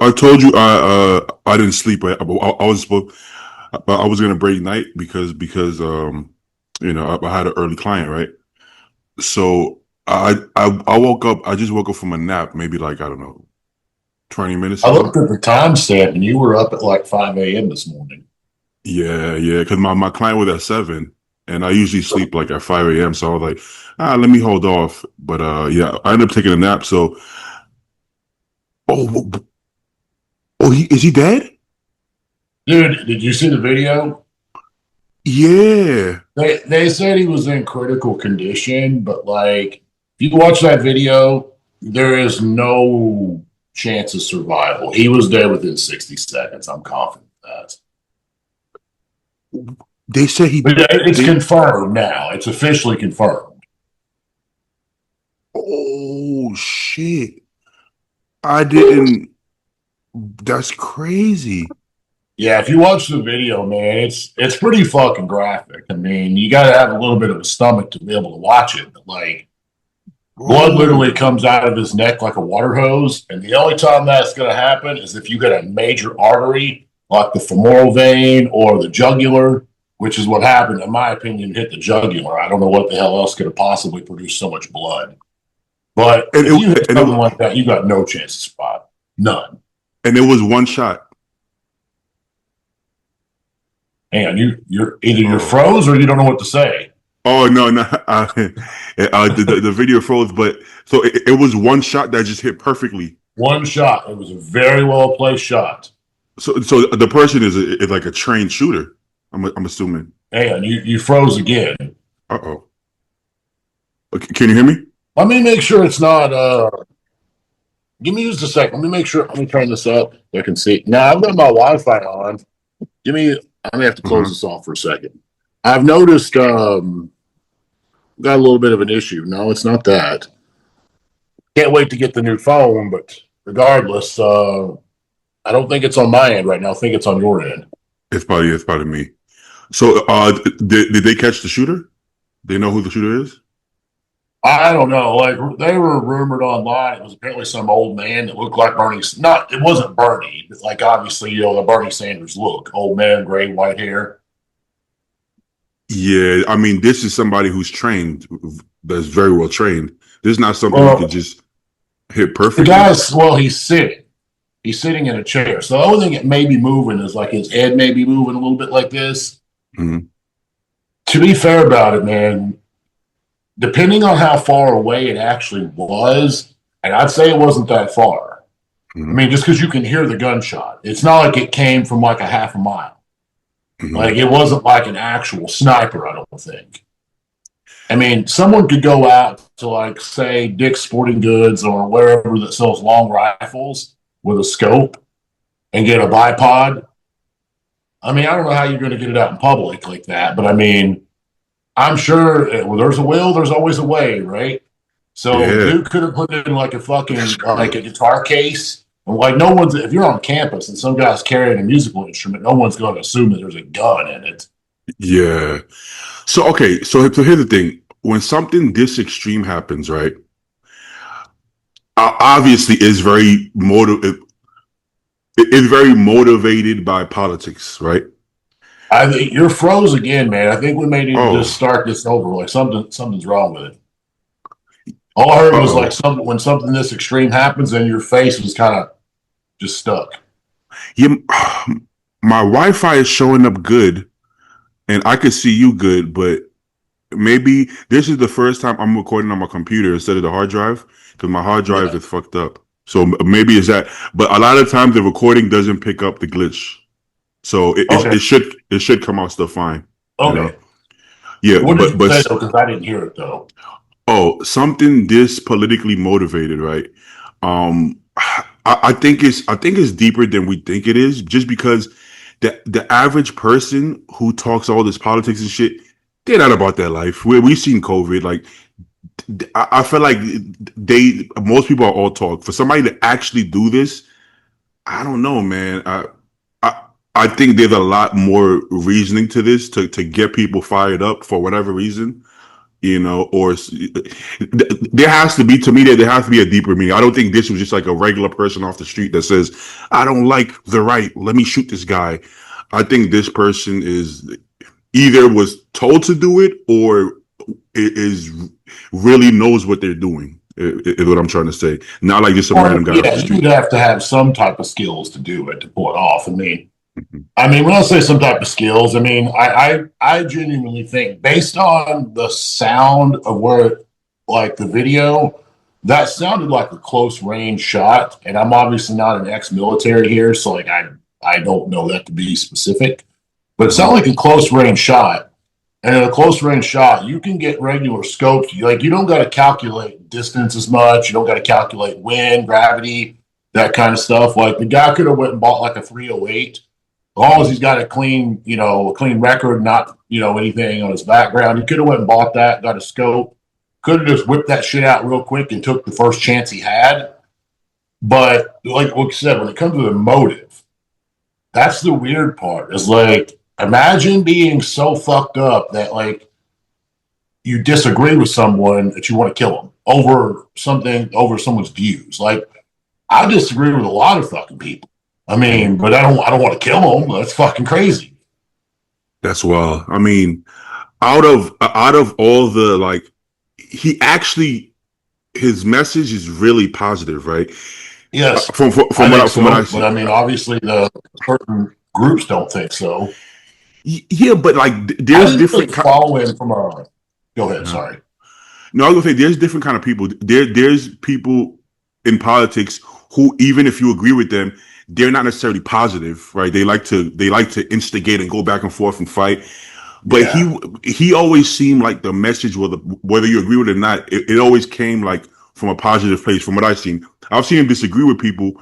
I told you I didn't sleep. I was supposed I was gonna break night because I had an early client, right? So I woke up. I just woke up from a nap, maybe like I don't know, 20 minutes I looked ago. at the timestamp and you were up at like 5 a.m. this morning. Yeah, yeah, because my client was at 7, and I usually sleep like at 5 a.m. So I was like, let me hold off. But yeah, I ended up taking a nap. So oh is he dead? Dude, did you see the video? Yeah. They said he was in critical condition, but like if you watch that video, there is no chance of survival. He was dead within 60 seconds. I'm confident of that. They said But it's they confirmed now. It's officially confirmed. oh shit. I didn't That's crazy. Yeah, if you watch the video, man, it's pretty fucking graphic. I mean, you got to have a little bit of a stomach to be able to watch it. But like, blood Bro. literally comes out of his neck like a water hose, and the only time that's going to happen is if you get a major artery like the femoral vein or the jugular, which is what happened, in my opinion, hit the jugular. I don't know what the hell else could have possibly produced so much blood. But And if you hit it something like that, you got no chance to survive. None. and it was one shot. And you're either you're Oh. froze or you don't know what to say. Oh no, no. The video froze, but so it was one shot that just hit perfectly. One shot. It was a very well placed shot. So the person is like a trained shooter. I'm assuming. And you froze again. Uh-oh. Okay, can you hear me? Let me make sure it's not. Give me just a second. Let me make sure. Let me turn this up so I can see. Now I've got my Wi-Fi on. Give me. I may have to close Uh-huh. this off for a second. I've noticed. Got a little bit of an issue. No, it's not that. Can't wait to get the new phone, but regardless, I don't think it's on my end right now. I think it's on your end. It's probably me. So did they catch the shooter? They know who the shooter is? I don't know. Like they were rumored online. It was apparently some old man that looked like Bernie. Not, it wasn't Bernie, but like obviously, the Bernie Sanders look. Old man, gray, white hair. Yeah, I mean, this is somebody who's trained, that's very well trained. This is not something you could Well, just hit the perfectly. guy's well, he's sitting. He's sitting in a chair. So the only thing that may be moving is like his head may be moving a little bit like this. Mhm. To be fair about it, man, depending on how far away it actually was, and I'd say it wasn't that far. I Mhm. mean, just because you can hear the gunshot, it's not like it came from like a half a mile. Mhm. Like it wasn't like an actual sniper, I don't think. I mean, someone could go out to like say Dick's Sporting Goods or wherever that sells long rifles with a scope and get a bipod. I mean, I don't know how you're going to get it out in public like that, but I mean, I'm sure where there's a will, there's always a way, right? So Yeah. dude could have put it in like a fucking like a guitar case. And like no one's if you're on campus and some guy's carrying a musical instrument, no one's going to assume that there's a gun in it. Yeah. So okay, so here's the thing. When something this extreme happens, right? Obviously it's very motivated by politics, right? I think you're froze again, man. I think we may need to just Oh, start this over. Like something's wrong with it. All I heard was like uh-oh. something when something this extreme happens, and your face was kind of just stuck. Yeah, my Wi-Fi is showing up good, and I could see you good, but maybe this is the first time I'm recording on my computer instead of the hard drive because my hard drive Yeah. is fucked up. So maybe it's that, but a lot of times the recording doesn't pick up the glitch, so Okay. it should come out still fine, you know. Okay. Yeah, What did but you say though? Because I didn't hear it though. oh, something this politically motivated, right? I think it's deeper than we think it is, just because the average person who talks all this politics and shit, they're not about that life. We've seen COVID. Like I feel like most people are all talk. For somebody to actually do this, I don't know, man. I I think there's a lot more reasoning to this to get people fired up for whatever reason. or there has to be, to me, there has to be a deeper meaning. I don't think this was just like a regular person off the street that says, I don't like the right, let me shoot this guy. I think this person is either was told to do it or is really knows what they're doing, is what I'm trying to say. Not like just some Or random guy off yeah, the you street. would have to have some type of skills to do it to pull it off. Mhm. When I say some type of skills, I genuinely think based on the sound of like the video, that sounded like a close range shot. And I'm obviously not an ex-military here, so like I don't know that to be specific, but it sounded like a close range shot. And in a close range shot, you can get regular scopes. Like you don't got to calculate distance as much. You don't got to calculate wind, gravity, that kind of stuff. Like the guy could have went and bought like a 308. As long as he's got a clean record, not anything on his background. He could have went and bought that, got a scope, could have just whipped that shit out real quick and took the first chance he had. But like you said, when it comes to the motive, that's the weird part. Is like imagine being so fucked up that like you disagree with someone that you want to kill them over someone's views. Like I disagree with a lot of fucking people. But I don't want to kill them. That's fucking crazy. That's wild. I mean, out of all the, like, he actually, his message is really positive, right? Yes, From what I but see. obviously the certain groups don't think so. Yeah, but like I there's didn't really different. follow him from a. Go ahead. Uh, Sorry. no, I was gonna say there's different kind of people. There's people in politics who, even if you agree with them, they're not necessarily positive, right? They like to instigate and go back and forth and fight. But Yeah. he always seemed like the message, whether you agree with it or not, it always came like from a positive place. From what I've seen, I've seen him disagree with people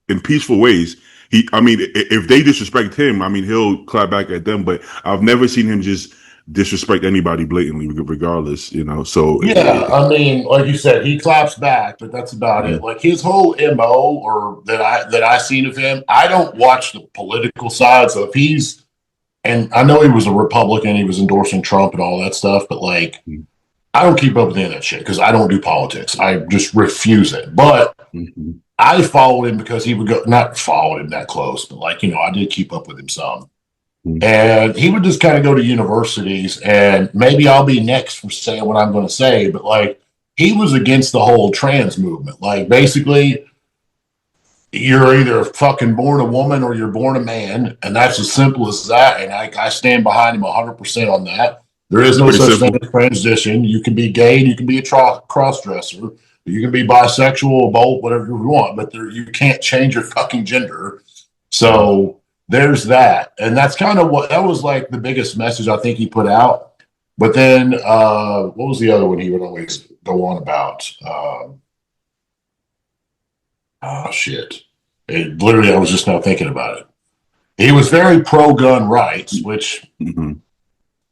in peaceful ways. If they disrespect him, he'll clap back at them. But I've never seen him just disrespect anybody blatantly, regardless. So Yeah, like you said, he claps back, but that's about it. Like his whole MO or that I seen of him, I don't watch the political side. So if he's and I know he was a Republican, he was endorsing Trump and all that stuff, but like I don't keep up with any of that shit because I don't do politics. I just refuse it. But mm-hmm. I followed him because he would go not followed him that close, but like, I did keep up with him some. Mm-hmm. And he would just kind of go to universities, and maybe I'll be next for saying what I'm going to say, but like he was against the whole trans movement. Like basically, you're either fucking born a woman or you're born a man, and that's as simple as that. And I stand behind him 100% on that. There is no Pretty such simple. thing as transition. You can be gay, and you can be a cross dresser, you can be bisexual, both, whatever you want, but you can't change your fucking gender. So there's that. And that's kind of that was like the biggest message I think he put out. But then what was the other one he would always go on about? Oh, shit. Literally, I was just now thinking about it. He was very pro-gun rights, which Mm-hmm.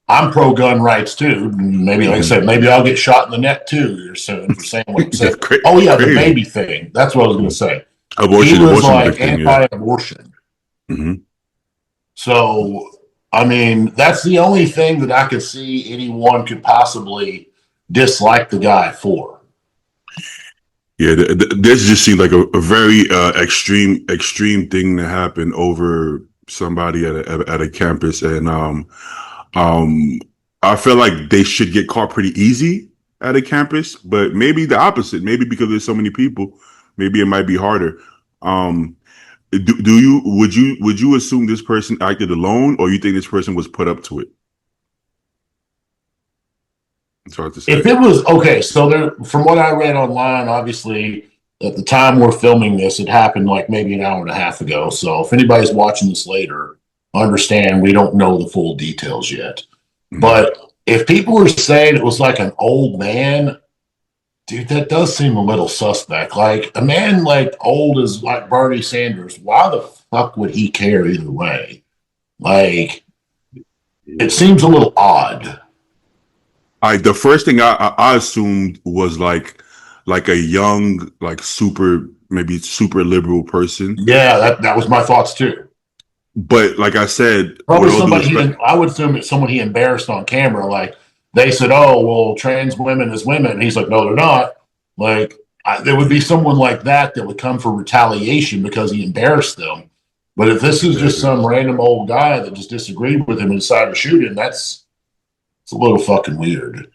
I'm pro-gun rights too. Maybe, like I said, maybe I'll get shot in the neck too soon for saying what I'm saying. Oh yeah, the baby thing. That's what I was going to say. Abortion, he was abortion like thing, anti-abortion. yeah. Mm-hmm. So, that's the only thing that I could see anyone could possibly dislike the guy for. Yeah, this just seemed like a very extreme thing that happened over somebody at a campus, and I feel like they should get caught pretty easy at a campus, but maybe the opposite. Maybe because there's so many people, maybe it might be harder. Would you assume this person acted alone, or you think this person was put up to it? It's hard to say. If it was okay, so there, from what I read online, obviously at the time we're filming this, it happened like maybe an hour and a half ago. So if anybody's watching this later, understand we don't know the full details yet. Mm-hmm. But if people were saying it was like an old man, dude, that does seem a little suspect. Like a man like old as like Bernie Sanders, why the fuck would he care either way? Like, it seems a little odd. The first thing I assumed was like a young, like maybe super liberal person. Yeah, that was my thoughts too. But like I said, probably somebody I would assume it's someone he embarrassed on camera. Like they said, "Oh, well, trans women is women." And he's like, "No, they're not." Like, there would be someone like that that would come for retaliation because he embarrassed them. But if this is just Exactly. some random old guy that just disagreed with him and decided to shoot him, it's a little fucking weird.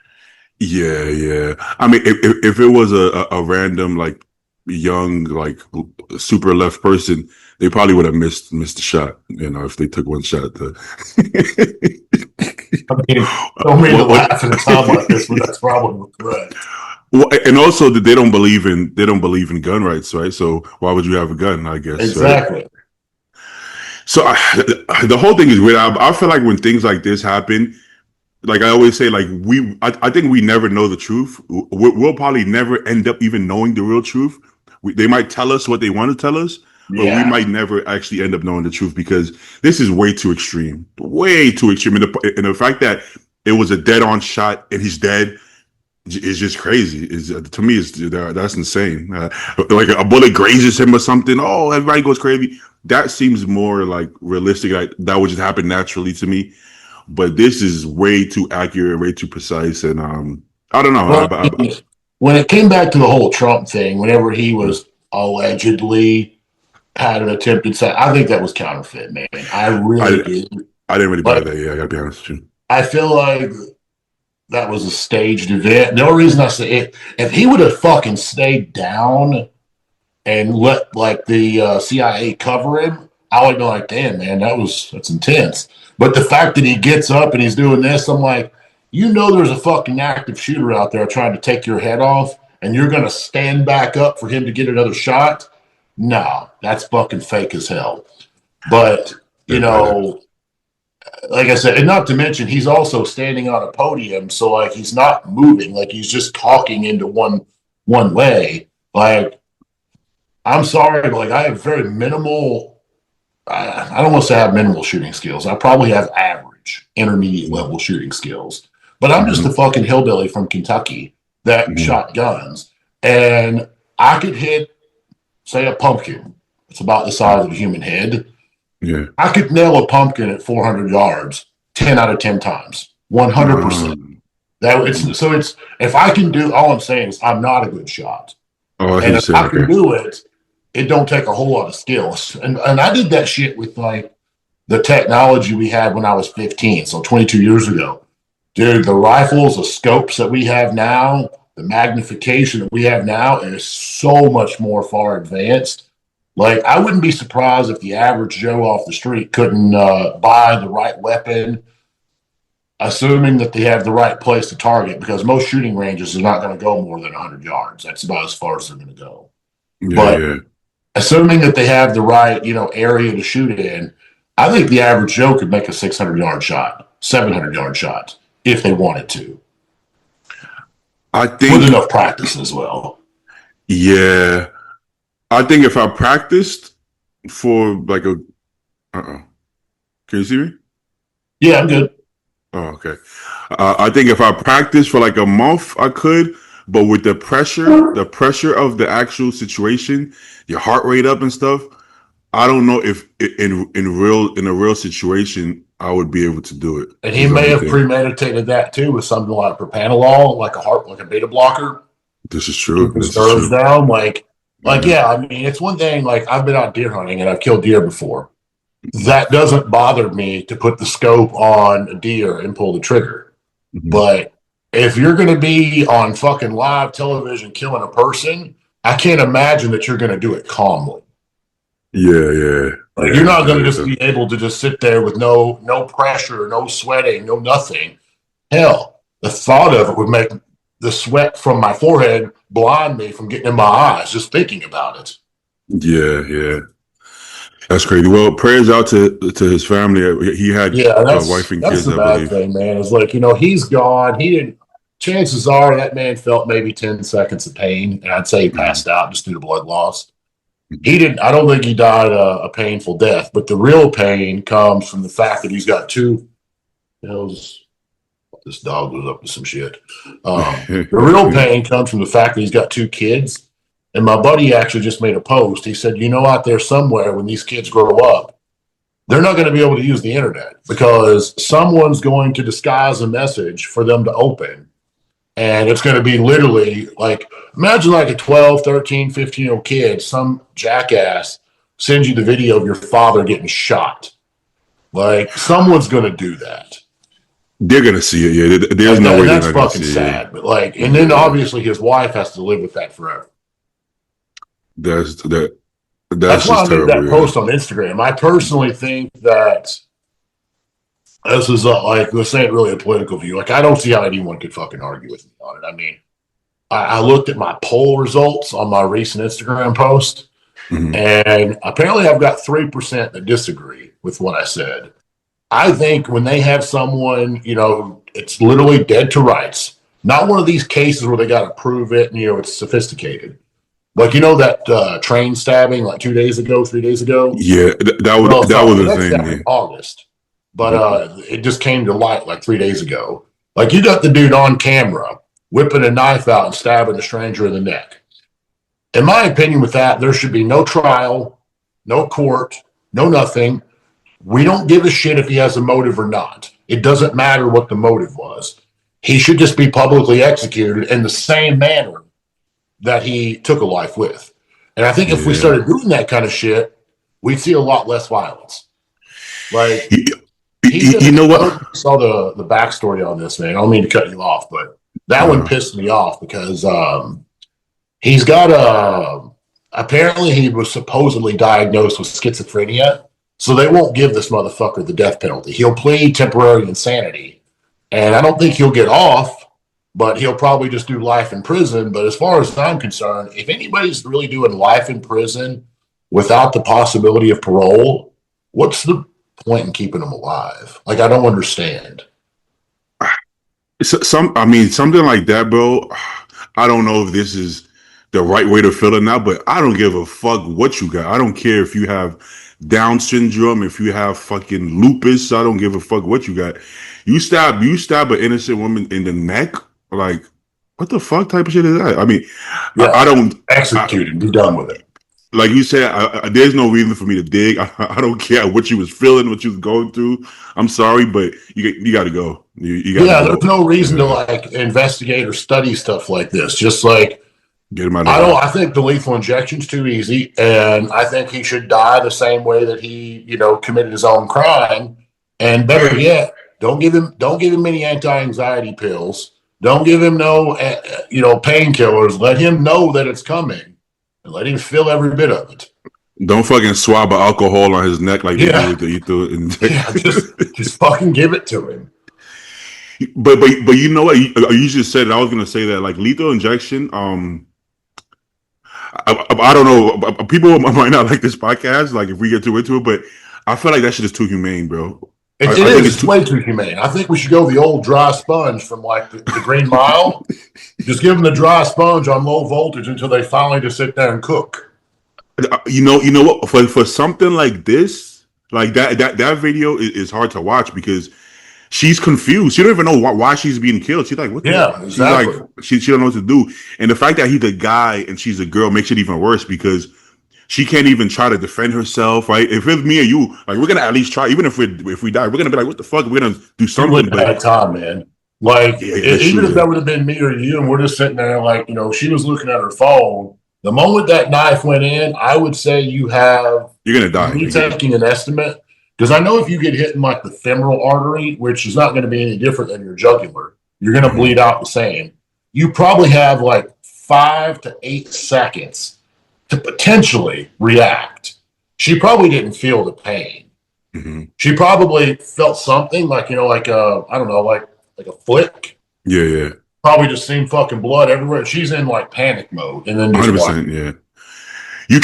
Yeah, yeah. I mean, if it was a random like young like super left person, they probably would have missed the shot. You know, if they took one shot. To... I mean, don't mean to what? laugh at a time like this, but that's probably correct. Well, and also that they don't believe in gun rights, right? So why would you have a gun? I guess, right? Exactly. So the whole thing is weird. I feel like when things like this happen, like I always say, like I think we never know the truth. We'll probably never end up even knowing the real truth. They might tell us what they want to tell us, but we Yeah. might never actually end up knowing the truth because this is way too extreme. And the fact that it was a dead-on shot and he's dead is just crazy. Is to me, that's insane. Like a bullet grazes him or something. Oh, everybody goes crazy. That seems more like realistic. Like that would just happen naturally to me. But this is way too accurate, way too precise, and I don't know. Well, when it came back to the whole Trump thing, whenever he was allegedly had an attempted set, I think that was counterfeit, man. I really I, do. I didn't really buy Like, that. Yeah, I gotta be honest with you. I feel like that was a staged event. The only reason I say it, if he would have fucking stayed down and let like the CIA cover him, I would be like, damn, man, that's intense. But the fact that he gets up and he's doing this, I'm like, there's a fucking active shooter out there trying to take your head off, and you're gonna stand back up for him to get another shot? No, that's fucking fake as hell. But you Didn't buy that. know, like I said, and not to mention he's also standing on a podium, so like he's not moving, like he's just talking into one way. Like, I'm sorry, but like I have very minimal. I don't want to say I have minimal shooting skills. I probably have average, intermediate level shooting skills. But I'm just Mm-hmm. a fucking hillbilly from Kentucky that Mm-hmm. shot guns, and I could hit, say, a pumpkin. It's about the size of a human head. Yeah. I could nail a pumpkin at 400 yards 10 out of 10 times, 100%. It's if I can do, all I'm saying is I'm not a good shot. Oh, I And should if say I can okay. do it, it don't take a whole lot of skills. And I did that shit with like the technology we had when I was 15, so 22 years ago. Dude, the rifles, the scopes that we have now, the magnification that we have now is so much more far advanced. Like, I wouldn't be surprised if the average Joe off the street couldn't buy the right weapon, assuming that they have the right place to target, because most shooting ranges are not going to go more than 100 yards. That's about as far as they're going to go. Yeah, But yeah. assuming that they have the right, area to shoot in, I think the average Joe could make a 600-yard shot, 700-yard shot if they wanted to, I with think, enough practice as well. yeah, I think if I practiced for like can you see me? Yeah, I'm good. Oh, okay. I think if I practiced for like a month, I could, but with the pressure of the actual situation, your heart rate up and stuff, I don't know if in a real situation I would be able to do it. And he Is the may only have thing. premeditated that too with something like propanolol, like a beta blocker, This is to true. keep his This is nerves true. down. Like, Yeah. yeah, I mean, it's one thing. Like, I've been out deer hunting and I've killed deer before. That doesn't bother me to put the scope on a deer and pull the trigger. Mhm. But if you're going to be on fucking live television killing a person, I can't imagine that you're going to do it calmly. Yeah, yeah, Like, you're yeah. not going to just be able to just sit there with no pressure, no sweating, no nothing. Hell, the thought of it would make the sweat from my forehead blind me from getting in my eyes just thinking about it. Yeah, yeah. That's crazy. Well, prayers out to his family. He had Yeah, a wife and that's kids, the I bad believe. thing, man. Is like, he's gone. He didn't. Chances are that man felt maybe 10 seconds of pain, and I'd say he Mhm. passed out just due to blood loss. He didn't. I don't think he died a painful death, but the real pain comes from the fact that he's got two. This dog was up to some shit. The real pain comes from the fact that he's got two kids. And my buddy actually just made a post. He said, out there somewhere when these kids grow up, they're not going to be able to use the internet because someone's going to disguise a message for them to open. And it's going to be literally like, imagine like a 12, 13, 15-year-old kid, some jackass sends you the video of your father getting shot. Like, someone's going to do that. They're gonna see it. Yeah, there's no way they're that's not gonna fucking see sad. it. But like, and then obviously his wife has to live with that forever. That's that. That's That's why just I made terrible. that post on Instagram. I personally think that this is like, this ain't really a political view. Like, I don't see how anyone could fucking argue with me on it. I mean, I looked at my poll results on my recent Instagram post, and apparently I've got 3% that disagree with what I said. I think when they have someone, you know, it's literally dead to rights, not one of these cases where they got to prove it and, you know, it's sophisticated. Like, you know, that train stabbing like 2 days ago, 3 days ago? Yeah, Well, that was sorry, a that's thing. down in Yeah. August, but it just came to light like 3 days ago. Like, you got the dude on camera whipping a knife out and stabbing a stranger in the neck. In my opinion, with that, there should be no trial, no court, no nothing. We don't give a shit if he has a motive or not. It doesn't matter what the motive was. He should just be publicly executed in the same manner that he took a life with. And I think if we started doing that kind of shit, we'd see a lot less violence. Like, you know I what? hope you saw the backstory on this, man. I don't mean to cut you off, but that one pissed me off because he's got apparently he was supposedly diagnosed with schizophrenia. So they won't give this motherfucker the death penalty. He'll plead temporary insanity. And I don't think he'll get off, but he'll probably just do life in prison. But as far as I'm concerned, if anybody's really doing life in prison without the possibility of parole, what's the point in keeping them alive? Like, I don't understand. I mean, something like that, bro. I don't know if this is the right way to feel it now, but I don't give a fuck what you got. I don't care if you have Down syndrome, if you have fucking lupus. I don't give a fuck what you got. You stab an innocent woman in the neck. Like, what the fuck type of shit is that? I mean, Yeah, I don't execute it. Be done with it. Like you said, there's no reason for me to dig. I don't care what you was feeling, what you was going through. I'm sorry, but you got to go. You got to go. There's no reason to like investigate or study stuff like this. Just like, Get him out of I think the lethal injection's too easy, and I think he should die the same way that he, you know, committed his own crime. And better yet, don't give him any anti-anxiety pills. Don't give him no, you know, painkillers. Let him know that it's coming, and let him feel every bit of it. Don't fucking swab alcohol on his neck like Yeah. you do with the just fucking give it to him. But you know what? You just said it. I was gonna say that like lethal injection. I don't know. People might not like this podcast. Like if we get too into it, but I feel like that shit is too humane, bro. It is. It's way too humane. I think we should go the old dry sponge from like the Green Mile. Just give them the dry sponge on low voltage until they finally just sit there and cook. You know what? For something like this, like that video is hard to watch because she's confused. She don't even know why she's being killed. She's like, what? Exactly. She's like, she don't know what to do. And the fact that he's a guy and she's a girl makes it even worse because she can't even try to defend herself. Right? If it's me or you, like we're gonna at least try. Even if we die, we're gonna be like, what the fuck? We're gonna do something. But at time, man. Like even if that would have been me or you, and we're just sitting there, like, you know, she was looking at her phone. The moment that knife went in, I would say you're gonna die. Me taking an estimate. Because I know if you get hit in like the femoral artery, which is not going to be any different than your jugular, you're going to bleed out the same. You probably have like 5 to 8 seconds to potentially react. She probably didn't feel the pain. Mm-hmm. She probably felt something like, you know, like I don't know, like a flick. Yeah. Probably just seen fucking blood everywhere. She's in like panic mode, and then 100%. Yeah. You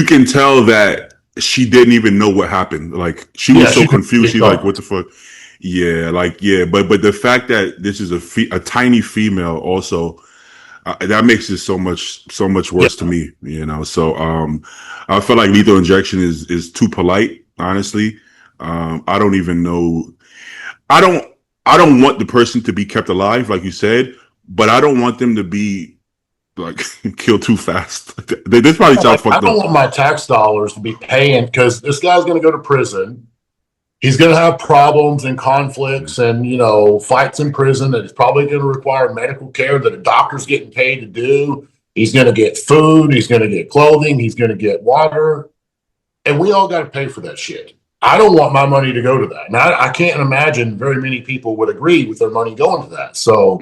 can tell that she didn't even know what happened. Like she was so confused. She's like, "What the fuck?" Yeah, like but the fact that this is a tiny female also that makes it so much worse to me. You know, so I feel like lethal injection is too polite. Honestly, I don't even know. I don't want the person to be kept alive, like you said, but I don't want them to be like kill too fast. This probably sounds fucked up. I don't want my tax dollars to be paying because this guy's going to go to prison. He's going to have problems and conflicts and, fights in prison that is probably going to require medical care that a doctor's getting paid to do. He's going to get food. He's going to get clothing. He's going to get water. And we all got to pay for that shit. I don't want my money to go to that. And I can't imagine very many people would agree with their money going to that. So,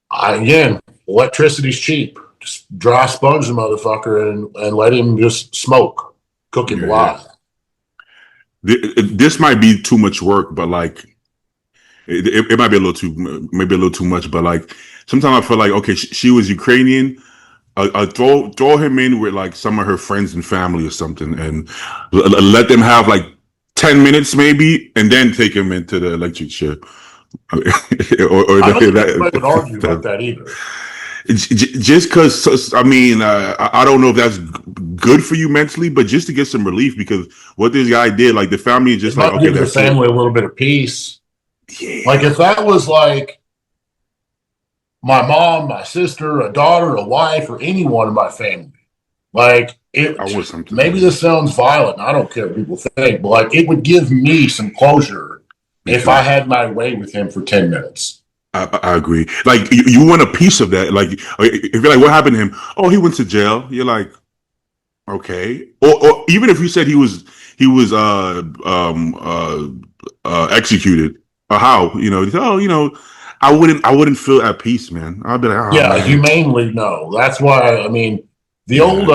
again, electricity's cheap. Just dry sponge the motherfucker and let him just smoke, cook him alive. This might be too much work, but like it might be maybe a little too much. But like sometimes I feel like, okay, she was Ukrainian. Throw him in with like some of her friends and family or something, and let them have like 10 minutes maybe, and then take him into the electric chair. I don't think anybody would argue about that either. Just because, I mean, I don't know if that's good for you mentally, but just to get some relief, because what this guy did, like the family is just like, okay, give the family a little bit of peace. Yeah. Like if that was like my mom, my sister, a daughter, a wife, or anyone in my family, like maybe this sounds violent. I don't care what people think, but like it would give me some closure if I had my way with him for 10 minutes. I agree. Like you want a piece of that. Like if you're like, what happened to him? Oh, he went to jail. You're like, okay. Or even if you said he was executed, or how, I wouldn't feel at peace, man. I'd be like, oh, yeah, man. Humanely, no. That's why, I mean, even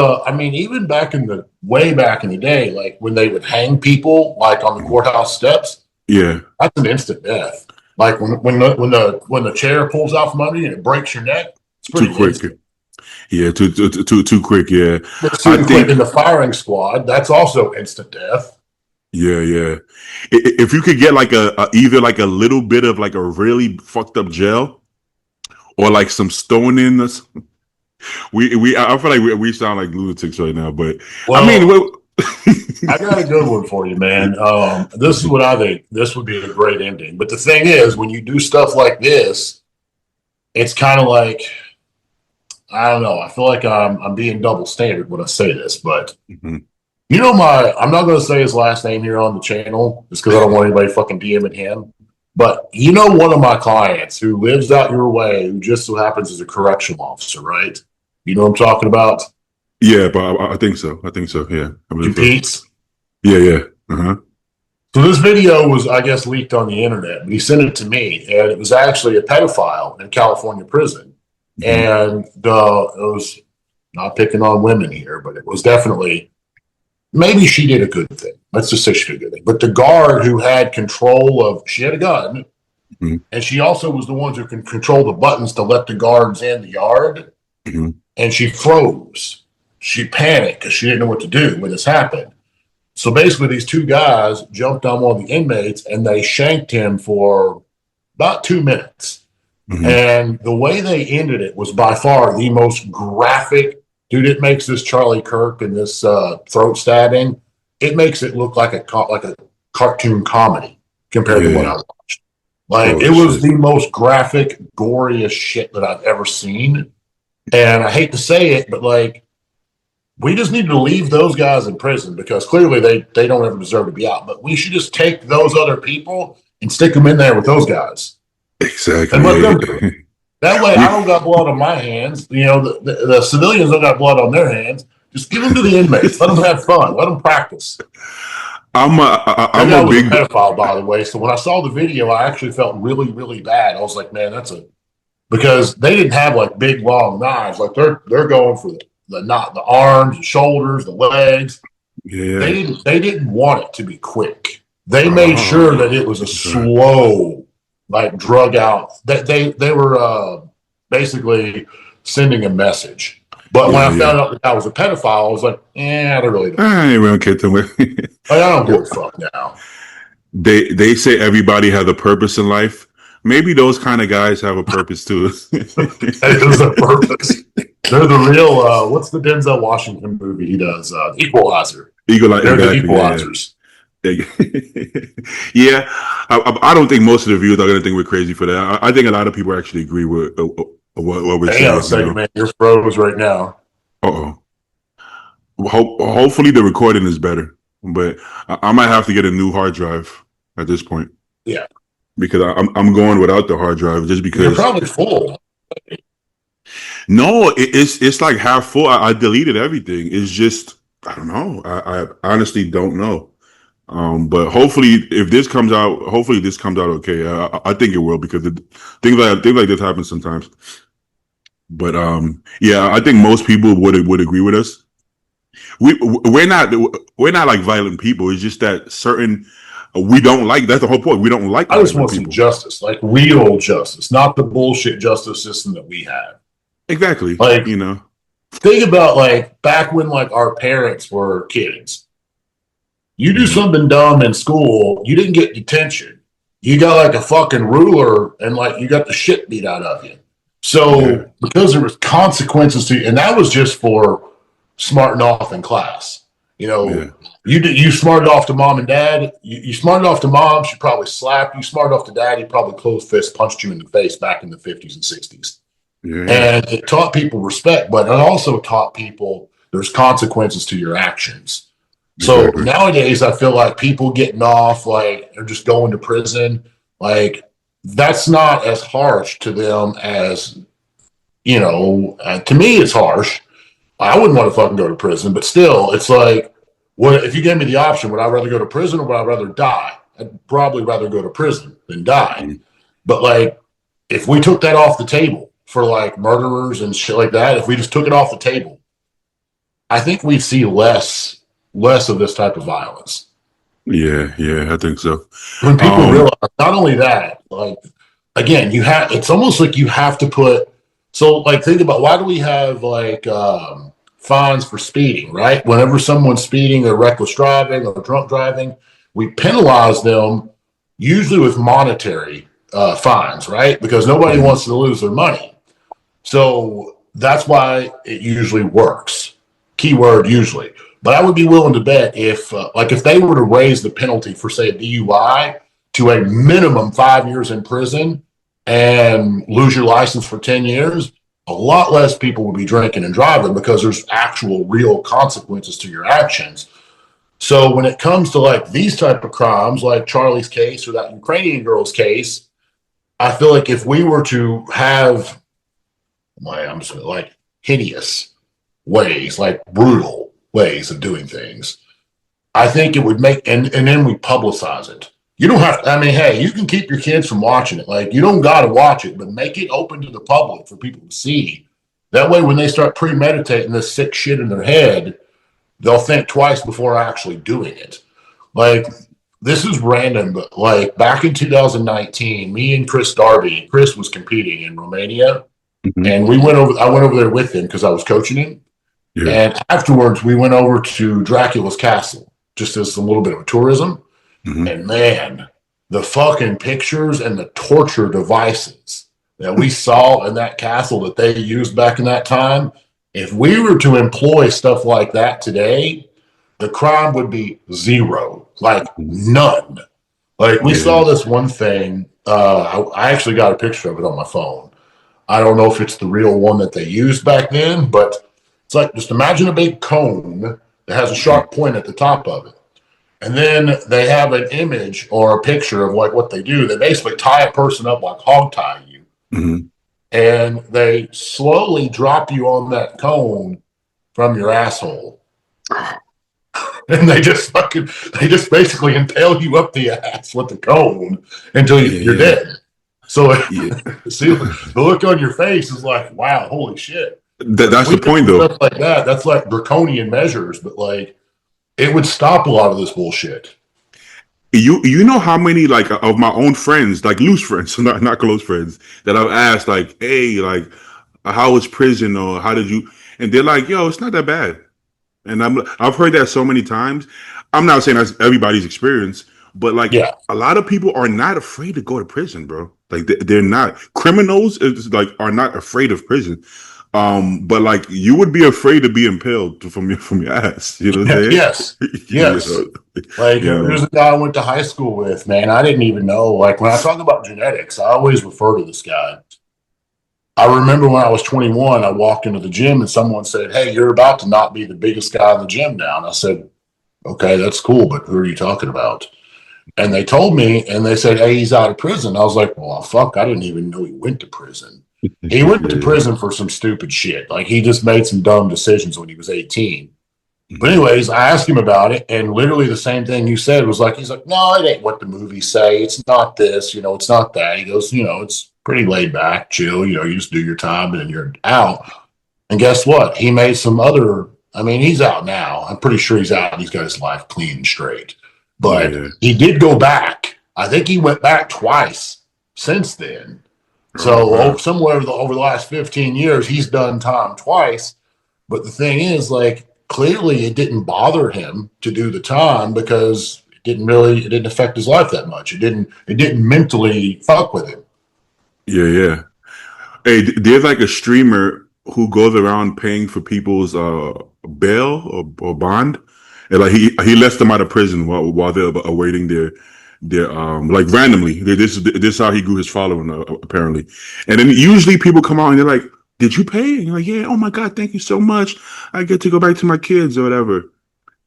way back in the day, like when they would hang people like on the courthouse steps, that's an instant death. Like when the chair pulls out from under you and it breaks your neck, it's pretty too quick. instant. Yeah, too quick. Yeah, too quick in the firing squad. That's also instant death. Yeah. If you could get like either like a little bit of like a really fucked up jail, or like some stoning. I feel like we sound like lunatics right now, but I mean. I got a good one for you, man. This is what I think. This would be a great ending. But the thing is, when you do stuff like this, it's kind of like, I don't know. I feel like I'm being double standard when I say this, but I'm not going to say his last name here on the channel just because I don't want anybody fucking DMing him. But one of my clients who lives out your way, who just so happens is a correctional officer, right? You know what I'm talking about? Yeah, but I think so. Yeah. Competes? Yeah. Uh-huh. So this video was, I guess, leaked on the internet, but he sent it to me, and it was actually a pedophile in California prison. And it was not picking on women here, but it was definitely, maybe she did a good thing. Let's just say she did a good thing. But the guard who had control of, she had a gun, and she also was the one who can control the buttons to let the guards in the yard, and she froze. She panicked because she didn't know what to do when this happened. So basically, these two guys jumped on one of the inmates and they shanked him for about 2 minutes. And the way they ended it was by far the most graphic. Dude, it makes this Charlie Kirk and this throat stabbing. It makes it look like a cartoon comedy compared to what I watched. Like it was the most graphic, goriest shit that I've ever seen. And I hate to say it, but like, we just need to leave those guys in prison because clearly they don't ever deserve to be out. But we should just take those other people and stick them in there with those guys. Exactly. And let them do it. That way I don't got blood on my hands. The civilians don't got blood on their hands. Just give them to the inmates. Let them have fun. Let them practice. I'm a big pedophile, by the way. So when I saw the video, I actually felt really, really bad. I was like, man, because they didn't have like big long knives. Like they're going for the arms, the shoulders, the legs. Yeah. They didn't want it to be quick. They made sure that it was a slow, like drug out. They were basically sending a message. But when I found out that I was a pedophile, I was like, I don't really know. I ain't really care to I don't give a fuck now. They say everybody has a purpose in life. Maybe those kind of guys have a purpose too. There's a purpose. They're the real, what's the Denzel Washington movie he does? Equalizer. They're the equalizers. Yeah. I don't think most of the viewers are going to think we're crazy for that. I think a lot of people actually agree with what we're saying. Hang on a second, man. You're froze right now. Hopefully the recording is better. but I might have to get a new hard drive at this point Yeah. because I'm going without the hard drive just You're because. probably full. No, it's like half full. I deleted everything. It's just I don't know. I honestly don't know. But hopefully, if this comes out, hopefully this comes out okay. I think it will because things like this happen sometimes. But yeah, I think most people would agree with us. We're not like violent people. It's just that certain we don't like. That's the whole point. We don't like I just violent want some people. justice, like real justice, not the bullshit justice system that we have. Exactly. Like, You know. think about like back when like our parents were kids. You do Mhm. something dumb in school, you didn't get detention. You got like a fucking ruler and like you got the shit beat out of you. Yeah. So because there was consequences to, and that was just for smarting off in class. You Yeah. know, you smarted off to mom and dad. You smarted off to mom, she probably slapped you. Smarted off to dad, he probably closed fist punched you in the face back in the 50s and 60s. Yeah. Yeah. And it taught people respect, but it also taught people there's consequences to your actions. So Exactly. nowadays, I feel like people getting off, like they're just going to prison, like that's not as harsh to them as, to me, it's harsh. I wouldn't want to fucking go to prison, but still, it's like, what if you gave me the option? Would I rather go to prison or would I rather die? I'd probably rather go to prison than die. Mhm. But like, if we took that off the table for like murderers and shit like that, if we just took it off the table, I think we'd see less of this type of violence. Yeah. Yeah. I think so. When people Um. realize, not only that, like again, it's almost like you have to put, so like think about why do we have like fines for speeding, right? Whenever someone's speeding or reckless driving or drunk driving, we penalize them usually with monetary fines, right? Because nobody Mhm. wants to lose their money. So that's why it usually works. Keyword usually. But I would be willing to bet if they were to raise the penalty for say a DUI to a minimum 5 years in prison and lose your license for 10 years, a lot less people would be drinking and driving because there's actual real consequences to your actions. So when it comes to like these type of crimes, like Charlie's case or that Ukrainian girl's case, I feel like if we were to have I'm just like hideous ways, like brutal ways of doing things, I think it would make, and then we publicize it. You don't have to, I mean, hey, you can keep your kids from watching it. Like, you don't got to watch it, but make it open to the public for people to see. That way, when they start premeditating this sick shit in their head, they'll think twice before actually doing it. Like, this is random, but like back in 2019, me and Chris Darby, Chris was competing in Romania, Mhm. and I went over there with him because I was coaching him. Yeah. And afterwards, we went over to Dracula's castle just as a little bit of a tourism. Mhm. And man, the fucking pictures and the torture devices that we saw in that castle that they used back in that time, if we were to employ stuff like that today, the crime would be zero, like Mhm. none. Like we Yeah. saw this one thing. I actually got a picture of it on my phone. I don't know if it's the real one that they used back then, but it's like just imagine a big cone that has a Mhm. sharp point at the top of it. And then they have an image or a picture of like what they do. They basically tie a person up like hog tie you, Mhm. and they slowly drop you on that cone from your asshole. And they just basically impale you up the ass with the cone until you're Yeah. dead. So Yeah. see, the look on your face is like, wow, holy shit. But if That's we the could point, do though. stuff like that, that's like draconian measures, but like it would stop a lot of this bullshit. You know how many like of my own friends, like loose friends, so not close friends, that I've asked like, hey, like, how was prison or how did you? And they're like, yo, it's not that bad. And I've heard that so many times. I'm not saying that's everybody's experience, but like Yeah. a lot of people are not afraid to go to prison, bro. Like they're not criminals is like are not afraid of prison. But like you would be afraid to be impaled from your ass. You know what I'm saying? Yes. you Yes. know, Like you there's know. a guy I went to high school with, man. I didn't even know. Like when I talk about genetics, I always refer to this guy. I remember when I was 21, I walked into the gym and someone said, "Hey, you're about to not be the biggest guy in the gym now." And I said, Okay, that's cool, but who are you talking about? And they told me, and they said, hey, he's out of prison. I was like, well, fuck, I didn't even know he went to prison. He went to Yeah. prison for some stupid shit. Like he just made some dumb decisions when he was 18. But Hmm. anyways, I asked him about it, and literally the same thing you said was like, he's like, no, it ain't what the movies say. It's not this, it's not that. He goes, it's pretty laid back, chill. You just do your time and then you're out. And guess what? He made some other. I mean, he's out now. I'm pretty sure he's out. He's got his life clean and straight. But Yeah. he did go back. I think he went back twice since then. Oh So wow. somewhere over the last 15 years, he's done time twice. But the thing is, like, clearly it didn't bother him to do the time because it didn't affect his life that much. It didn't mentally fuck with him. Yeah, yeah. Hey, there's like a streamer who goes around paying for people's bail or bond, and like he lets them out of prison while they're awaiting their like randomly. This is how he grew his following apparently, and then usually people come out and they're like, "Did you pay?" And you're like, "Yeah, oh my god, thank you so much. I get to go back to my kids or whatever."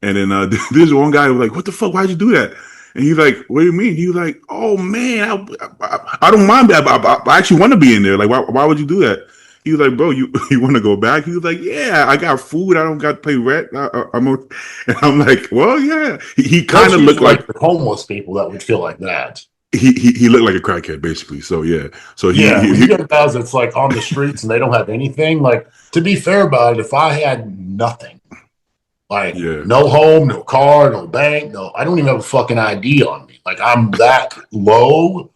And then there's one guy who was like, "What the fuck? Why'd you do that?" And he's like, "What do you mean?" He was like, "Oh man, I don't mind. I actually want to be in there. Like, why would you do that?" He was like, "Bro, you you want to go back?" He was like, "Yeah, I got food. I don't got to pay rent. And I'm like, "Well, yeah." He kind That's of looked usually like like the homeless people that would feel like that. he looked like a crackhead basically. So yeah, so Yeah, when you get guys that's like on the streets and they don't have anything, like to be fair about it, if I had nothing, like yeah, no home, no car, no bank, no, I don't even have a fucking ID on me. Like I'm that low,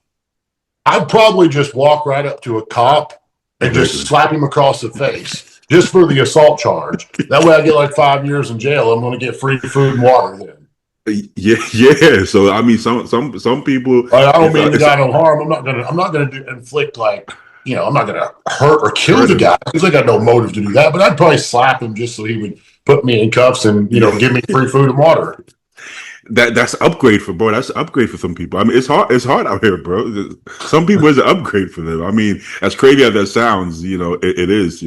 I'd probably just walk right up to a cop and just exactly. slap him across the face just for the assault charge. That way I get like 5 years in jail. I'm going to get free food and water then. Yeah, yeah. So I mean, some people, I don't mean the it's guy no harm. I'm not gonna inflict like I'm not gonna hurt or kill hurt the him. guy because I got no motive to do that. But I'd probably slap him just so he would put me in cuffs and Yeah. give me free food and water. That's an upgrade for bro. That's an upgrade for some people. I mean, it's hard. It's hard out here, bro. Some people it's an upgrade for them. I mean, as crazy as that sounds, it is.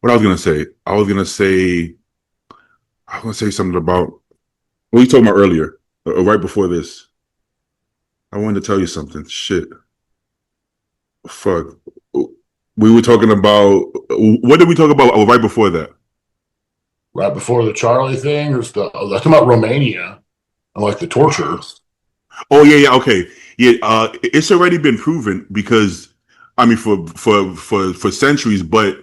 What I was gonna say, I was gonna say something about what you talking about earlier, right before this. I wanted to tell you something. Shit, fuck. We were talking about what did we talk about right before that? Right before the Charlie thing, or stuff. I was talking about Romania and like the torture. Oh yeah, yeah, okay, yeah. It's already been proven because I mean, for centuries, but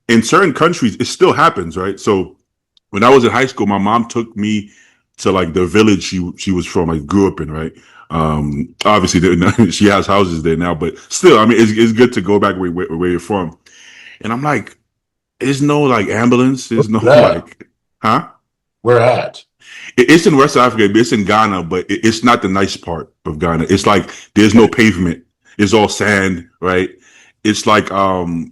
in certain countries, it still happens, right? So when I was in high school, my mom took me to like the village she was from, like grew up in, right? Obviously, she has houses there now, but still, I mean, it's good to go back where you're from. And I'm like, there's no like ambulance, there's no Yeah, like, huh? we're at. It's in West Africa, it's in Ghana, but it's not the nice part of Ghana. It's like there's no pavement. It's all sand, right? It's like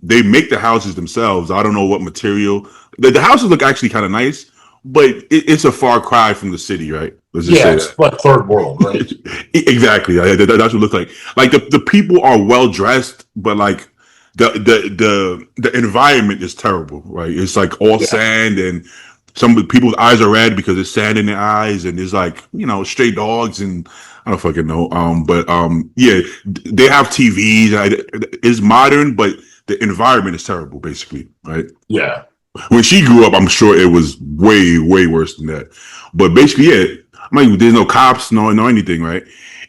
they make the houses themselves. I don't know what material. The houses look actually kind of nice, but it's a far cry from the city, right? Let's just Yeah, say it's like third world, right? that. Exactly. That's what it looks like. Like the people are well dressed, but like the environment is terrible, right? It's like all Yeah, sand and some people's eyes are red because there's sand in their eyes and there's like stray dogs and I don't fucking know. But yeah, they have TVs. It's modern, but the environment is terrible, basically, right? yeah. When she grew up, I'm sure it was way worse than that. But basically, yeah, I'm like, there's no cops, no anything, right?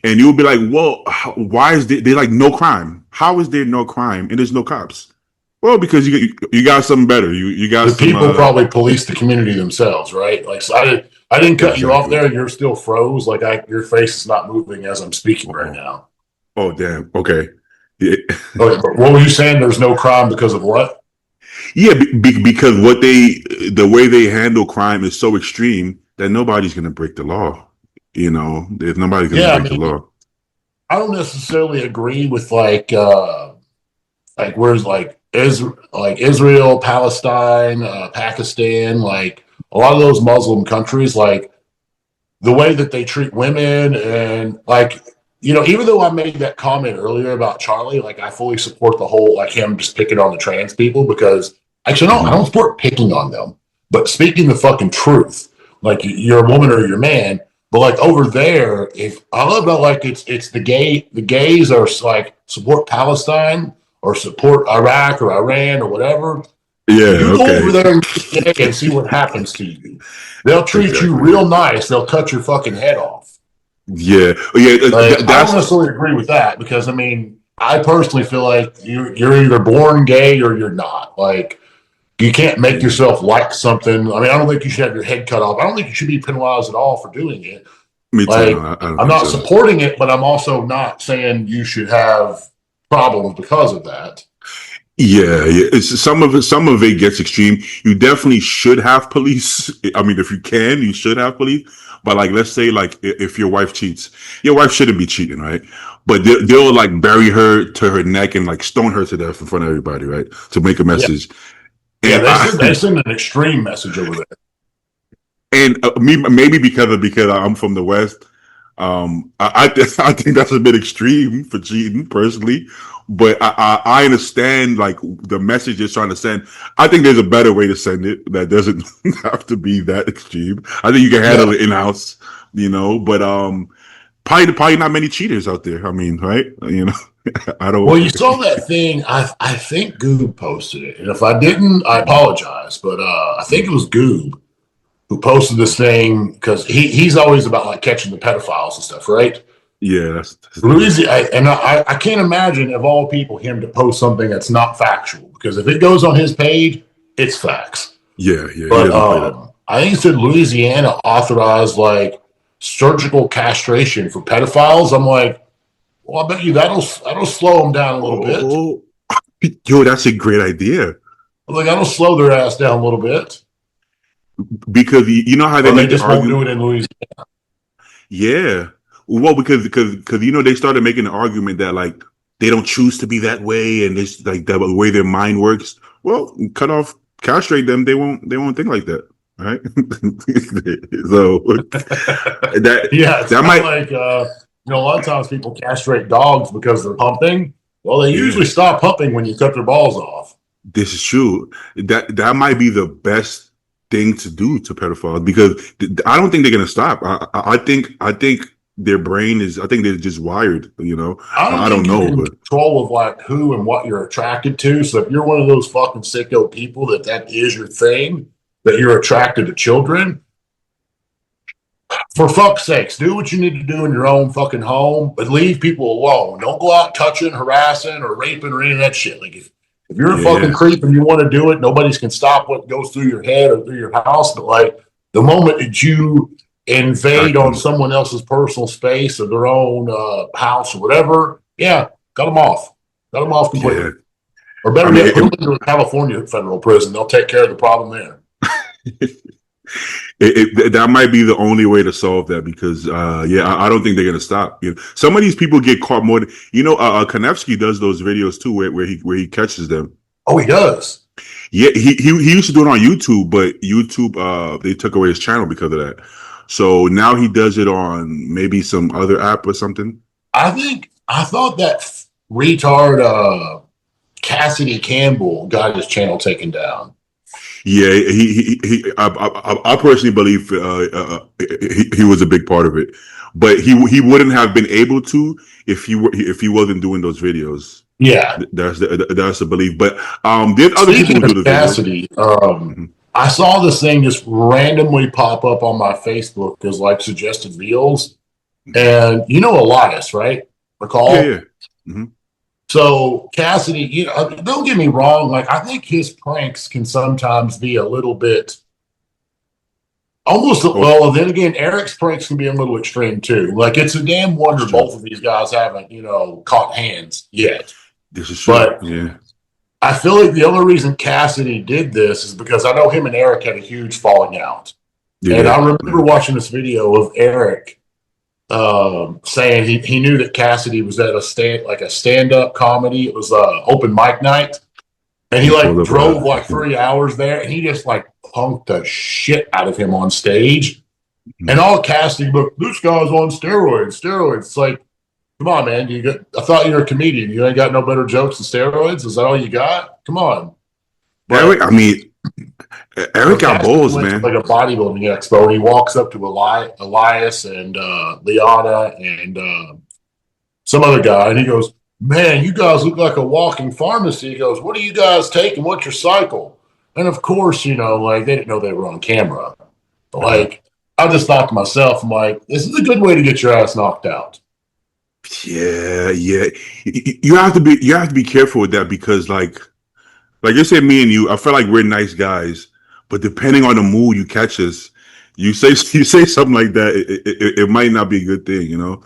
And you'll be like, well, why is there like no crime? How is there no crime and there's no cops? Well, because you got something better. You got The some people probably police the community themselves, right? Like, so I didn't cut you off exactly. there. You're still froze. Like, your face is not moving as I'm speaking right Oh, now. oh, damn. Okay. Yeah, Okay, but what were you saying? There's no crime because of what? yeah. Because the way they handle crime is so extreme that nobody's gonna break the law. If nobody's gonna Yeah, I break the mean, law. I don't necessarily agree with like where's like Israel, Palestine, Pakistan, like a lot of those Muslim countries, like the way that they treat women and like even though I made that comment earlier about Charlie, like I fully support the whole like him just picking on the trans people because actually no, I Hmm. don't support picking on them, but speaking the fucking truth. like you're a woman or you're a man. But like over there, if I love that, like it's the gays are like support Palestine or support Iraq or Iran or whatever. Yeah. You go Okay. over there and be gay and see what happens to you. They'll treat you Exactly. real nice. They'll cut your fucking head off. Yeah. Yeah. Like, I don't That's necessarily agree with that because I mean, I personally feel like you're either born gay or you're not. Like, you can't make yourself like something. I mean, I don't think you should have your head cut off. I don't think you should be penalized at all for doing it. me too. No, Like, I don't I'm think not so. supporting it, but I'm also not saying you should have problems because of that. Yeah, yeah. Some of it gets extreme. You definitely should have police. I mean, if you can, you should have police. But like, let's say like if your wife cheats, your wife shouldn't be cheating, right? But they'll like bury her to her neck and like stone her to death in front of everybody, right? To make a Yeah, message. yeah. And They send an extreme message over there. and me maybe because I'm from the West. I think that's a bit extreme for cheating personally, but I understand like the message you're trying to send. I think there's a better way to send it that doesn't have to be that extreme. I think you can handle Yeah. it in house, but probably not many cheaters out there. I mean, right? I don't. Well, you saw that thing. I think Goob posted it, and if I didn't, I apologize. But I think it was Goob who posted this thing because he's always about like catching the pedophiles and stuff, right? Yeah, that's Louisiana, and I can't imagine of all people him to post something that's not factual because if it goes on his page, it's facts. yeah. He But doesn't play that. I think it said Louisiana authorized like surgical castration for pedophiles. I'm like, well, I bet you that'll slow them down a little bit. Oh, yo, that's a great idea I'm like, that'll slow their ass down a little bit, because you know how they or they make the just won't do argument. it in Louisiana. Yeah. Well, because they started making an argument that like they don't choose to be that way, and it's like the way their mind works. Well, cut off, castrate them. They won't think like that, right? So that Yeah, it's that kind of might like a lot of times people castrate dogs because they're pumping. Well, they yeah. usually stop pumping when you cut their balls off. This is true. That might be the best thing to do to pedophiles because I don't think they're gonna stop. I think their brain is. I think they're just wired. I don't I don't think you know, can but control of like who and what you're attracted to. So if you're one of those fucking sicko people that is your thing, that you're attracted to children, for fuck's sakes, do what you need to do in your own fucking home, but leave people alone. Don't go out touching, harassing, or raping or any of that shit. Like if you're a fucking yeah, creep and you want to do it, nobody's can stop what goes through your head or through your house. But like the moment that you invade on exactly. someone else's personal space or their own house or whatever, yeah, cut them off. Cut them off Yeah, completely. Or I better mean, yet, put them into a California federal prison. They'll take care of the problem there. that might be the only way to solve that because I don't think they're gonna stop. Some of these people get caught more than Konevsky does those videos too where he catches them. Oh, he does. Yeah, he used to do it on YouTube, but YouTube they took away his channel because of that. So now he does it on maybe some other app or something. I thought that retard Cassidy Campbell got his channel taken down. Yeah, I personally believe he was a big part of it, but he wouldn't have been able to if he wasn't doing those videos. Yeah. That's the belief. But there's other people Speaking who of do the videos. Cassidy, Mm-hmm. I saw this thing just randomly pop up on my Facebook as like suggested reels. And you know Elias, right? Yeah, Recall? yeah. Mm-hmm. So Cassidy, don't get me wrong. Like I think his pranks can sometimes be a little bit almost. Oh, Well, then again, Eric's pranks can be a little extreme too. Like it's a damn that's wonder true. both of these guys haven't, caught hands yet. This is true. But Yeah, I feel like the only reason Cassidy did this is because I know him and Eric had a huge falling out. And yeah, I remember watching this video of Eric saying he knew that Cassidy was at a stand-up comedy. It was open mic night. And he he like pulled up. drove like 3 hours there and he just like punked the shit out of him on stage. And all Cassidy, look, this guy's on steroids. It's like, come on, man. I thought you were a comedian. You ain't got no better jokes than steroids. Is that all you got? Come on. But Eric, I mean, Eric got Cassidy balls, went to man. like a bodybuilding expo and he walks up to Elias and Liana and some other guy and he goes, "Man, you guys look like a walking pharmacy." He goes, "What are you guys taking? What's your cycle?" And of course, like they didn't know they were on camera. But like, I just thought to myself, I'm like, this is a good way to get your ass knocked out. Yeah, yeah. You have to be careful with that because like you said, me and you, I feel like we're nice guys, but depending on the mood you catch us, you say something like that, it might not be a good thing, you know.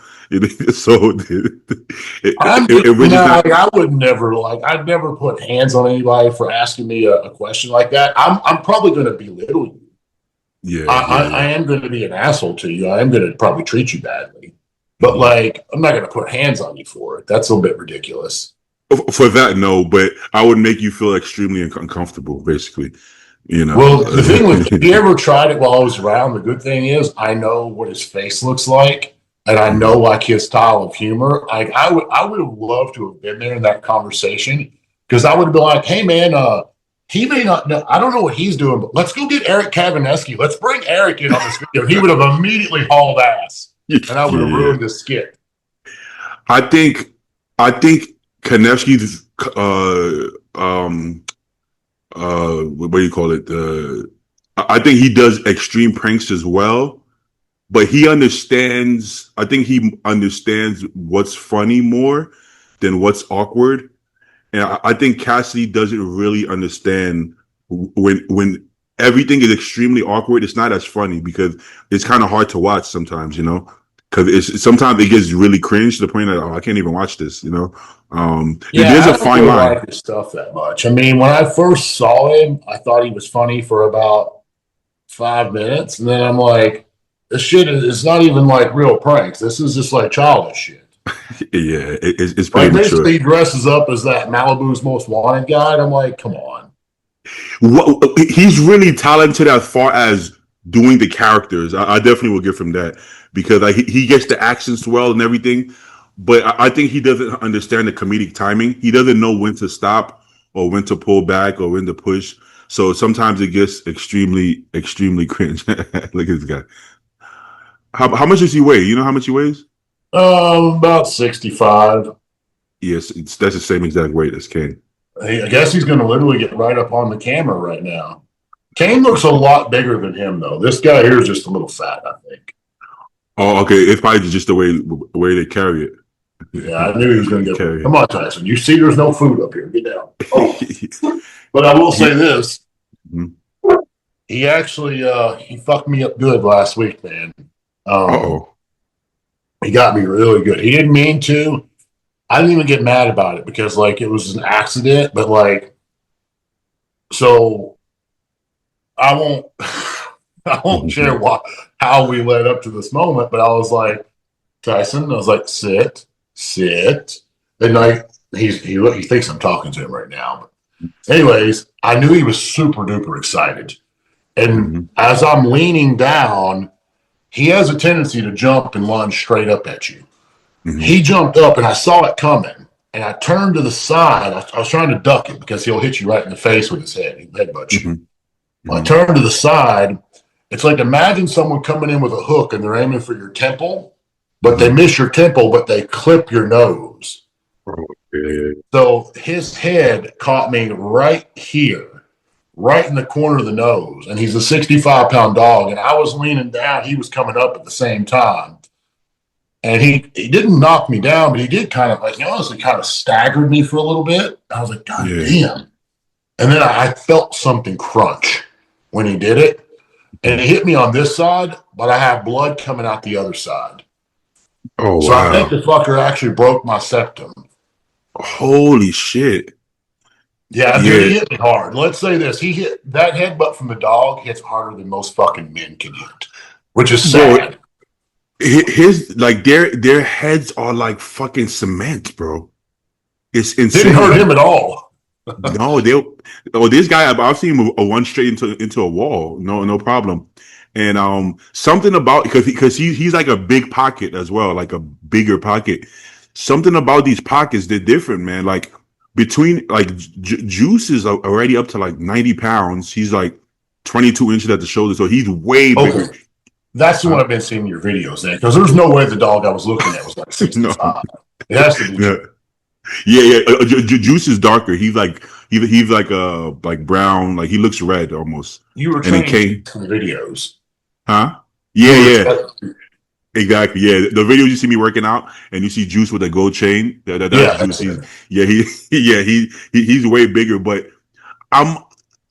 So I'm if just we're just like not, I would never I'd never put hands on anybody for asking me a question like that. I'm probably going to belittle you. yeah, yeah, I yeah. am going to be an asshole to you. I am going to probably treat you badly, but Mhm. like I'm not going to put hands on you for it. That's a bit ridiculous. For that, no, but I would make you feel extremely uncomfortable, basically, you know. Well, the thing with if you ever tried it while I was around, the good thing is I know what his face looks like, and I know Mhm. like his style of humor. Like I would have loved to have been there in that conversation because I would have been like, "Hey man, he may not know. I don't know what he's doing, but let's go get Eric Kavaneski. Let's bring Eric in on this video." He would have immediately hauled ass, and I would have Yeah, ruined the skit. I think I think Konevsky's what do you call it? I think he does extreme pranks as well, but he understands. I think he understands what's funny more than what's awkward, and I think Cassidy doesn't really understand when everything is extremely awkward. It's not as funny because it's kind of hard to watch sometimes, you know. Because it's sometimes it gets really cringe to the point that I can't even watch this, you know. There's Yeah, a I don't fine really line. like his stuff that much. I mean, when I first saw him, I thought he was funny for about 5 minutes, and then I'm like, this shit is not even like real pranks. This is just like childish shit. Yeah, it's pretty Like mature. basically, he dresses up as that Malibu's Most Wanted guy, and I'm like, come on. He's really talented as far as doing the characters. I definitely will give him that because he gets the accents well and everything. But I think he doesn't understand the comedic timing. He doesn't know when to stop or when to pull back or when to push. So sometimes it gets extremely cringe. Look at this guy. How much does he weigh? You know how much he weighs? About 65. Yes, that's the same exact weight as Kane. I guess he's going to literally get right up on the camera right now. Kane looks a lot bigger than him, though. This guy here is just a little fat, I think. Oh, okay. It's probably just the way they carry Yeah, I knew he was going to get. carry Come on, Tyson. You see, there's no food up here. Get down. Oh, but I will say it. this: he actually he fucked me up good last week, man. Um, Oh. he got me really good. He didn't mean to. I didn't even get mad about it because like it was an accident, but like so I won't I won't share how we led up to this moment, but I was like, Tyson, I was like, sit. And like he thinks I'm talking to him right now. But anyways, I knew he was super duper excited. And Mhm. as I'm leaning down, he has a tendency to jump and lunge straight up at you. Mhm. He jumped up and I saw it coming. And I turned to the side. I was trying to duck it because he'll hit you right in the face with his head. He'll headbutt you. Mhm. When I Mhm. turned to the side, it's like imagine someone coming in with a hook and they're aiming for your temple, but they Mhm. miss your temple, but they clip your nose. Oh, yeah. So his head caught me right here, right in the corner of the nose. And he's a 65-pound dog. And I was leaning down. He was coming up at the same time. And he didn't knock me down, but he did kind of like, honestly, kind of staggered me for a little bit. I was like, God Yeah. damn. And then I felt something crunch when he did it. And Mhm. it hit me on this side, but I have blood coming out the other side. Oh So I think wow. the fucker actually broke my septum. Holy shit. Yeah, dude, Yeah. he hit me hard. Let's say this. He hit that headbutt from the dog hits harder than most fucking men can hit, which is Bro, sad. his like their heads are like fucking cement, bro. It's Didn't hurt him insane. at all. No, they'll. Oh, this guy, I've seen him a one straight into a wall. No problem. And something about because he's like a big pocket as well, like a bigger pocket. Something about these pockets, they're different, man. Like between like Juice is already up to like 90 pounds. He's like 22 inches at the shoulder, so he's way bigger. Okay. That's the one I've been seeing your videos in, because there's no way the dog I was looking at was like No, 65. It has to be. yeah, yeah. Juice is darker. He's like brown, like he looks red almost. You were And then training Kane, some videos. huh? You Yeah, yeah. were, Exactly. Yeah, the videos you see me working out, and you see Juice with a gold chain. That's yeah, Juice. that's He's it. yeah he's way bigger. But I'm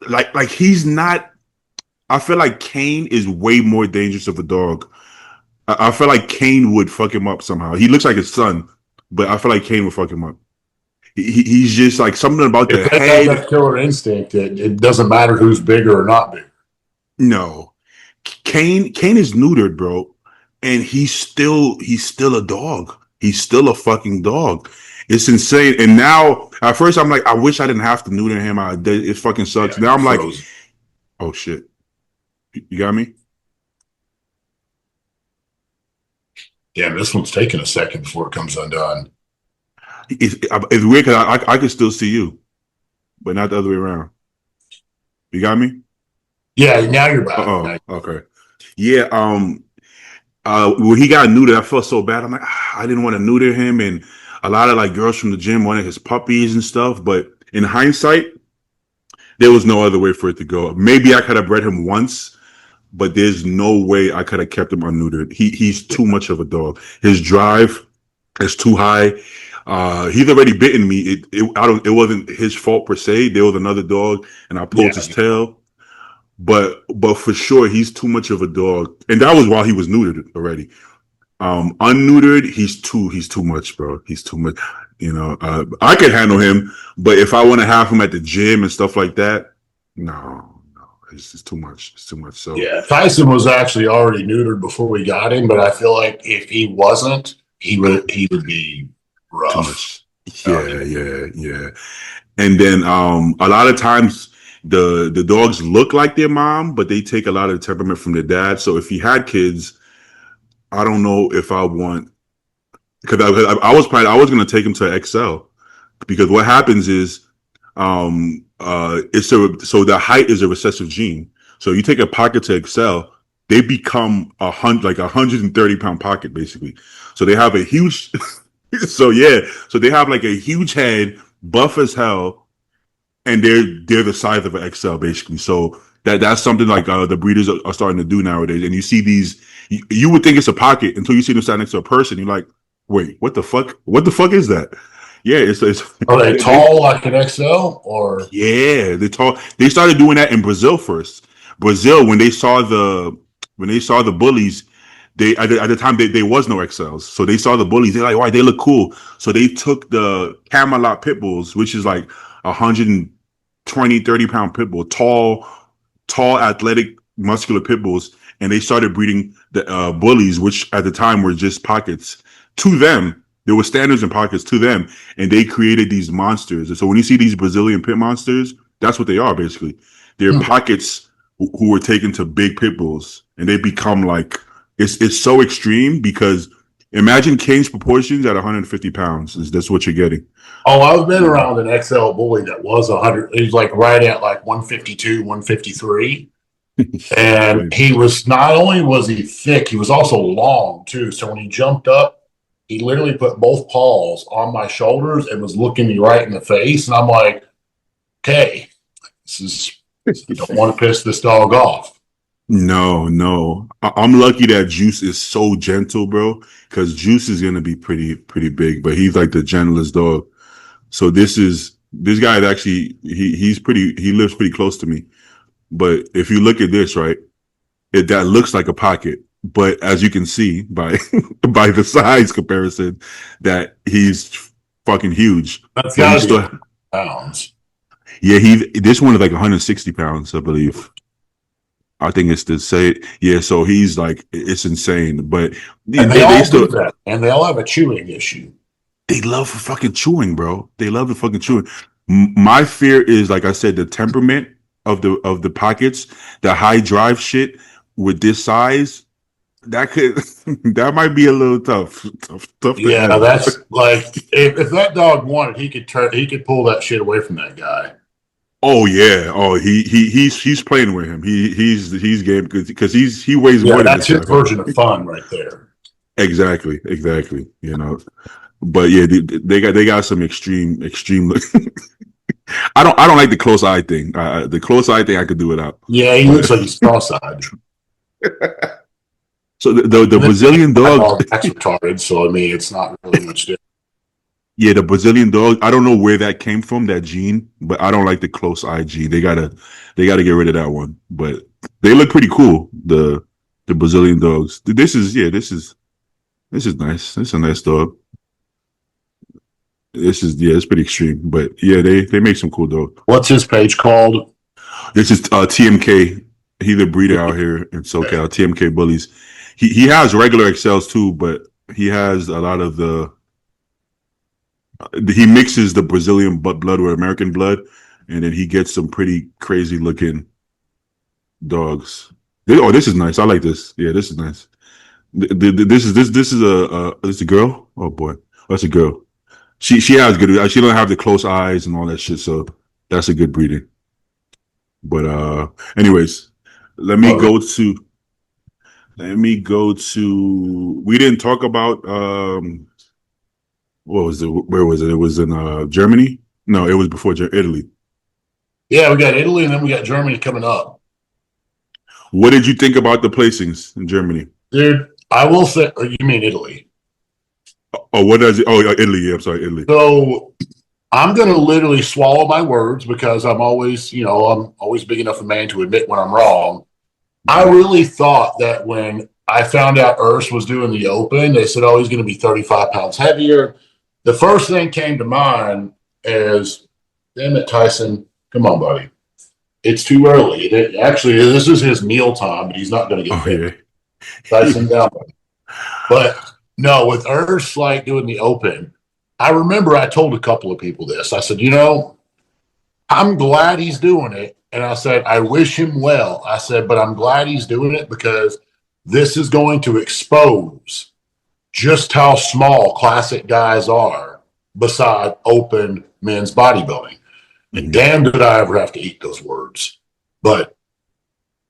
like he's not. I feel like Kane is way more dangerous of a dog. I feel like Kane would fuck him up somehow. He looks like his son, but I feel like Kane would fuck him up. He's just like something about If the they have head. that killer instinct, it doesn't matter who's bigger or not bigger. No, Kane is neutered, bro, and he's still a dog. He's still a fucking dog. It's insane. And now, at first, I'm like, I wish I didn't have to neuter him. It fucking sucks. Yeah, Now I'm like, frozen. oh shit, you got me. Yeah, this one's taking a second before it comes undone. It's weird because I can still see you, but not the other way around. You got me? Yeah, now you're back. Oh, okay. Yeah. When he got neutered, I felt so bad. I'm like, I didn't want to neuter him, and a lot of like girls from the gym wanted his puppies and stuff. But in hindsight, there was no other way for it to go. Maybe I could have bred him once, but there's no way I could have kept him unneutered. He's too much of a dog. His drive is too high. He's already bitten me. It wasn't his fault per se. There was another dog, and I pulled his tail. But for sure, he's too much of a dog, and that was while he was neutered already. Unneutered, he's too much, bro. He's too much. I could handle him, but if I want to have him at the gym and stuff like that, no, it's just too much. It's too much. So Yeah, Tyson was actually already neutered before we got him, but I feel like if he wasn't, he would be too rough. much. Yeah. And then a lot of times the dogs look like their mom, but they take a lot of the temperament from their dad. So if he had kids, I don't know if I want, because I was going to take him to XL, because what happens is so the height is a recessive gene. So you take a pocket to XL, they become 130-pound pocket basically. So they have a huge so they have like a huge head, buff as hell, and they're the size of an XL basically. So that's something like the breeders are starting to do nowadays. And you see these, you would think it's a pocket until you see them stand next to a person. You're like, wait, what the fuck? What the fuck is that? Yeah, it's Are they tall like an XL or? yeah, they're tall. They started doing that in Brazil first. Brazil, when they saw the bullies, at the time there was no XLs, so they saw the bullies. They're like, "Why they look cool?" So they took the Camelot pit bulls, which is like 120, 30-pound pit bull, tall, athletic, muscular pit bulls, and they started breeding the bullies, which at the time were just pockets. To them, there were standards and pockets to them, and they created these monsters. And so when you see these Brazilian pit monsters, that's what they are basically. They're pockets who were taken to big pit bulls, and they become like it's so extreme because imagine Kane's proportions at 150 pounds. That's what you're getting. Oh, I've been around an XL bully that was 100. He was like right at like 152, 153. And he was, not only was he thick, he was also long too. So when he jumped up, he literally put both paws on my shoulders and was looking me right in the face. And I'm like, okay, I don't want to piss this dog off. No. I'm lucky that Juice is so gentle, bro. Because Juice is gonna be pretty big, but he's like the gentlest dog. So this guy is actually he lives pretty close to me. But if you look at this, right, that looks like a pocket. But as you can see by by the size comparison, that he's fucking huge. That's But he's got to still be pounds. yeah. This one is like 160 pounds, I believe. I think it's to say it. Yeah, so he's like it's insane. But And they all still do that. And they all have a chewing issue. they love fucking chewing, bro. They love the fucking chewing. My fear is, like I said, the temperament of the pockets, the high drive shit with this size. that could that might be a little tough to Yeah, handle. that's like if that dog wanted, he could pull that shit away from that guy. Oh yeah. Oh he's playing with him. He's game because he weighs Yeah, more than that's this his guy. version of fun right there. Exactly. You know. But yeah, they got some extreme. I don't like the close eye thing. The close eye thing I could do without. Yeah, he But looks like he's cross-eyed. so the And then Brazilian my dog, dog acts retarded, so I mean, it's not really much different. yeah, the Brazilian dog. I don't know where that came from, that gene, but I don't like the close eye gene. They gotta get rid of that one. But they look pretty cool. The Brazilian dogs. This is nice. This is a nice dog. This is it's pretty extreme, but yeah, they make some cool dogs. What's his page called? This is TMK. He's the breeder out here in SoCal. TMK Bullies. He has regular XLs too, but he has a lot of he mixes the Brazilian blood with American blood, and then he gets some pretty crazy looking dogs. Oh, this is nice. I like this. Yeah, this is nice. This is a girl. Oh boy, that's a girl. She has good. She don't have the close eyes and all that shit, so that's a good breeding. But anyways, let me Oh, go to we didn't talk about what was it? Where was it? It was in Germany. No, it was before Italy. yeah, we got Italy and then we got Germany coming up. What did you think about the placings in Germany? Dude, I will say, or you mean Italy? Oh, what does it? Oh, Italy. Yeah, I'm sorry, Italy. So I'm going to literally swallow my words because I'm always, I'm always big enough a man to admit when I'm wrong. I really thought that when I found out Urs was doing the Open, they said, oh, he's going to be 35 pounds heavier. The first thing came to mind is, damn it, Tyson, come on, buddy. It's too early. Actually, this is his meal time, but he's not going to get Oh fit. yeah. Tyson down, buddy. But no, with Urs like doing the Open, I remember I told a couple of people this. I said, I'm glad he's doing it. And I said, I wish him well. I said, but I'm glad he's doing it because this is going to expose just how small classic guys are beside open men's bodybuilding. And damn, did I ever have to eat those words. But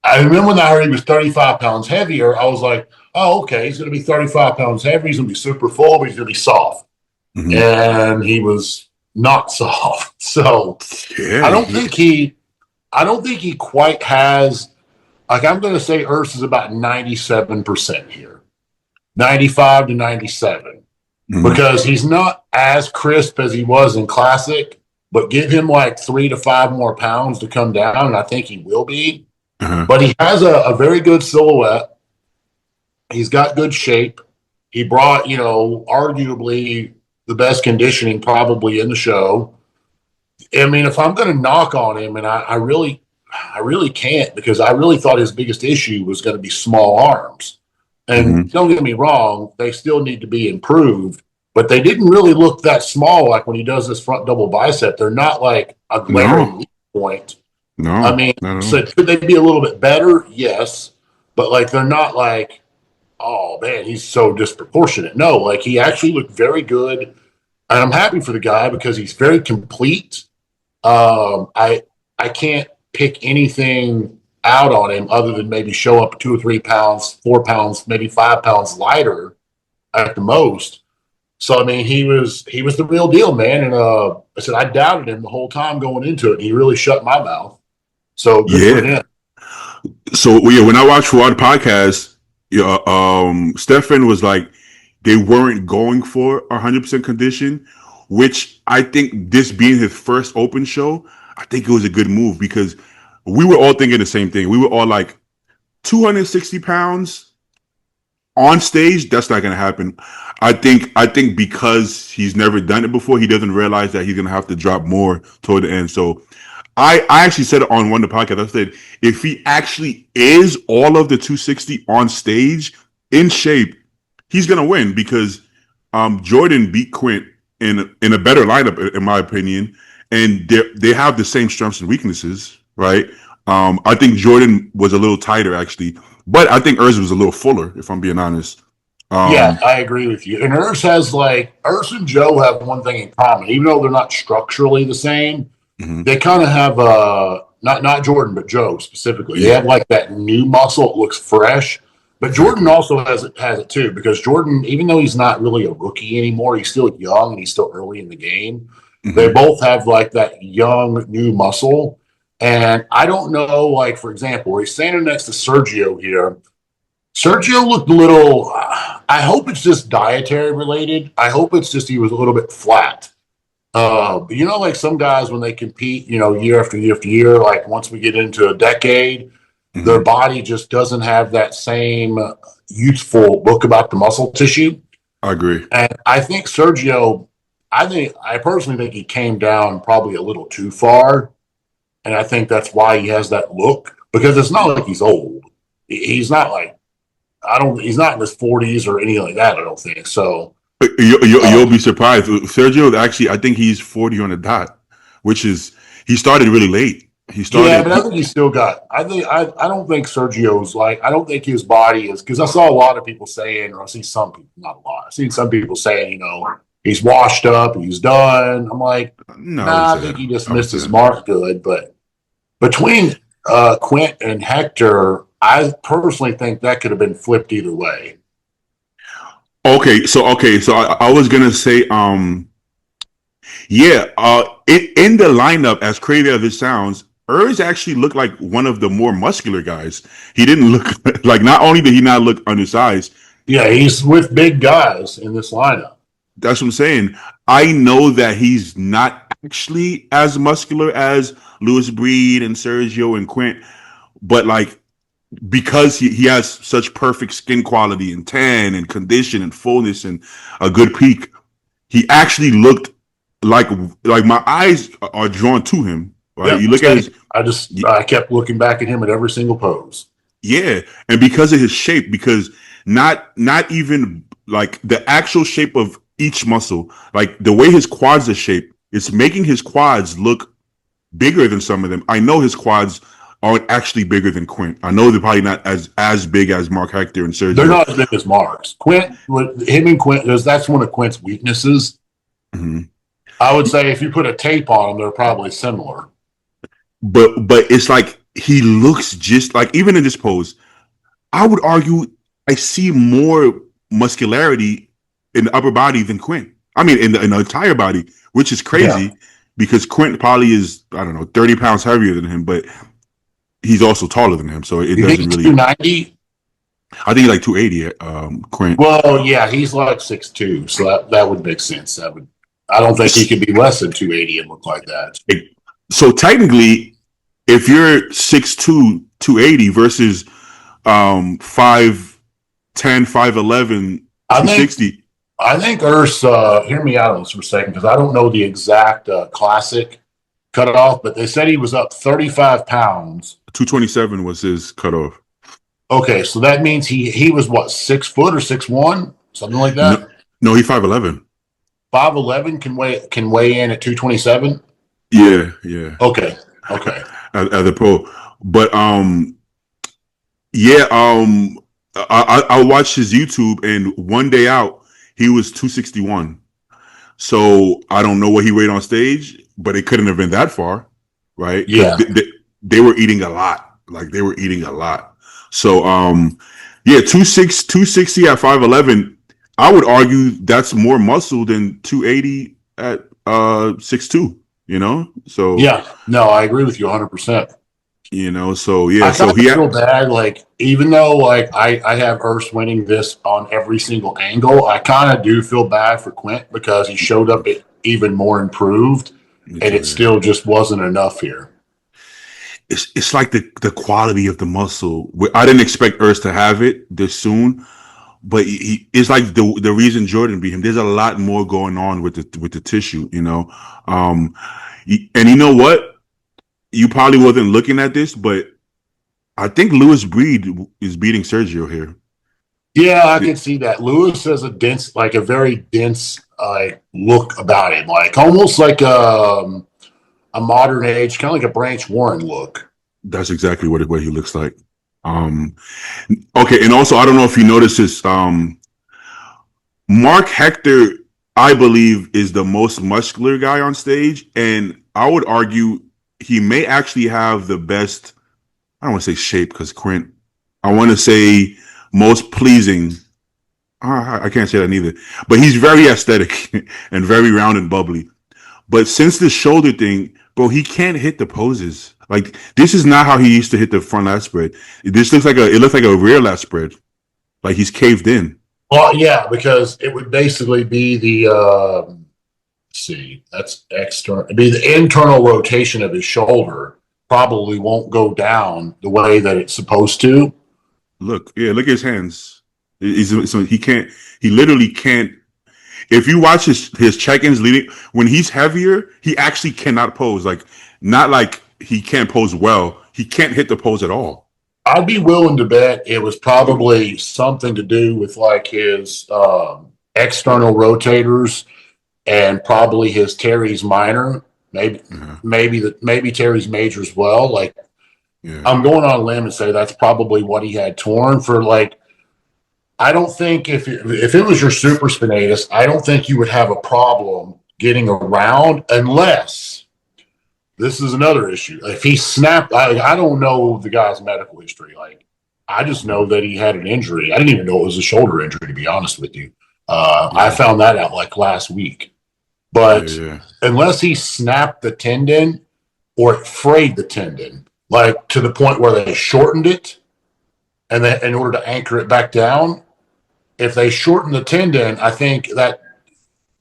I remember when I heard he was 35 pounds heavier, I was like, oh, okay, he's going to be 35 pounds heavier. He's going to be super full, but he's going to be soft. Mm-hmm. And he was not soft. So yeah, I don't think he quite has, like, I'm going to say Urs is about 97% here, 95 to 97, because he's not as crisp as he was in Classic, but give him like 3 to 5 more pounds to come down, and I think he will be. But he has a very good silhouette. He's got good shape. He brought, arguably the best conditioning probably in the show. I mean, if I'm going to knock on him, and I really can't, because I really thought his biggest issue was going to be small arms. And don't get me wrong, they still need to be improved, but they didn't really look that small. Like when he does this front double bicep, they're not like a glaring weak point. No, I mean, so could they be a little bit better? Yes, but like they're not like, oh man, he's so disproportionate. No, like he actually looked very good, and I'm happy for the guy because he's very complete. I can't pick anything out on him other than maybe show up 2 or 3 pounds, 4 pounds, maybe 5 pounds lighter at the most. So I mean, he was the real deal, man. And I said I doubted him the whole time going into it. And he really shut my mouth. So good for him. So yeah, when I watched Fuad podcast, Stefan was like they weren't going for 100% condition, which I think this being his first open show, I think it was a good move because we were all thinking the same thing. We were all like 260 pounds on stage. That's not going to happen. I think because he's never done it before, he doesn't realize that he's going to have to drop more toward the end. So I actually said it on one of the podcasts. I said, if he actually is all of the 260 on stage in shape, he's going to win because Jordan beat Quint in a better lineup, in my opinion. And they have the same strengths and weaknesses, right? I think Jordan was a little tighter, actually. But I think Urs was a little fuller, if I'm being honest. Yeah, Um, I agree with you. And Urs and Joe have one thing in common, even though they're not structurally the same. mhm. They kind of have not Jordan, but Joe specifically. They Yeah, have like that new muscle. It looks fresh. But Jordan exactly. also has it too, because Jordan, even though he's not really a rookie anymore, he's still young and he's still early in the game. They Hmm. both have like that young new muscle. And I don't know, like for example, he's standing next to Sergio here. Sergio looked a little. I hope it's just dietary related. I hope it's just he was a little bit flat. But like some guys when they compete, year after year after year, like once we get into a decade, their Hmm. body just doesn't have that same youthful look about the muscle tissue. I agree. And I think Sergio, I personally think he came down probably a little too far, and I think that's why he has that look because it's not like he's old. He's not like I don't. He's not in his 40s or anything like that. I don't think so. You'll Um, be surprised. Sergio, actually, I think he's 40 on the dot, which is he started really late. He Yeah, started. but I think he's still got. I don't think Sergio's like. I don't think his body is because I saw a lot of people saying, or I see some people, not a lot. I see some people saying, he's washed up, he's done. I'm like, No, I wouldn't nah, I say think that. he just I wouldn't missed say his that. mark good. But between Quint and Hector, I personally think that could have been flipped either way. Okay, so I was gonna say, yeah, in the lineup, as crazy as it sounds, Urs actually looked like one of the more muscular guys. He didn't look like not only did he not look undersized, Yeah, he's with big guys in this lineup. that's what I'm saying. I know that he's not actually as muscular as Lewis Breed and Sergio and Quint, but like because he has such perfect skin quality and tan and condition and fullness and a good peak, he actually looked like like my eyes are drawn to him. Right, you Yep, look at same. his I kept looking back at him at every single pose. yeah, and because of his shape, because not even like the actual shape of each muscle, like the way his quads are shaped, it's making his quads look bigger than some of them. I know his quads aren't actually bigger than Quint. I know they're probably not as big as Mark Hector and They're Sergio. not as big as Mark's. Him and Quint, because that's one of Quint's weaknesses. Mhm. I would say if you put a tape on them, they're probably similar. But it's like he looks just like even in this pose. I would argue I see more muscularity in the upper body than Quint. I mean, in the entire body, which is Yeah. crazy because Quint probably is I don't know 30 pounds heavier than him, but he's also taller than him, so it You think doesn't he's really. 290? I think he's like 280. Quint. Well, yeah, he's like 6'2", so that would make sense. I don't think he could be less than 280 and look like that. So technically, if you're 6'2", 280 versus 5'10", 5'11", I two think sixty. I think Urs, hear me out on this for a second because I don't know the exact classic cutoff, but they said he was up 35 pounds. 227 was his cutoff. Okay, so that means he was what 6 foot or 6'1", something like No, that. no, he 5'11". 5'11" can weigh in at 227. Yeah, yeah, Okay, okay, as a pro. But yeah, I watched his YouTube, and one day out, he was 261. So I don't know what he weighed on stage, but it couldn't have been that far, right? Because yeah. they were eating a lot, like they were eating a lot. So yeah, 260 at 5'11". I would argue that's more muscle than 280 at 6'2". You know, so Yeah, no, I agree with you 100%. so yeah, I so kind he of had. feel bad, like even though like I have Urs winning this on every single angle, I kind of do feel bad for Quint because he showed up even more improved, Me and too. it Yeah. still just wasn't enough here. It's like the quality of the muscle. I didn't expect Urs to have it this soon, but it's like the reason Jordan beat him. There's a lot more going on with the tissue, and you know what? You probably wasn't looking at this, but I think Lewis Breed is beating Sergio here. Yeah, I can see that. Lewis has a very dense look about him, like almost like a modern age, kind of like a Branch Warren look. That's exactly what he looks like. Um, okay, and also I don't know if you noticed this. Mark Hector, I believe, is the most muscular guy on stage, and I would argue he may actually have the best. I don't want to say shape because Quint. I want to say most pleasing. I can't say that neither. But he's very aesthetic and very round and bubbly. But since the shoulder thing, bro, he can't hit the poses. Like this is not how he used to hit the front lat spread. This looks like it looks like a rear lat spread. Like he's caved in. Well, yeah, because it would basically be the let's see, that's external. It'd be the internal rotation of his shoulder probably won't go down the way that it's supposed to. Look, yeah, look at his hands. So he can't. He literally can't. If you watch his check-ins leading when he's heavier, he actually cannot pose. Like not like he can't pose well. He can't hit the pose at all. I'd be willing to bet it was probably something to do with like his external rotators and probably his teres minor, maybe maybe teres major as well. Like Yeah. I'm going on a limb and say that's probably what he had torn for. Like I don't think if it was your super spinatus, I don't think you would have a problem getting around unless this is another issue. If he snapped, I don't know the guy's medical history. Like I just know that he had an injury. I didn't even know it was a shoulder injury, to be honest with you. I found that out like last week. But unless he snapped the tendon or it frayed the tendon, like to the point where they shortened it, and then in order to anchor it back down, if they shorten the tendon, I think that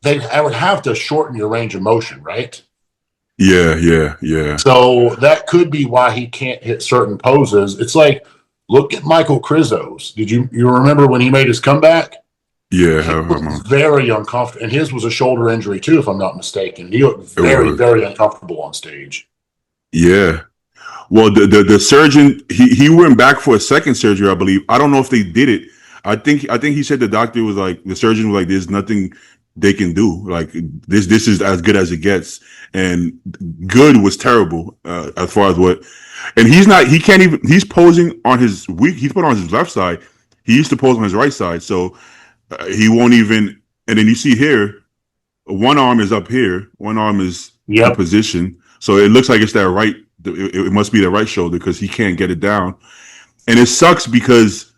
I would have to shorten your range of motion, right? Yeah. So that could be why he can't hit certain poses. It's like, look at Michael Krizzos. Did you remember when he made his comeback? Yeah. He was very uncomfortable, and his was a shoulder injury too, if I'm not mistaken. He looked very uncomfortable on stage. Yeah. Well, the surgeon he went back for a second surgery, I believe. I don't know if they did it. I think he said the doctor was like the surgeon was like, "There's nothing they can do. Like this is as good as it gets." And good was terrible as far as what. And he's not. He can't even. He's posing on his weak. He's put on his left side. He used to pose on his right side, so he won't even. And then you see here, one arm is up here, one arm is in position. So it looks like it's that right. It must be the right shoulder because he can't get it down, and it sucks because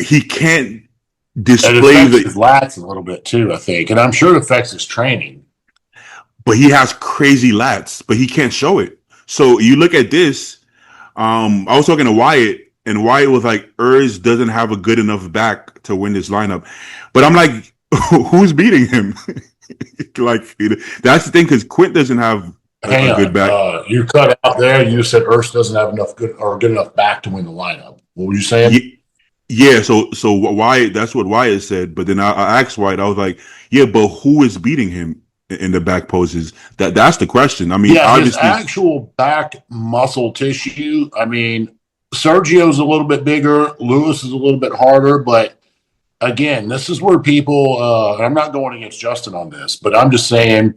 he can't display his lats a little bit too, I think, and I'm sure it affects his training. But he has crazy lats, but he can't show it. So you look at this. I was talking to Wyatt, and Wyatt was like, "Urs doesn't have a good enough back to win this lineup," but I'm like, "Who's beating him?" Like that's the thing because Quint doesn't have a good back. You cut out there. You said Urs doesn't have enough good enough back to win the lineup. What were you saying? Yeah, so Wyatt, that's what Wyatt said. But then I asked Wyatt, I was like, "Yeah, but who is beating him in the back poses? That's the question. I mean, obviously, his actual back muscle tissue. I mean, Sergio's a little bit bigger. Lewis is a little bit harder, but again, this is where people. I'm not going against Justin on this, but I'm just saying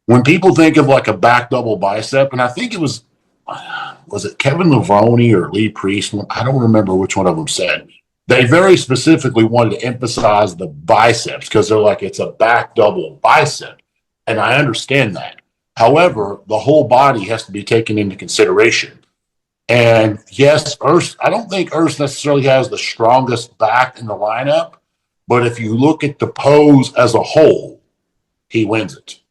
when people think of like a back double bicep, and I think it was it Kevin Levrone or Lee Priest? I don't remember which one of them said. They very specifically wanted to emphasize the biceps because they're like, it's a back double bicep. And I understand that. However, the whole body has to be taken into consideration. And yes, Urs, I don't think Urs necessarily has the strongest back in the lineup, but if you look at the pose as a whole, he wins it.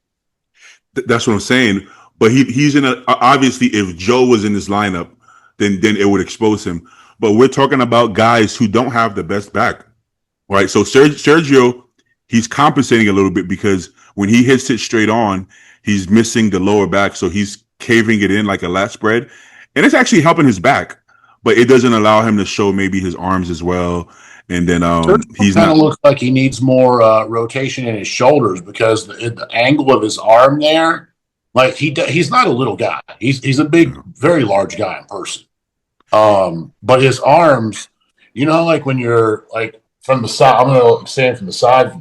That's what I'm saying. But he's in obviously if Joe was in this lineup, then it would expose him. But we're talking about guys who don't have the best back, right? So Sergio, he's compensating a little bit because when he hits it straight on, he's missing the lower back, so he's caving it in like a lat spread, and it's actually helping his back, but it doesn't allow him to show maybe his arms as well. And then he's kind of looks like he needs more rotation in his shoulders because the angle of his arm there, like he's not a little guy. He's a big, very large guy in person. But his arms, like when you're like from the side, I'm going to stand from the side.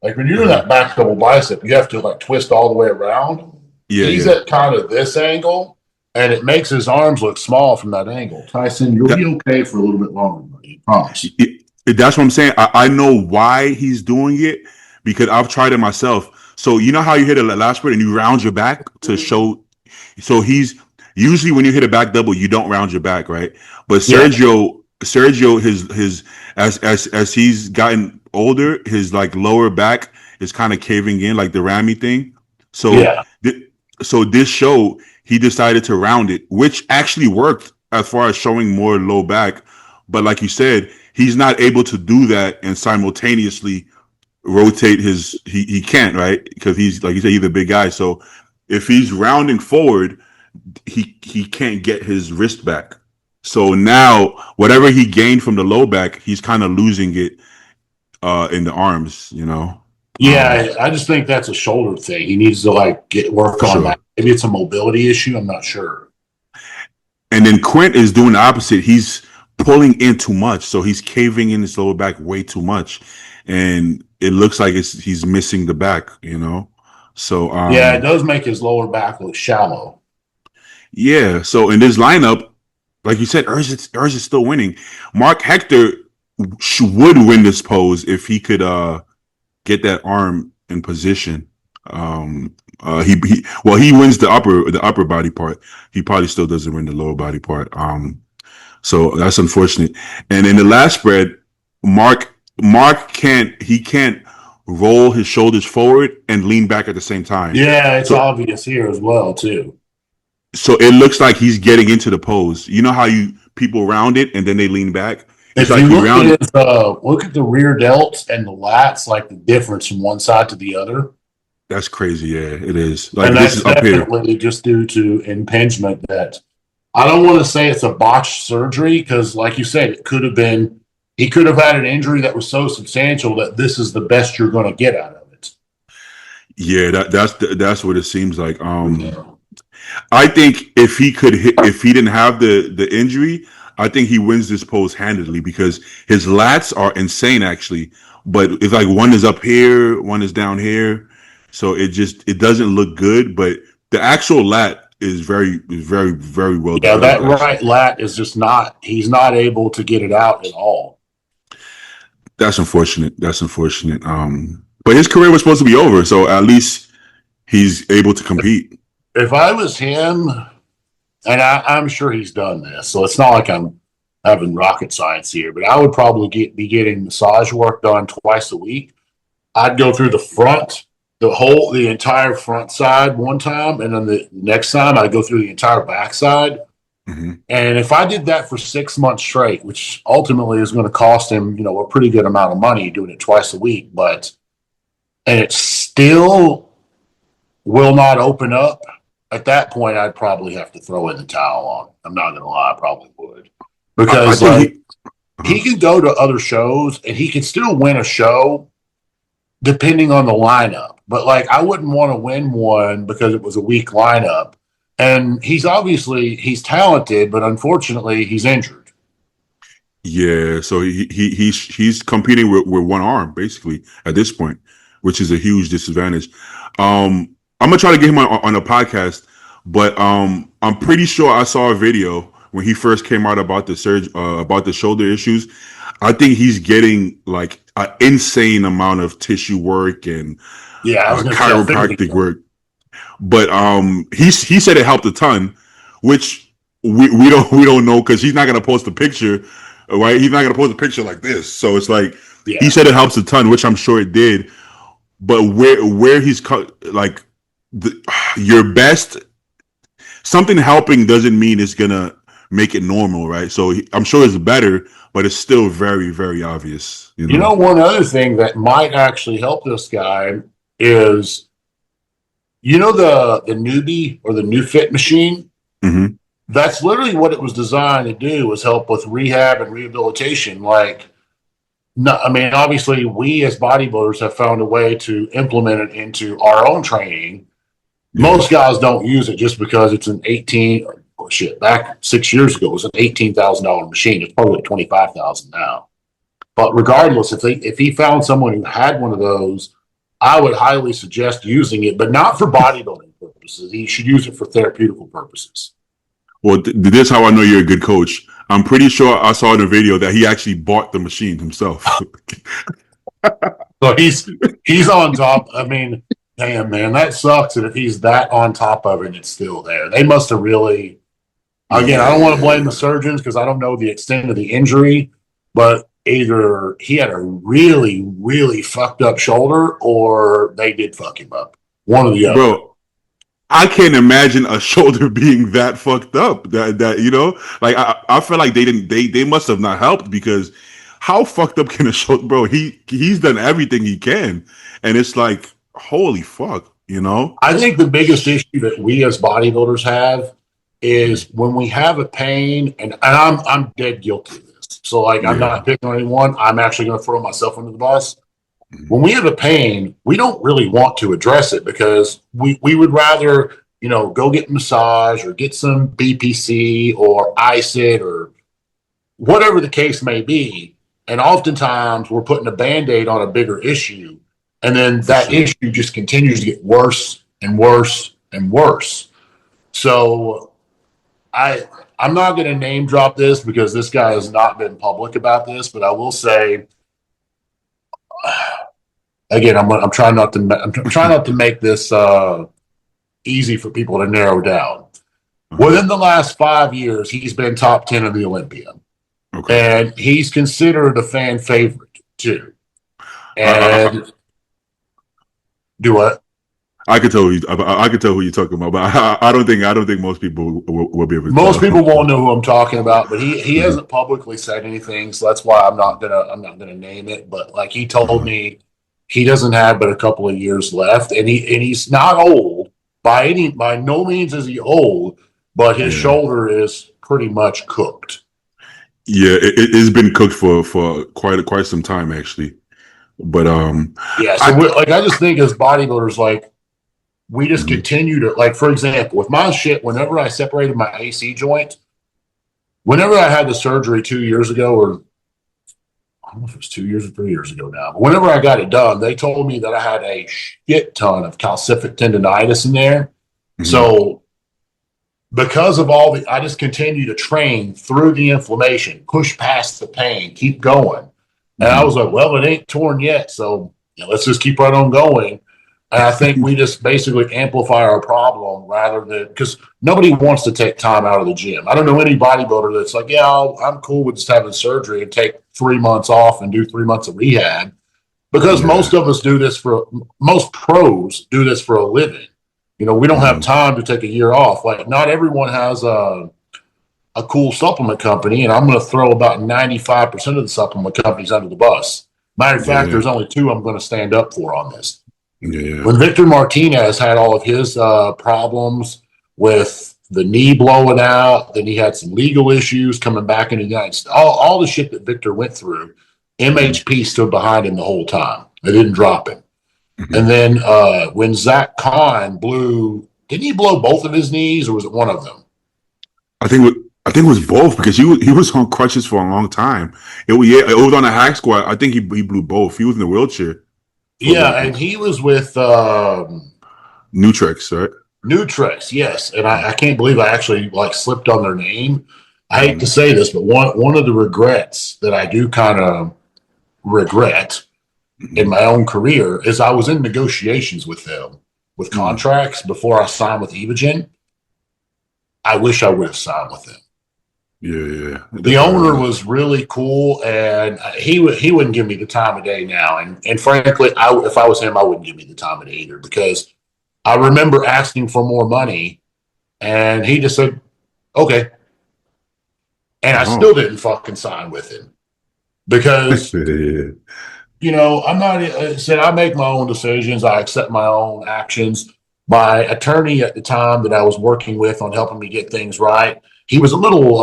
Like when you're doing that back double bicep, you have to like twist all the way around. He's at kind of this angle, and it makes his arms look small from that angle. Tyson, you'll That, be okay for a little bit longer, buddy. I promise. that's what I'm saying. I know why he's doing it because I've tried it myself. So you know how you hit a last spread and you round your back to show. So he's usually when you hit a back double, you don't round your back, right? But Yeah, Sergio, his as he's gotten older, his like lower back is kind of caving in, like the Ramy thing. So yeah, so this show he decided to round it, which actually worked as far as showing more low back. But like you said, he's not able to do that and simultaneously rotate his. He can't, right? Because he's like you said, he's a big guy. So if he's rounding forward, he can't get his wrist back. So now whatever he gained from the low back, he's kind of losing it in the arms, you know. yeah. I just think that's a shoulder thing. He needs to like get work For on sure. that. Maybe it's a mobility issue. I'm not sure. And then Quint is doing the opposite. He's pulling in too much, so he's caving in his lower back way too much, and it looks like he's missing the back, you know. So Yeah, it does make his lower back look shallow. yeah. So in this lineup, like you said, Urge is still winning. Mark Hector would win this pose if he could get that arm in position. He wins the upper body part. He probably still doesn't win the lower body part. So that's unfortunate. And in the last spread, Mark can't roll his shoulders forward and lean back at the same time. Yeah, it's So obvious here as well too. so it looks like he's getting into the pose. You know how you people round it and then they lean back. It's If like you he look at rounded. his, look at the rear delts and the lats, like the difference from one side to the other, That's crazy. Yeah, it is. Like and this that's is up here. definitely just due to impingement. That I don't want to say it's a botched surgery because, like you said, it could have been. He could have had an injury that was so substantial that this is the best you're going to get out of it. Yeah, that's what it seems like. Yeah. I think if he didn't have the injury, I think he wins this pose handedly because his lats are insane actually. But it's like one is up here, one is down here, so it doesn't look good. But the actual lat is very well Yeah, that developed actually. right lat is just not. He's not able to get it out at all. That's unfortunate. That's unfortunate. But his career was supposed to be over, so at least he's able to compete. If I was him, and I'm sure he's done this, so it's not like I'm having rocket science here, but I would probably be getting massage work done twice a week. I'd go through the front, the entire front side one time, and then the next time I'd go through the entire back side. Hmm. And if I did that for 6 months straight, which ultimately is going to cost him, a pretty good amount of money doing it twice a week, and it still will not open up, at that point, I'd probably have to throw in the towel on it. I'm not going to lie, I probably would. I Because, think like, he can go to other shows and he can still win a show depending on the lineup. But, like, I wouldn't want to win one because it was a weak lineup. And he's talented, but unfortunately, he's injured. yeah. So he's competing with one arm basically at this point, which is a huge disadvantage. I'm gonna try to get him on a podcast, but I'm pretty sure I saw a video when he first came out about the surge about the shoulder issues. I think he's getting like an insane amount of tissue work and Yeah, I was going to say, I figured chiropractic work. But he said it helped a ton, which we don't know because he's not gonna post a picture, right? He's not gonna post a picture like this. So it's like he yeah. said it helps a ton, which I'm sure it did. But where he's like your best something helping doesn't mean it's gonna make it normal, right? So I'm sure it's better, but it's still very obvious, you know. One other thing that might actually help this guy is, the newbie or the new fit machine. Mm-hmm. That's literally what it was designed to do, was help with rehab and rehabilitation. Like, no, I mean, obviously, we as bodybuilders have found a way to implement it into our own training. Yeah. Most guys don't use it just because it's an 18 or shit. Back 6 years ago, it was an $18,000 machine. It's probably $25,000 now. But regardless, if he found someone who had one of those, I would highly suggest using it, but not for bodybuilding purposes. He should use it for therapeutical purposes. Well, this is how I know you're a good coach. I'm pretty sure I saw in a video that he actually bought the machine himself. So he's on top. I mean, damn man, that sucks. And if he's that on top of it, it's still there. They must have really. Again, I don't want to blame the Yeah, surgeons because I don't know the extent of the injury, but either he had a really, really fucked up shoulder or they did fuck him up. One or the other. bro. I can't imagine a shoulder being that fucked up. That like I feel like they must have not helped because how fucked up can a shoulder, bro? He's done everything he can, and it's like holy fuck, you know? I think the biggest issue that we as bodybuilders have is when we have a pain, and I'm dead guilty of this. So like I'm Yeah, not picking on anyone. I'm actually going to throw myself under the bus. Mhm. When we have a pain, we don't really want to address it because we would rather, go get a massage or get some BPC or ice it or whatever the case may be. And oftentimes we're putting a band-aid on a bigger issue. And then for that sure. issue just continues to get worse and worse and worse. So I'm not going to name drop this because this guy has not been public about this, but I will say again, I'm trying not to make this easy for people to narrow down. Uh-huh. Within the last 5 years, he's been top 10 of the Olympia, Okay. and he's considered a fan favorite too. I, And do what? I could tell I could tell who you're talking about, but I don't think most people will be able to Most tell. people won't know who I'm talking about, but he Mhm. hasn't publicly said anything, so that's why I'm not gonna name it. But like he told Uh-huh. me, he doesn't have but a couple of years left, and he's not old by no means is he old, but his Yeah. shoulder is pretty much cooked. Yeah, it's been cooked for quite some time actually. But Yeah, so I like I just think as bodybuilders, like we just Mhm. continue to like, for example, with my shit, whenever I separated my AC joint, whenever I had the surgery 2 years ago, or I don't know if it was 2 years or 3 years ago now, but whenever I got it done, they told me that I had a shit ton of calcific tendonitis in there. Mhm. So because of I just continue to train through the inflammation, push past the pain, keep going. And I was Mhm. like, well, it ain't torn yet. So let's just keep right on going. And I think we just basically amplify our problem rather than because nobody wants to take time out of the gym. I don't know any bodybuilder that's like, yeah, I'm cool with just having surgery and take 3 months off and do 3 months of rehab because Yeah. most pros do this for a living. We don't have Mhm. time to take a year off. Like, not everyone has a cool supplement company, and I'm going to throw about 95% of the supplement companies under the bus. Matter of fact, Yeah. there's only two I'm going to stand up for on this. Yeah. When Victor Martinez had all of his problems with the knee blowing out, then he had some legal issues coming back in the United States. All the shit that Victor went through, Mhm. MHP stood behind him the whole time. They didn't drop him. And Mhm. then when Zach Kahn didn't he blow both of his knees or was it one of them? I think I think it was both because he was on crutches for a long time. It was on a hack squat. I think he blew both. He was in the wheelchair for a Yeah, little bit. and he was with Nutrex, right? Nutrex, yes. And I can't believe I actually like slipped on their name. I hate to Mhm. say this, but one of the regrets that I do kind of regret in Mhm. my own career is I was in negotiations with them with Mhm. contracts before I signed with Evogen. I wish I would have signed with them. Yeah, yeah. The owner was really cool, and he wouldn't give me the time of day now. And frankly, if I was him, I wouldn't give me the time of day either because I remember asking for more money, and he just said, "Okay," and I still Oh. didn't fucking sign with him because Yeah. I'm not. Said I make my own decisions. I accept my own actions. My attorney at the time that I was working with on helping me get things right, he was a little.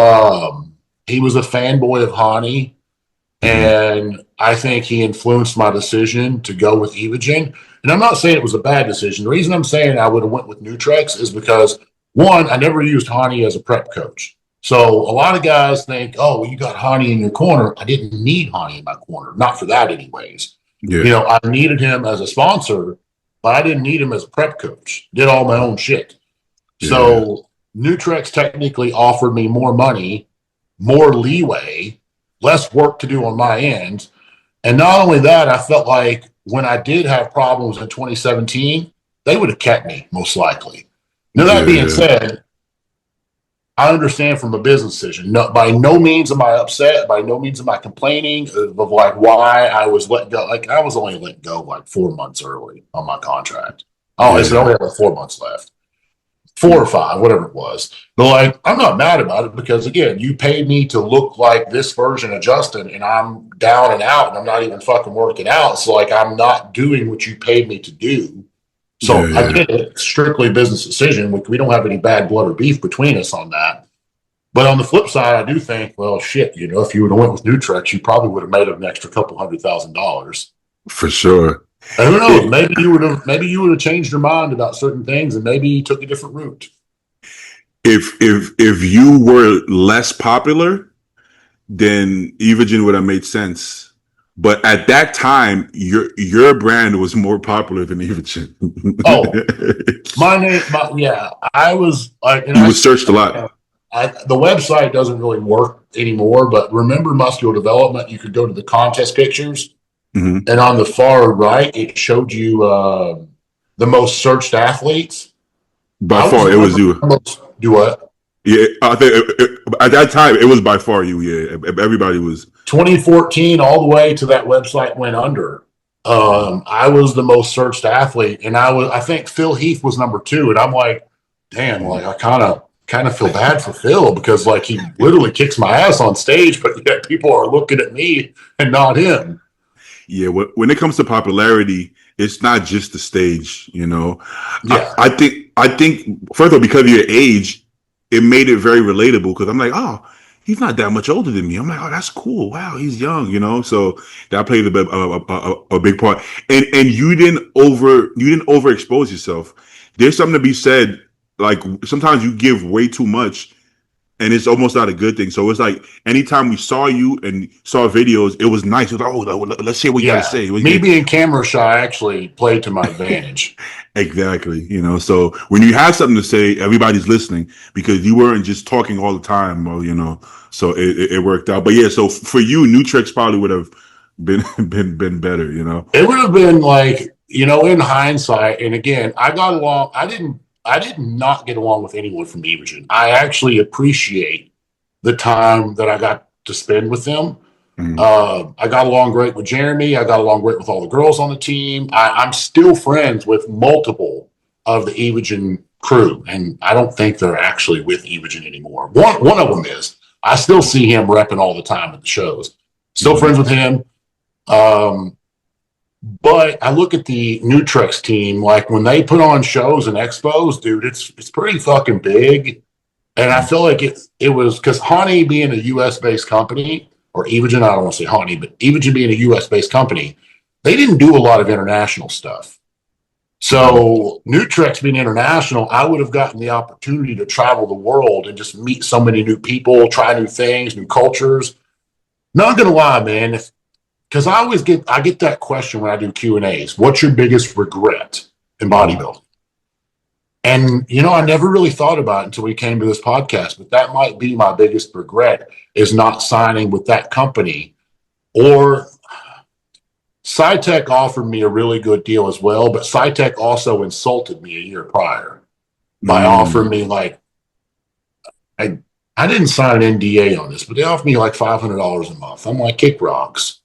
He was a fanboy of Hani, Mhm. and I think he influenced my decision to go with Evogen. And I'm not saying it was a bad decision. The reason I'm saying I would have went with Nutrex is because one, I never used Hani as a prep coach. So a lot of guys think, oh, well, you got Hani in your corner. I didn't need Hani in my corner, not for that, anyways. Yeah. I needed him as a sponsor, but I didn't need him as a prep coach. Did all my own shit. Yeah. So Nutrex technically offered me more money, more leeway, less work to do on my end. And not only that, I felt like when I did have problems in 2017, they would have kept me most likely. Now, that being Yeah, said, I understand from a business decision. No, by no means am I upset. By no means am I complaining of like why I was let go. Like I was only let go like 4 months early on my contract. Oh, I said I yeah, only have like 4 months left, 4 or 5, whatever it was. But like, I'm not mad about it because again, you paid me to look like this version of Justin, and I'm down and out, and I'm not even fucking working out. So like, I'm not doing what you paid me to do. yeah, So I yeah. get it, strictly business decision. We don't have any bad blood or beef between us on that. But on the flip side, I do think, well, shit, if you would have went with Nutrex, you probably would have made an extra couple $100,000. For sure. And who knows? It, Maybe you would have changed your mind about certain things, and maybe you took a different route. if you were less popular, then Evogen would have made sense. But at that time, your brand was more popular than Evogen. Oh, my name, yeah, I was like, and You I was searched a lot. the website doesn't really work anymore. But remember, muscular development, you could go to the contest pictures, Hmm. and on the far right, it showed you the most searched athletes. By I was far, the it was number you. most do what Yeah, I think at that time it was by far you. Yeah, everybody was. 2014 all the way to that website went under. I was the most searched athlete, and I think Phil Heath was number two, and I'm like, damn, like I kind of feel bad for Phil because like he literally kicks my ass on stage, but yet people are looking at me and not him. Yeah, when it comes to popularity, it's not just the stage. Yeah, I think first of all, because of your age, it made it very relatable. Because I'm like, oh, he's not that much older than me. I'm like, oh, that's cool. Wow, he's young. So that played a big part. And you didn't overexpose yourself. There's something to be said. Like sometimes you give way too much, and it's almost not a good thing. So it's like anytime we saw you and saw videos, it was nice. It was like, oh, let's hear what you got to yeah. say. Me being camera shy actually played to my advantage. Exactly. So when you have something to say, everybody's listening because you weren't just talking all the time. So it worked out. But yeah, so for you, Nutrex probably would have been been better. It would have been like, in hindsight, and again, I got along. I did not get along with anyone from Everton. I actually appreciate the time that I got to spend with them. Mm-hmm. I got along great with Jeremy. I got along great with all the girls on the team. I'm still friends with multiple of the Evogen crew, and I don't think they're actually with Evogen anymore. One of them is. I still see him repping all the time at the shows. Still Mm-hmm. friends with him. Um, but I look at the Nutrex team, like when they put on shows and expos, dude, it's pretty fucking big. And I feel like it was because Honey being a US based company, or Evogen, I don't want to say Honey, but Evogen being a US based company, they didn't do a lot of international stuff. Mm-hmm. So Nutrex being international, I would have gotten the opportunity to travel the world and just meet so many new people, try new things, new cultures. Not gonna lie, man, because I get that question when I do Q&As. What's your biggest regret in Mm-hmm. bodybuilding? And I never really thought about it until we came to this podcast, but that might be my biggest regret is not signing with that company. Or SciTech offered me a really good deal as well, but SciTech also insulted me a year prior by offering me like I I didn't sign an NDA on this, but they offered me like $500 a month. I'm like, kick rocks.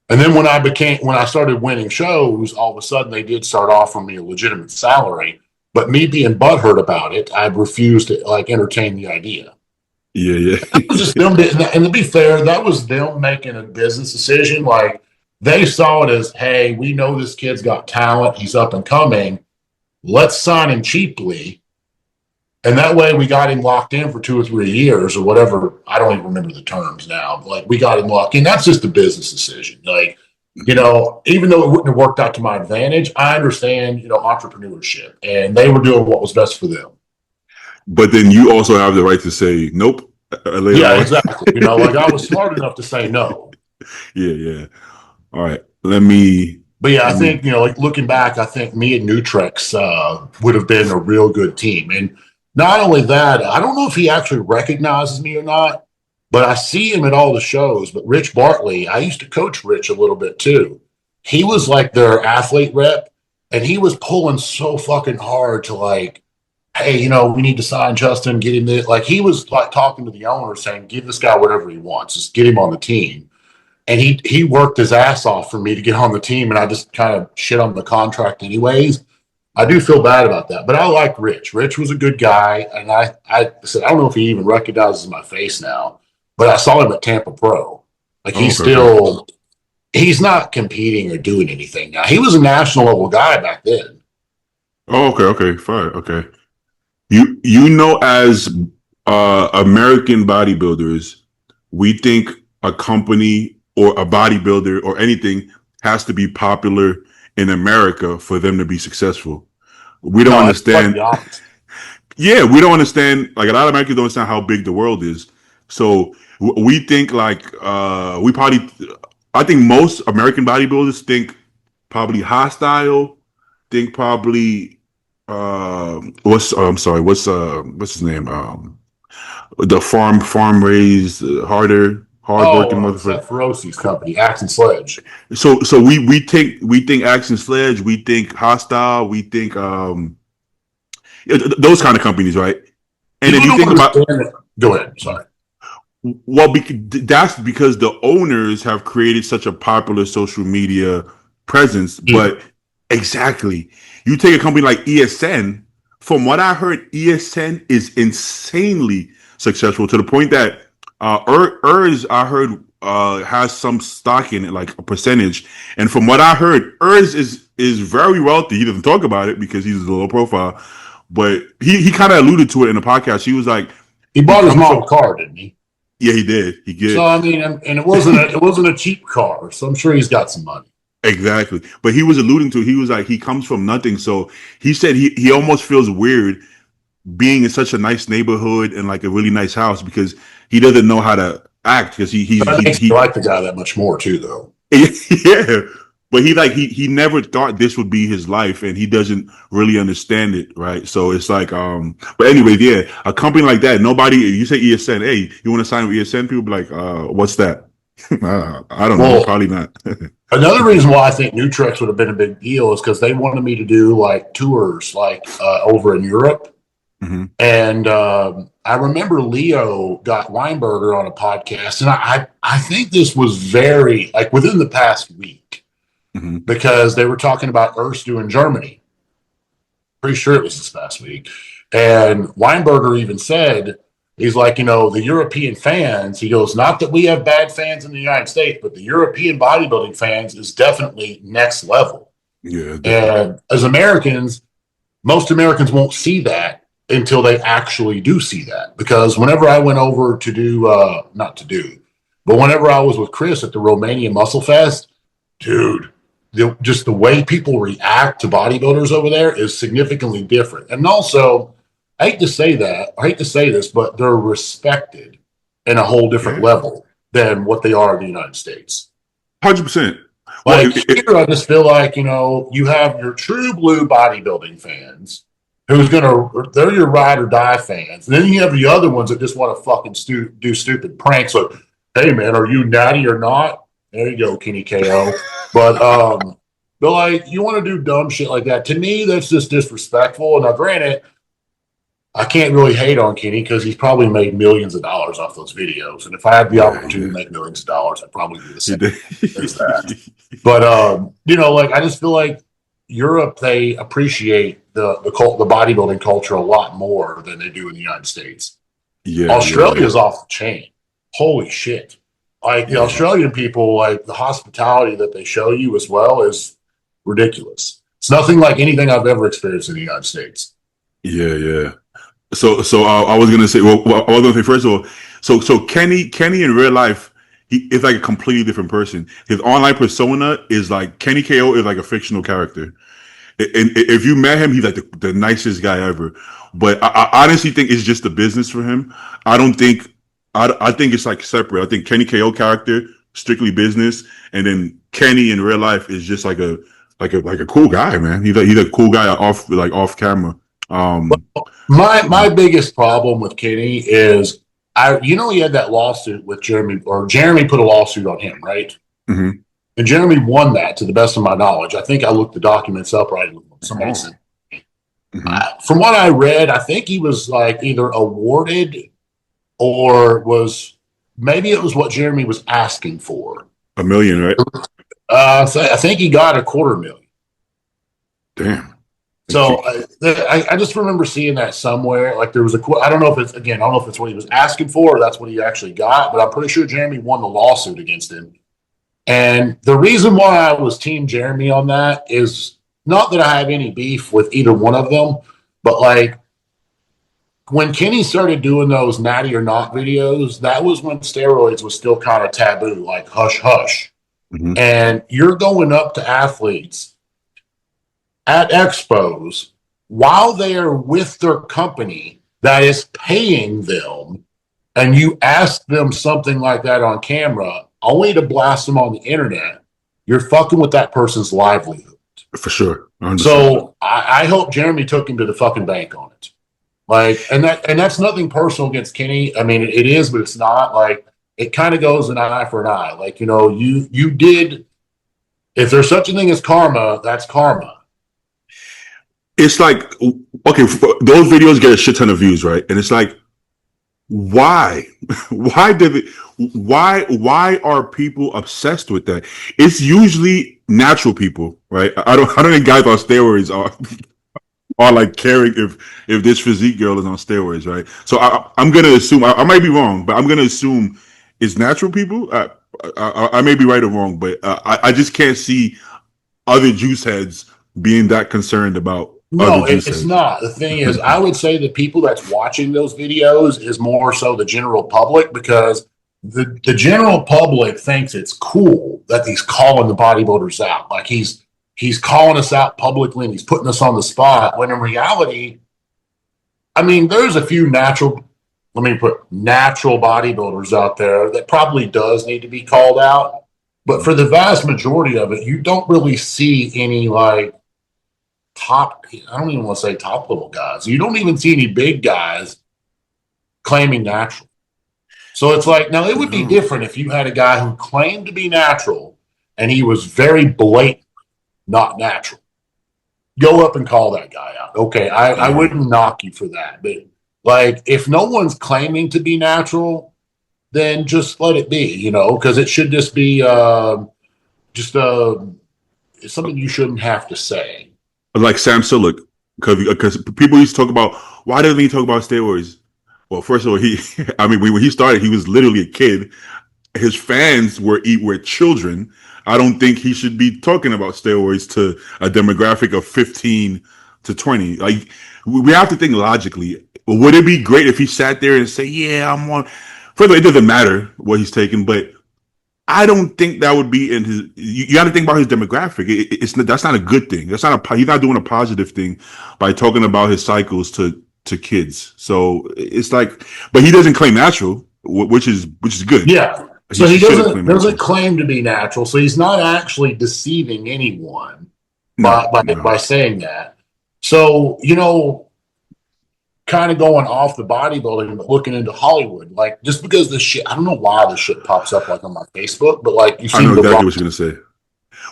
And then when I started winning shows, all of a sudden they did start offering me a legitimate salary. But me being butthurt about it, I refused to like entertain the idea. Yeah, That was just yeah. them, and to be fair, that was them making a business decision. Like they saw it as, hey, we know this kid's got talent, he's up and coming. Let's sign him cheaply, and that way we got him locked in for 2 or 3 years or whatever. I don't even remember the terms now. But like we got him locked in. That's just a business decision. Like, even though it wouldn't have worked out to my advantage, I understand, entrepreneurship, and they were doing what was best for them. But then you also have the right to say nope later Yeah, on. exactly. Like I was smart enough to say no. Yeah, yeah. All right. Let me But yeah, I let me think, like looking back, I think me and Nutrex would have been a real good team. And Not only that, I don't know if he actually recognizes me or not, but I see him at all the shows. But Rich Bartley, I used to coach Rich a little bit too. He was like their athlete rep, and he was pulling so fucking hard to like, hey, we need to sign Justin, get him this. Like he was like talking to the owner saying, give this guy whatever he wants, just get him on the team. And he worked his ass off for me to get on the team, and I just kind of shit on the contract anyways. I do feel bad about that, but I like Rich. Rich was a good guy, and I said I don't know if he even recognizes my face now, but I saw him at Tampa Pro. Like Oh, he's okay, okay. still he's not competing or doing anything now. He was a national level guy back then. Oh, okay, okay, fine, okay. As American bodybuilders, we think a company or a bodybuilder or anything has to be popular in America for them to be successful. We don't No, it's quite understand. the opposite. Yeah, we don't understand. Like a lot of Americans don't understand how big the world is. So we think like we probably. I think most American bodybuilders think probably hostile. Think probably I'm sorry. What's his name? The farm raised hard working Oh, motherfucker. Seth Feroci's company, Axe and Sledge. So we think Action Sledge. We think hostile. We think those kind of companies, right? And if People you don't think about, understand it. Go ahead. Sorry. well, that's because the owners have created such a popular social media presence. Yeah. But exactly, you take a company like ESN. From what I heard, ESN is insanely successful to the point that Urs, I heard, has some stock in it, like a percentage. And from what I heard, Urs is very wealthy. He doesn't talk about it because he's a low profile, but he kind of alluded to it in the podcast. He was like, He he bought his comes mom from. a car, didn't he? Yeah, he did. He So did. I mean, and it wasn't a cheap car. So I'm sure he's got some money. Exactly. But he was alluding to, he was like, he comes from nothing. So he said he almost feels weird being in such a nice neighborhood and like a really nice house because he doesn't know how to act because That makes me like the guy that much more too, though. yeah. But he never thought this would be his life and he doesn't really understand it, right? So it's like but anyways, yeah, a company like that, nobody you say ESN, hey, you want to sign with ESN? People be like, what's that? I don't know, Well, probably not. another reason why I think Nutrex would have been a big deal is because they wanted me to do like tours like over in Europe. Mm-hmm. And I remember Leo got Weinberger on a podcast, and I think this was very like within the past week Mm-hmm. because they were talking about Erstu in Germany. Pretty sure it was this past week. And Weinberger even said, he's like, the European fans, he goes, not that we have bad fans in the United States, but the European bodybuilding fans is definitely next level. Yeah, definitely. And as Americans, most Americans won't see that until they actually do see that. Because whenever I went over to do, not to do, but whenever I was with Chris at the Romania Muscle Fest, dude, just the way people react to bodybuilders over there is significantly different. And also, I hate to say that, I hate to say this, but they're respected in a whole different Yeah. level than what they are in the United States. 100%. Well, Like here, I just feel like, you have your true blue bodybuilding fans they're your ride or die fans. And then you have the other ones that just want to fucking do stupid pranks. Like, hey man, are you natty or not? There you go, Kenny KO. But like, you want to do dumb shit like that. To me, that's just disrespectful. And now, granted, I can't really hate on Kenny because he's probably made millions of dollars off those videos. And if I had the opportunity to make millions of dollars, I'd probably do the same as that. But like I just feel like Europe, they appreciate the bodybuilding culture a lot more than they do in the United States. Yeah, Australia's off the chain. Holy shit. Like the Australian people, like the hospitality that they show you as well is ridiculous. It's nothing like anything I've ever experienced in the United States. yeah. So I was gonna say, well, I was gonna say first of all, so Kenny in real life, he is like a completely different person. His online persona is like Kenny KO is like a fictional character. And if you met him, he's like the nicest guy ever. But I honestly think it's just the business for him. I don't think I think it's like separate. I think Kenny KO character strictly business, and then Kenny in real life is just like a cool guy, man. He's a cool guy off camera. Um, My biggest problem with Kenny is he had that lawsuit with Jeremy, or Jeremy put a lawsuit on him, right? mhm. And Jeremy won that, to the best of my knowledge. I think I looked the documents up right. Somebody Oh, said, mhm. from what I read, I think he was like either awarded or was maybe it was what Jeremy was asking for. $1 million, right? So I think he got a 250,000. Damn. So I just remember seeing that somewhere. Like there was I don't know if it's again, I don't know if it's what he was asking for or that's what he actually got, but I'm pretty sure Jeremy won the lawsuit against him. And the reason why I was Team Jeremy on that is not that I have any beef with either one of them, but like when Kenny started doing those natty or not videos, that was when steroids was still kind of taboo, like hush hush. Mhm. And you're going up to athletes at expos while they are with their company that is paying them, and you ask them something like that on camera only to blast them on the internet, you're fucking with that person's livelihood. For sure. 100%. So I hope Jeremy took him to the fucking bank on it. Like, and that's nothing personal against Kenny. I mean, it is, but it's not. Like, it kind of goes an eye for an eye. Like, you did. If there's such a thing as karma, that's karma. It's like, okay, those videos get a shit ton of views, right? And it's like, why? Why are people obsessed with that? It's usually natural people, right? I don't think guys on steroids are like caring if this physique girl is on steroids, right? So I'm gonna assume I might be wrong, but I'm gonna assume it's natural people. I may be right or wrong, but I just can't see other juice heads being that concerned about other No, juice it's heads. not. The thing is, I would say the people that's watching those videos is more so the general public, because the general public thinks it's cool that he's calling the bodybuilders out. Like he's calling us out publicly and he's putting us on the spot. When in reality, I mean, there's a few let me put natural bodybuilders out there that probably does need to be called out. But for the vast majority of it, you don't really see any like top, I don't even want to say top little guys. You don't even see any big guys claiming natural. So it's like, now it would be different if you had a guy who claimed to be natural and he was very blatant, not natural. Go up and call that guy out. Okay, I wouldn't knock you for that. But like, if no one's claiming to be natural, then just let it be, because it should just be just something you shouldn't have to say. Like Sam Sulek, because people used to talk about why doesn't he talk about steroids? Well, first of all, I mean, when he started, he was literally a kid. His fans were children. I don't think he should be talking about steroids to a demographic of 15 to 20. Like, we have to think logically. Would it be great if he sat there and say, "Yeah, I'm on"? First of all, it doesn't matter what he's taking, but I don't think that would be in his. You got to think about his demographic. That's not a good thing. That's not a. He's not doing a positive thing by talking about his cycles to kids. So it's like, but he doesn't claim natural, which is good. Yeah. So he doesn't natural. claim to be natural. So he's not actually deceiving anyone No, by saying that. So, kind of going off the bodybuilding, but looking into Hollywood, like just because this shit, I don't know why this shit pops up like on my Facebook, but like you see I know The exactly Rock. what you're gonna say.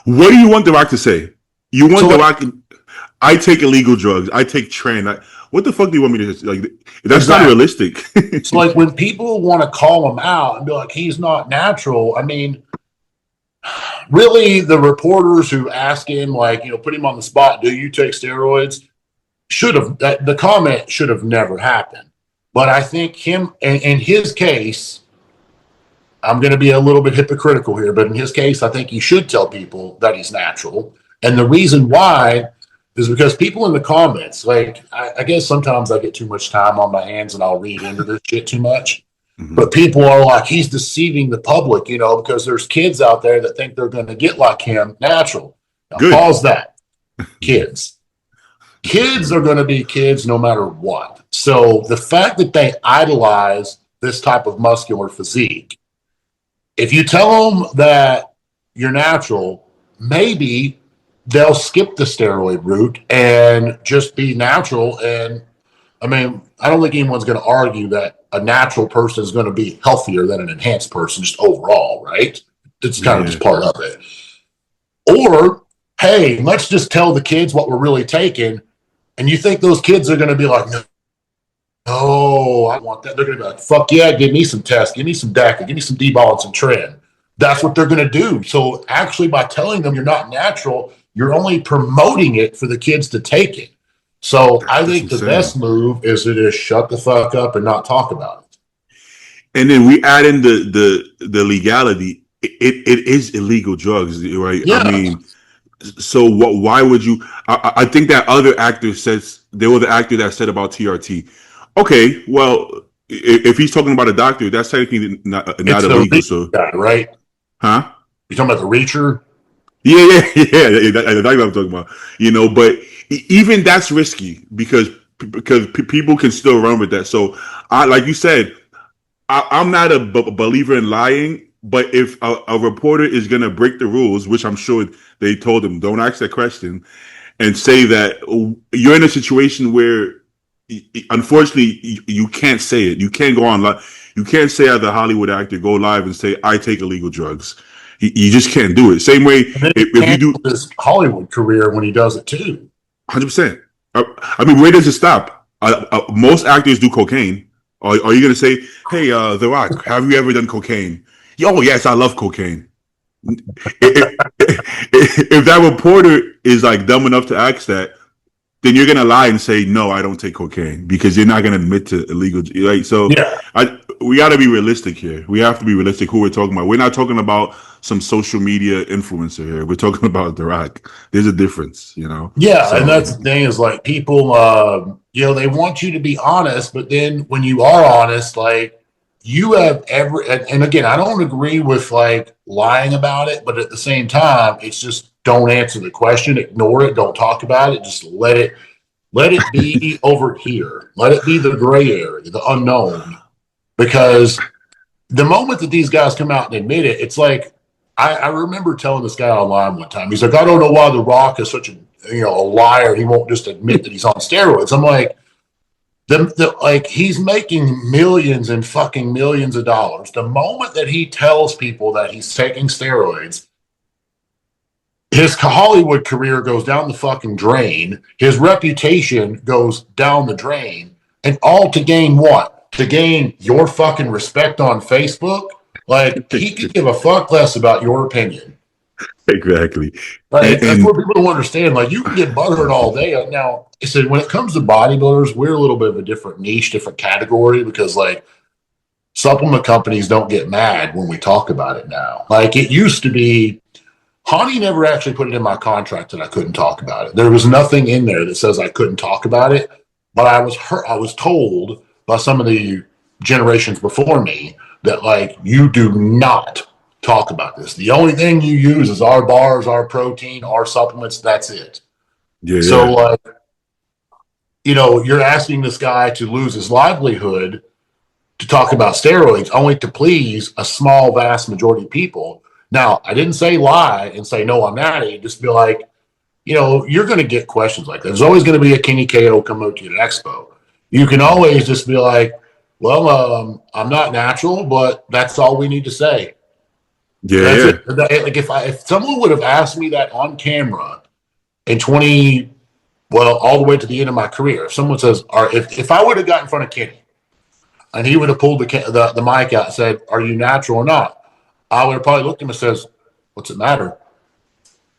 What do you want The Rock to say? You want The Rock? I take illegal drugs. I take tren. What the fuck do you want me to say? Like? That's Exactly. not realistic. So like when people want to call him out and be like, he's not natural. I mean, really, the reporters who ask him, like, put him on the spot, do you take steroids? The comment should have never happened. But I think in his case, I'm going to be a little bit hypocritical here, but in his case, I think he should tell people that he's natural. And the reason why is because people in the comments, like, I guess sometimes I get too much time on my hands and I'll read into this shit too much. Mm-hmm. But people are like, he's deceiving the public, because there's kids out there that think they're going to get like him natural. Now, pause that. Kids. Kids are going to be kids no matter what. So the fact that they idolize this type of muscular physique, if you tell them that you're natural, maybe they'll skip the steroid route and just be natural. And I mean, I don't think anyone's going to argue that a natural person is going to be healthier than an enhanced person just overall, right? It's kind of Yeah. just part of it. Or, hey, let's just tell the kids what we're really taking. And you think those kids are going to be like, no, I want that. They're going to be like, fuck yeah, give me some tests, give me some DACA, give me some D-ball and some trend. That's what they're going to do. So actually, by telling them you're not natural, you're only promoting it for the kids to take it. So I That's think the insane. best move is to just shut the fuck up and not talk about it. And then we add in the legality. It is illegal drugs, right? Yeah. I mean, so what? Why would you? I think that other actor says there was the actor that said about TRT. Okay, well, if he's talking about a doctor, that's technically not It's illegal. the So, guy, right? huh? You talking about the reacher? Yeah. That's what I'm talking about. But even that's risky because people can still run with that. So, like you said, I'm not a believer in lying. But if a reporter is going to break the rules, which I'm sure they told him, don't ask that question, and say that you're in a situation where, unfortunately, you can't say it. You can't go on live. You can't say as a Hollywood actor, go live and say, I take illegal drugs. You just can't do it. Same way, And then if you do his Hollywood career when he does it too. 100%. I mean, where does it stop? Most actors do cocaine. Are you going to say, hey, The Rock, have you ever done cocaine? Oh, yes, I love cocaine. If that reporter is like dumb enough to ask that, then you're gonna lie and say no, I don't take cocaine because you're not gonna admit to illegal. Right? So, Yeah. we got to be realistic here. We have to be realistic. Who we're talking about? We're not talking about some social media influencer here. We're talking about The Rock. There's a difference, Yeah, So, and that's the thing is like people, they want you to be honest, but then when you are honest, like you have and again, I don't agree with like lying about it, but at the same time, it's just don't answer the question, ignore it, don't talk about it, just let it be over here, let it be the gray area, the unknown, because the moment that these guys come out and admit it, it's like I remember telling this guy online one time. He's like, I don't know why The Rock is such a liar. He won't just admit that he's on steroids. I'm like, like he's making millions and fucking millions of dollars. The moment that he tells people that he's taking steroids, his Hollywood career goes down the fucking drain. His reputation goes down the drain, and all to gain what? To gain your fucking respect on Facebook. Like he could give a fuck less about your opinion. exactly. Like that's And what people don't understand. Like you can get butthurt all day. Now, I said when it comes to bodybuilders, we're a little bit of a different niche, different category because like supplement companies don't get mad when we talk about it now. Like it used to be. Hani never actually put it in my contract that I couldn't talk about it. There was nothing in there that says I couldn't talk about it, but I was told by some of the generations before me that like you do not talk about this. The only thing you use is our bars, our protein, our supplements. That's it. yeah, So like, you're asking this guy to lose his livelihood to talk about steroids only to please a small, vast majority of people. Now, I didn't say lie and say, no, I'm natty. Just be like, you're going to get questions like that. There's always going to be a Kenny KO come out to you at Expo. You can always just be like, well, I'm not natural, but that's all we need to say. That's yeah. it. Like if someone would have asked me that on camera in all the way to the end of my career, if someone says, or if I would have got in front of Kenny and he would have pulled the mic out and said, are you natural or not? I would have probably looked at him and says, what's it matter?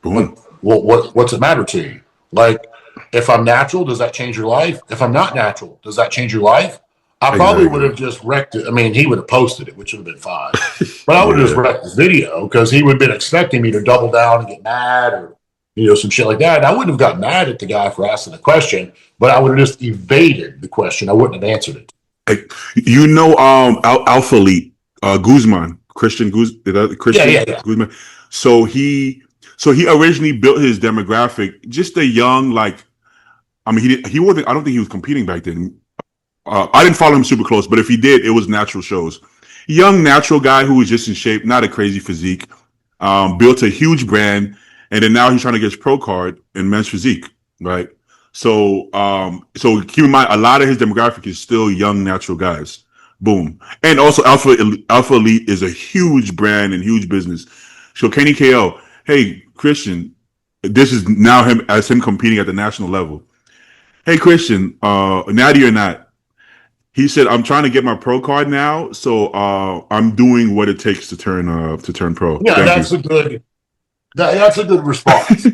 Boom. What's it matter to you? Like, if I'm natural, does that change your life? If I'm not natural, does that change your life? I probably would have just wrecked it. I mean, he would have posted it, which would have been fine. But I would have just wrecked this video because he would have been expecting me to double down and get mad or, some shit like that. And I wouldn't have got mad at the guy for asking the question, but I would have just evaded the question. I wouldn't have answered it. Alpha Elite, Guzman, Christian Yeah. Guzman. So he originally built his demographic, just a young, like, I mean, he wasn't, I don't think he was competing back then. I didn't follow him super close, but if he did, it was natural shows. Young natural guy who was just in shape, not a crazy physique, built a huge brand, and then now he's trying to get his pro card in men's physique, right? So keep in mind, a lot of his demographic is still young, natural guys. Boom, and also Alpha Elite is a huge brand and huge business. So Kenny KO, hey Christian, this is now him competing at the national level. Hey Christian, natty or not, he said, I'm trying to get my pro card now, so I'm doing what it takes to turn pro. Yeah, Thank you. That's a good response.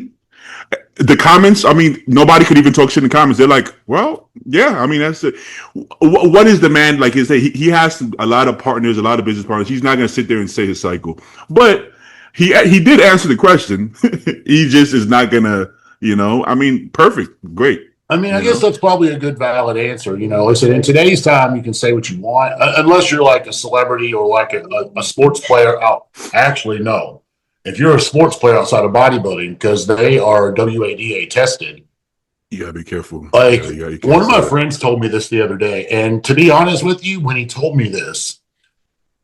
The comments, I mean, nobody could even talk shit in the comments. They're like, well, yeah, I mean, that's it. What is the man like? Is that he has a lot of partners, a lot of business partners. He's not going to sit there and say his cycle, but he did answer the question. He just is not going to, I mean, perfect, great. I mean, I guess that's probably a good, valid answer. Listen, in today's time, you can say what you want, unless you're like a celebrity or like a sports player. Actually, no. If you're a sports player outside of bodybuilding, because they are WADA tested, you gotta be careful. Like, one of my friends told me this the other day, and to be honest with you, when he told me this,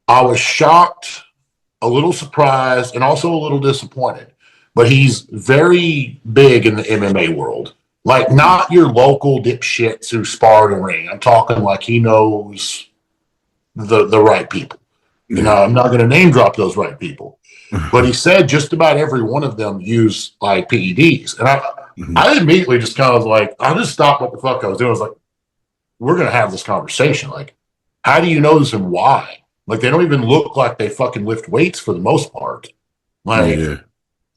I was shocked, a little surprised, and also a little disappointed. But he's very big in the MMA world. Like, not your local dipshits who spar in the ring. I'm talking like he knows the right people. I'm not going to name drop those right people. But he said just about every one of them use like PEDs. And I immediately just kind of like, I just stopped what the fuck I was doing. I was like, we're going to have this conversation. Like, how do you know this and why? Like, they don't even look like they fucking lift weights for the most part. Like,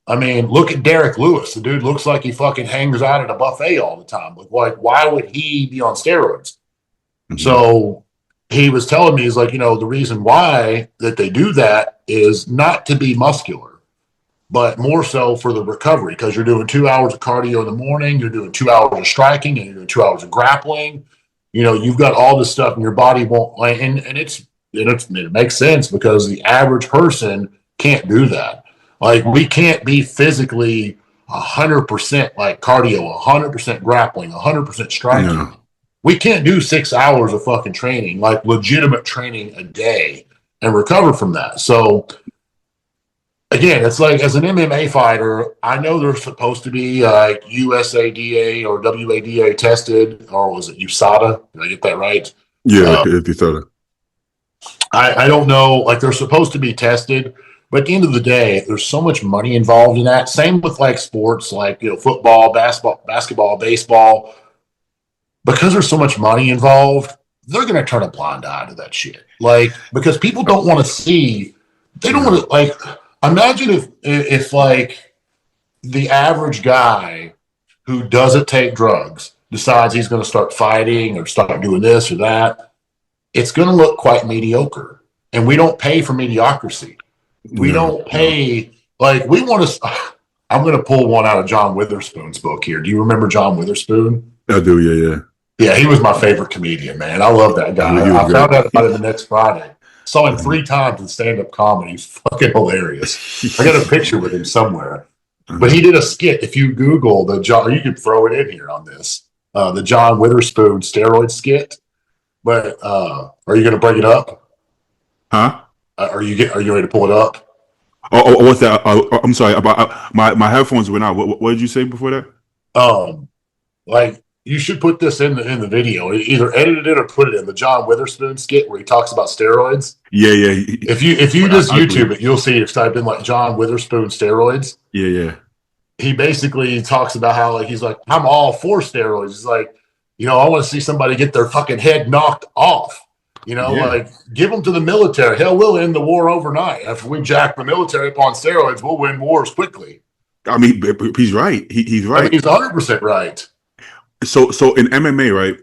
I mean, look at Derek Lewis. The dude looks like he fucking hangs out at a buffet all the time. Like why would he be on steroids? So he was telling me, he's like, the reason why that they do that is not to be muscular, but more so for the recovery, because you're doing 2 hours of cardio in the morning, you're doing 2 hours of striking, and you're doing 2 hours of grappling. You've got all this stuff, and your body won't. And it makes sense because the average person can't do that. Like, we can't be physically 100% like cardio, 100% grappling, 100% striking. No. We can't do 6 hours of fucking training, like legitimate training a day, and recover from that. So, again, it's like, as an MMA fighter, I know they're supposed to be like USADA or WADA tested, or was it USADA? Did I get that right? Yeah, USADA. I don't know. Like, they're supposed to be tested. But at the end of the day, there's so much money involved in that. Same with like sports, like football, basketball, baseball. Because there's so much money involved, they're going to turn a blind eye to that shit. Like, because people don't want to see. They don't want to, like. Imagine if like the average guy who doesn't take drugs decides he's going to start fighting or start doing this or that. It's going to look quite mediocre, and we don't pay for mediocrity. We don't pay, like, we want to. I'm going to pull one out of John Witherspoon's book here. Do you remember John Witherspoon? I do, yeah. Yeah, he was my favorite comedian, man. I love that guy. I found out about him the next Friday. Saw him 3 times in stand-up comedy. He's fucking hilarious. I got a picture with him somewhere. But he did a skit. If you Google the John, you could throw it in here on this, the John Witherspoon steroid skit. But are you going to bring it up? Huh? Are you ready to pull it up? Oh, what's that? I'm sorry. About my headphones went out. What did you say before that? Like, you should put this in the video. Either edit it or put it in the John Witherspoon skit where he talks about steroids. Yeah. If you just YouTube it, you'll see. If type in like John Witherspoon steroids. Yeah. He basically talks about how, like, he's like, I'm all for steroids. He's like, I want to see somebody get their fucking head knocked off. Like, give them to the military. Hell, we'll end the war overnight. After we jack the military up on steroids, we'll win wars quickly. I mean, he's right. He's right. He's 100% right. So in MMA, right,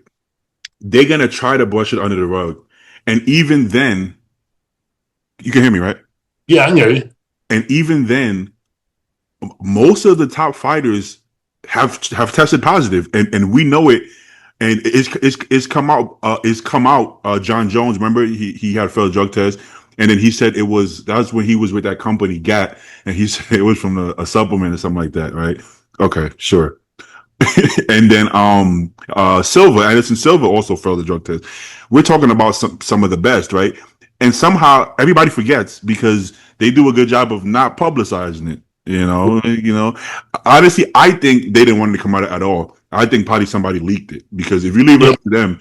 they're going to try to brush it under the rug. And even then, you can hear me, right? Yeah, I can hear you. And even then, most of the top fighters have tested positive, and we know it. And it's come out. John Jones, remember, he had a failed drug test, and then he said that's when he was with that company GAT, and he said it was from a supplement or something like that, right? Okay, sure. And then Anderson Silva also failed the drug test. We're talking about some of the best, right? And somehow everybody forgets because they do a good job of not publicizing it. Honestly, I think they didn't want it to come out at all. I think probably somebody leaked it because if you leave it Yeah, up to them,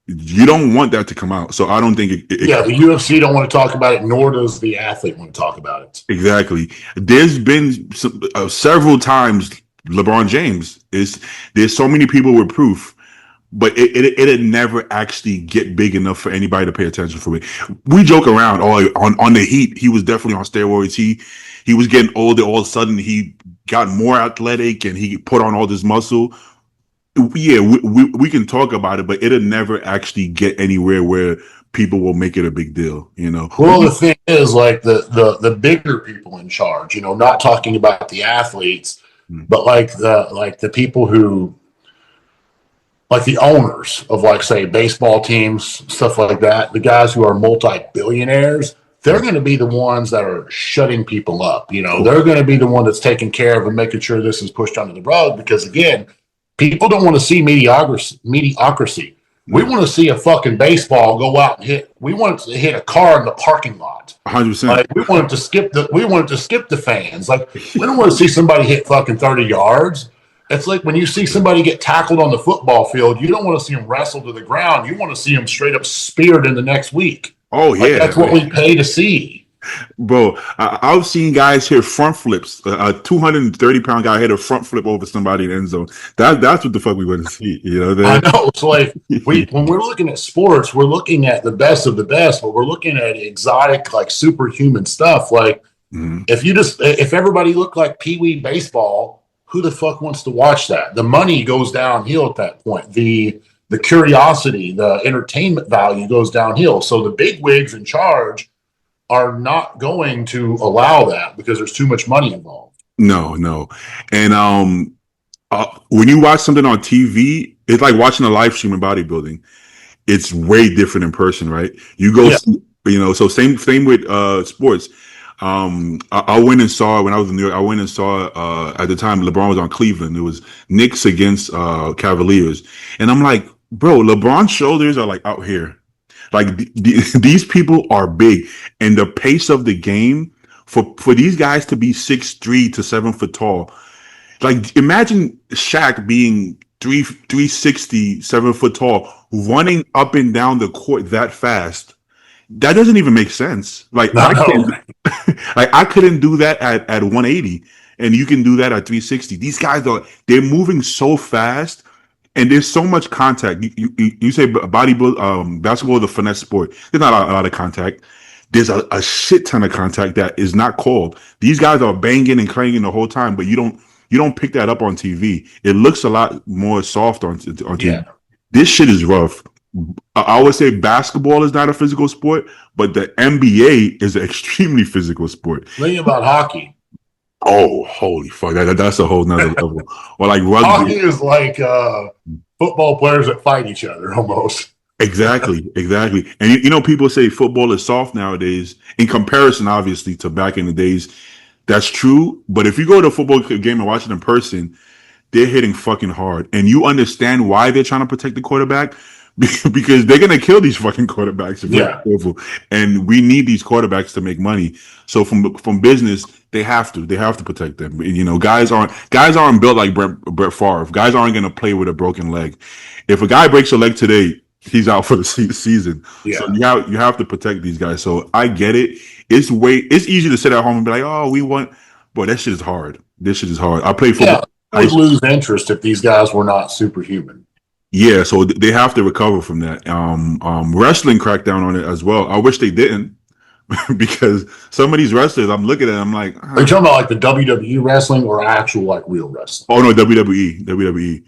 you don't want that to come out. So I don't think yeah. The UFC don't want to talk about it, nor does the athlete want to talk about it. exactly. There's been several times LeBron James is. There's so many people with proof, but it'd never actually get big enough for anybody to pay attention for it. We joke around, oh, on the Heat, he was definitely on steroids. He was getting older. All of a sudden, he got more athletic and he put on all this muscle. Yeah, we can talk about it, but it'll never actually get anywhere where people will make it a big deal. Well, the thing is, like the bigger people in charge, not talking about the athletes, but like the people who, like the owners of, like, say, baseball teams, stuff like that, the guys who are multi-billionaires, they're going to be the ones that are shutting people up. They're going to be the one that's taking care of and making sure this is pushed under the rug because, again, people don't want to see mediocrity. We want to see a fucking baseball go out and hit. We want it to hit a car in the parking lot. 100%. Like, we want it to skip the fans. Like, we don't want to see somebody hit fucking 30 yards. It's like when you see somebody get tackled on the football field, you don't want to see them wrestle to the ground. You want to see them straight up speared in the next week. Oh Like, yeah, that's what we pay to see. bro. I've seen guys hit front flips. A 230-pound guy hit a front flip over somebody in the end zone. That's what the fuck we want to see. I know. So, like, when we're looking at sports, we're looking at the best of the best, but we're looking at exotic, like, superhuman stuff. Like, if everybody looked like Pee Wee baseball, who the fuck wants to watch that? The money goes downhill at that point. The curiosity, the entertainment value goes downhill. So the big wigs in charge are not going to allow that because there's too much money involved. No, and when you watch something on TV, it's like watching a live stream in bodybuilding. It's way different in person, right? You go, Yeah. see, So same with sports. I went and saw when I was in New York. I went and saw at the time LeBron was on Cleveland. It was Knicks against Cavaliers, and I'm like, bro, LeBron's shoulders are like out here. Like these people are big, and the pace of the game for these guys to be 6'3" to 7 foot tall. Like imagine Shaq being 360, 7 foot tall, running up and down the court that fast. That doesn't even make sense. Like No, I no. can't, like I couldn't do that at 180, and you can do that at 360. These guys they're moving so fast, and there's so much contact. You say basketball is a finesse sport. There's not a lot of contact. There's a shit ton of contact that is not called. These guys are banging and clanging the whole time, but you don't pick that up on TV. It looks a lot more soft on TV. Yeah. This shit is rough. I would say basketball is not a physical sport, but the NBA is an extremely physical sport. Think about hockey. Oh, holy fuck! That's a whole nother level. Or like Hockey rugby. is like football players that fight each other almost. Exactly. And people say football is soft nowadays in comparison, obviously, to back in the days. That's true. But if you go to a football game and watch it in person, they're hitting fucking hard, and you understand why they're trying to protect the quarterback. Because they're gonna kill these fucking quarterbacks if we're not careful, and we need these quarterbacks to make money. So from business, they have to protect them. Guys aren't built like Brett Favre. Guys aren't gonna play with a broken leg. If a guy breaks a leg today, he's out for the season. Yeah. So you have to protect these guys. So I get it. It's easy to sit at home and be like, oh, we want, but that shit is hard. This shit is hard. I play football. Yeah, I would lose interest if these guys were not superhuman. Yeah, so they have to recover from that. Wrestling cracked down on it as well. I wish they didn't, because some of these wrestlers, I'm looking at, I'm like, Are you talking about like the WWE wrestling or actual like real wrestling? oh no, WWE.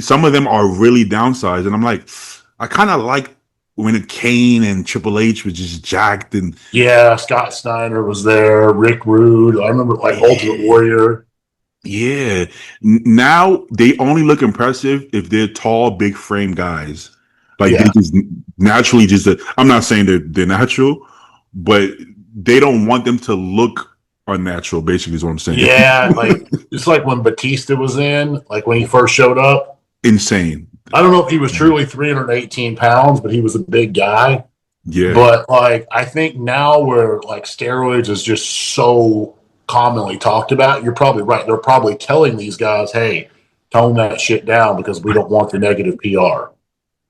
Some of them are really downsized, and I'm like, I kind of like when Kane and Triple H was just jacked, and Yeah, Scott Steiner was there, Rick Rude. I remember like Ultimate Warrior. yeah. Now they only look impressive if they're tall, big frame guys. Like Yeah. they just naturally I'm not saying they're natural, but they don't want them to look unnatural. Basically, is what I'm saying. Yeah, like it's like when Batista was in, like when he first showed up. Insane. I don't know if he was truly 318 pounds, but he was a big guy. Yeah. But like I think now where like steroids is just so commonly talked about, you're probably right. They're probably telling these guys, hey, tone that shit down because we don't want the negative PR.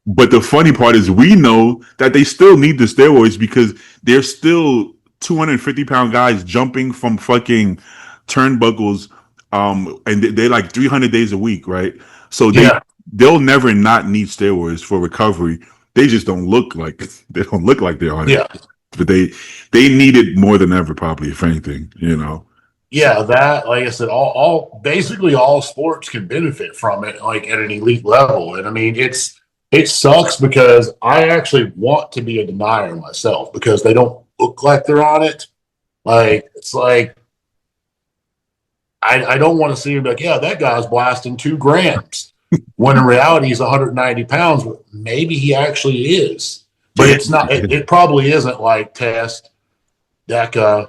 But the funny part is we know that they still need the steroids because they're still 250-pound guys jumping from fucking turnbuckles, and they're like 300 days a week, right? So Yeah. they'll never not need steroids for recovery. They just don't look like they're on it. Yeah. But they need it more than ever, probably, if anything, you know. Yeah, that, like I said, all basically all sports can benefit from it, like at an elite level. And I mean, it sucks because I actually want to be a denier myself because they don't look like they're on it. Like it's like I don't want to see him like, yeah, that guy's blasting 2 grams. When in reality he's 190 pounds. Maybe he actually is. But Yeah. it's not it probably isn't like Test, DECA,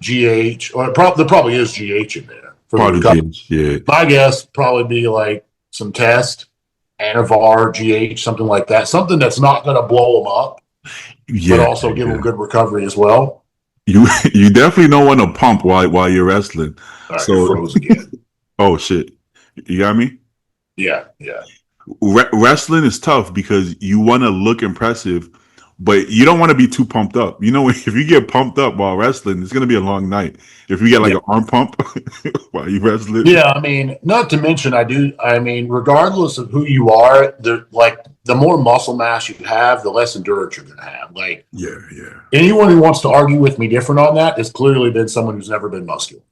GH, or there probably is GH in there for the recovery. Probably, yeah. My guess probably be like some Test, Anavar, GH, something like that. Something that's not going to blow them up, Yeah, but also give them good recovery as well. you definitely don't want to pump while you're wrestling. All right, you're So, froze again. oh shit, you got me. Yeah, yeah. Wrestling is tough because you want to look impressive, but you don't want to be too pumped up. You know, if you get pumped up while wrestling, it's gonna be a long night. If you get like an arm pump while you wrestling, Yeah, I mean, not to mention, I mean, regardless of who you are, the more muscle mass you have, the less endurance you're going to have. Like, yeah, yeah, anyone who wants to argue with me different on that has clearly been someone who's never been muscular.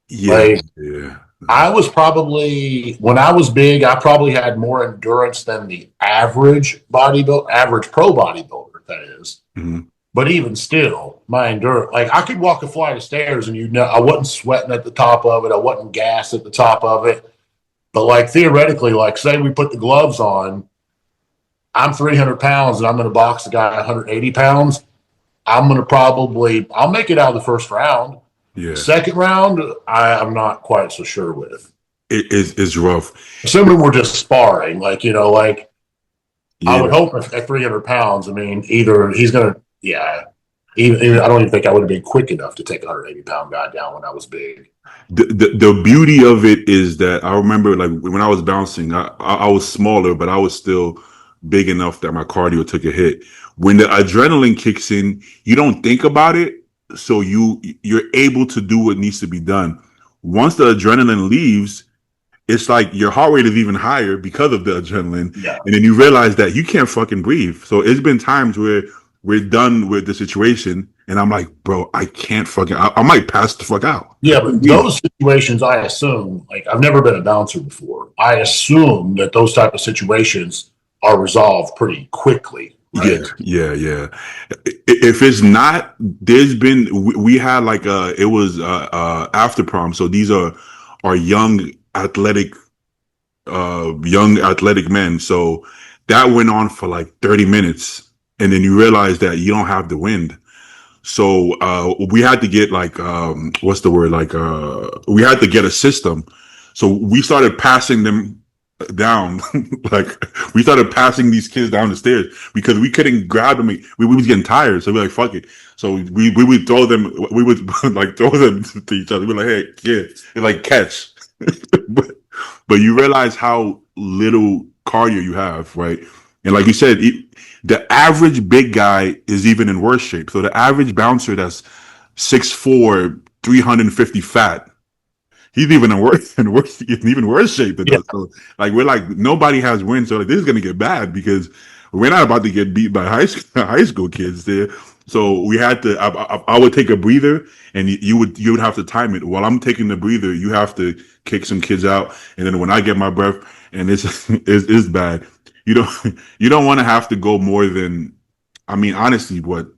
yeah, Like, yeah. I was probably, when I was big, I probably had more endurance than the average average pro bodybuilder, that is. Mm-hmm. But even still, my endurance, like I could walk a flight of stairs and I wasn't sweating at the top of it. I wasn't gassed at the top of it. But like theoretically, like say we put the gloves on, I'm 300 pounds and I'm going to box a guy 180 pounds. I'll make it out of the first round. Yeah. Second round, I'm not quite so sure with. It's rough. Assuming we're just sparring, like, like Yeah. I would hope at 300 pounds, I mean, either he's going to, yeah. Even, I don't even think I would have been quick enough to take a 180-pound guy down when I was big. The beauty of it is that I remember like when I was bouncing, I was smaller, but I was still big enough that my cardio took a hit. When the adrenaline kicks in, you don't think about it, so you're able to do what needs to be done. Once the adrenaline leaves, it's like your heart rate is even higher because of the adrenaline, and then you realize that you can't fucking breathe. So it's been times where we're done with the situation, and I'm like, bro, I can't fucking, I might pass the fuck out. Yeah, but those situations, I assume, like I've never been a bouncer before. I assume that those type of situations are resolved pretty quickly. Right? Yeah. If it's not, there's been, we had like it was after prom. So these are young athletic men. So that went on for like 30 minutes. And then you realize that you don't have the wind. So we had to get like what's the word? Like we had to get a system. So we started passing them down. Like we started passing these kids down the stairs because we couldn't grab them. We was getting tired. So we were like, fuck it. So we would throw them, we would like throw them to each other. We're like, hey, kids, yeah. Like catch. but you realize how little cardio you have, right? And like you said, the average big guy is even in worse shape. So the average bouncer that's 6'4", 350 fat, he's even in even worse shape than us. So like we're like nobody has wins. So like this is gonna get bad because we're not about to get beat by high school kids there. So we had to. I would take a breather, and you would have to time it. While I'm taking the breather, you have to kick some kids out, and then when I get my breath, and it's bad. You don't want to have to go more than. I mean, honestly, what?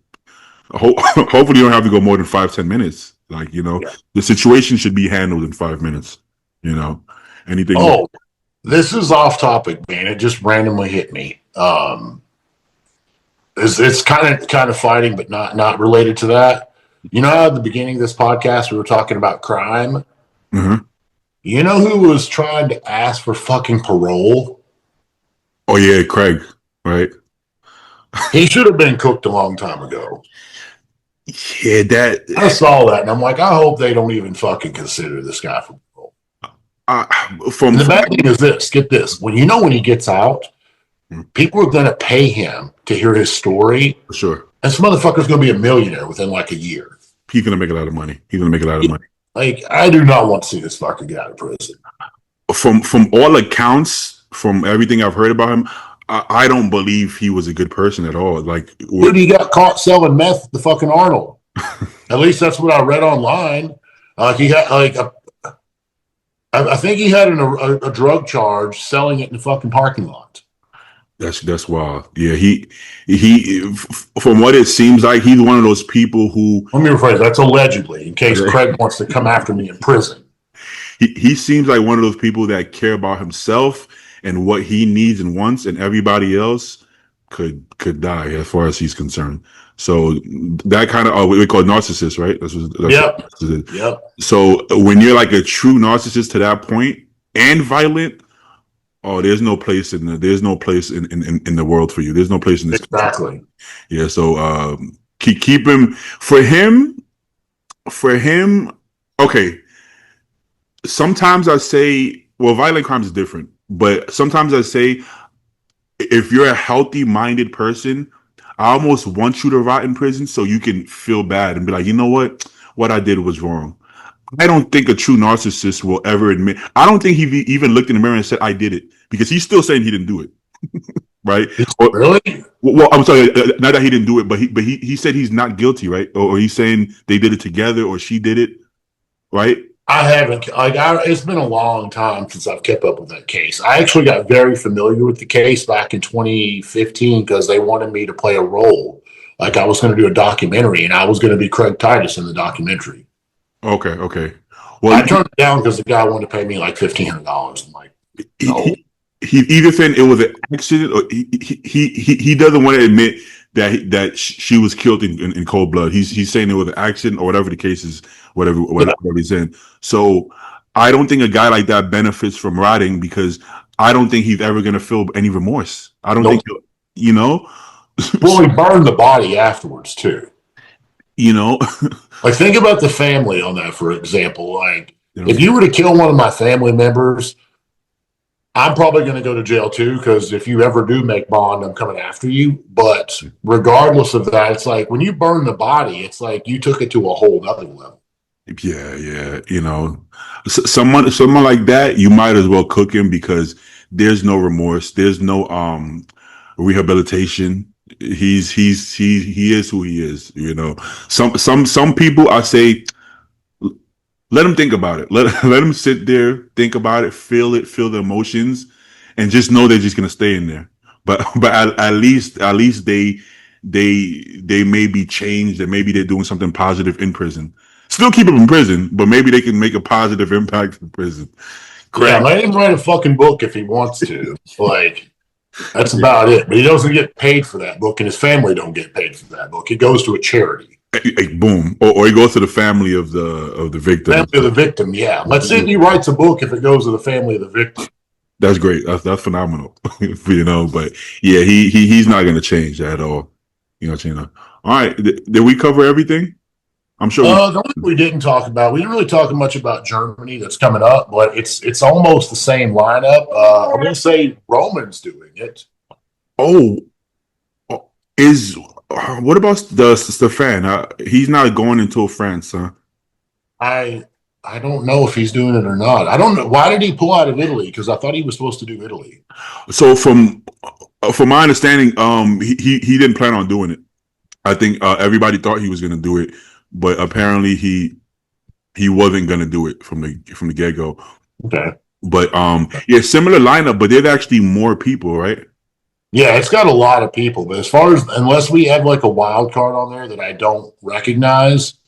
Hopefully, you don't have to go more than 5-10 minutes. Like the situation should be handled in 5 minutes. Anything. Oh, this is off topic, man. It just randomly hit me. It's kind of fighting, but not related to that. How at the beginning of this podcast we were talking about crime. Mm-hmm. You know who was trying to ask for fucking parole? Oh yeah, Craig, right? He should have been cooked a long time ago. Yeah, that I saw that and I'm like, I hope they don't even fucking consider this guy for parole. uh, from And the bad thing is this, get this, when he gets out, for people are going to pay him to hear his story. sure, And this motherfucker's going to be a millionaire within like a year. he's gonna make a lot of money. He's gonna make a lot of money. Like, I do not want to see this fucker get out of prison. From all accounts, from everything I've heard about him, I don't believe he was a good person at all. Like, Dude, he got caught selling meth at the fucking Arnold. At least that's what I read online. He had like I think he had a drug charge selling it in the fucking parking lot. that's wild. Yeah, from what it seems like, he's one of those people who Let me rephrase. That's allegedly, in case Craig wants to come after me in prison. he seems like one of those people that care about himself and what he needs and wants, and everybody else could die as far as he's concerned. So that kind of what we call narcissist, right? Yep. What Yep. so when you're like a true narcissist to that point and violent, oh, there's no place in the world for you. There's no place in this exactly. country. Yeah. So keep him for him. Okay. Sometimes I say, well, violent crime is different, but sometimes I say, if you're a healthy minded person, I almost want you to rot in prison so you can feel bad and be like, you know what I did was wrong. I don't think a true narcissist will ever admit. I don't think he even looked in the mirror and said, I did it, because he's still saying he didn't do it. Right? Really? Well, I'm sorry, not that he didn't do it, but he said he's not guilty, right? Or he's saying they did it together or she did it, right? I haven't. It's been a long time since I've kept up with that case. I actually got very familiar with the case back in 2015 because they wanted me to play a role. Like I was going to do a documentary, and I was going to be Craig Titus in the documentary. Okay. Well, I turned it down because the guy wanted to pay me like $1,500. I'm like, no. He either saying it was an accident, or he doesn't want to admit that she was killed in cold blood. He's saying it was an accident or whatever the case is, whatever he's saying. So I don't think a guy like that benefits from rotting, because I don't think he's ever going to feel any remorse. I don't think, you know. Well, he burned the body afterwards too. You know, like think about the family on that, for example. Like if you were to kill one of my family members, I'm probably going to go to jail too, because if you ever do make bond, I'm coming after you. But regardless of that, it's like when you burn the body, it's like you took it to a whole other level. Yeah. You know, someone like that, you might as well cook him, because there's no remorse, there's no rehabilitation. He is who he is. You know, some people, I say, let him think about it. Let him sit there, think about it, feel the emotions, and just know they're just gonna stay in there. But at least they may be changed, and maybe they're doing something positive in prison. Still keep them in prison, but maybe they can make a positive impact in prison. Yeah, let him write a fucking book if he wants to. Like, that's about it. But he doesn't get paid for that book, and his family don't get paid for that book. It goes to a charity. Boom. Or he goes to the fammy of the victim. Family of the victim, yeah. Let's see if he writes a book if it goes to the family of the victim. That's great. That's phenomenal. You know, but yeah, he's not going to change at all. You know. All right. Did we cover everything? I'm sure. The one we didn't talk about, we didn't really talk much about Germany that's coming up, but it's almost the same lineup. I'm going to say Roman's doing it. Oh, what about the Stefan? He's not going until France, huh? I don't know if he's doing it or not. I don't know. Why did he pull out of Italy? Because I thought he was supposed to do Italy. So from my understanding, he didn't plan on doing it. I think everybody thought he was going to do it, but apparently he wasn't going to do it from the get go. Okay. But yeah, similar lineup, but there's actually more people, right? Yeah, it's got a lot of people, but unless we have like a wild card on there that I don't recognize,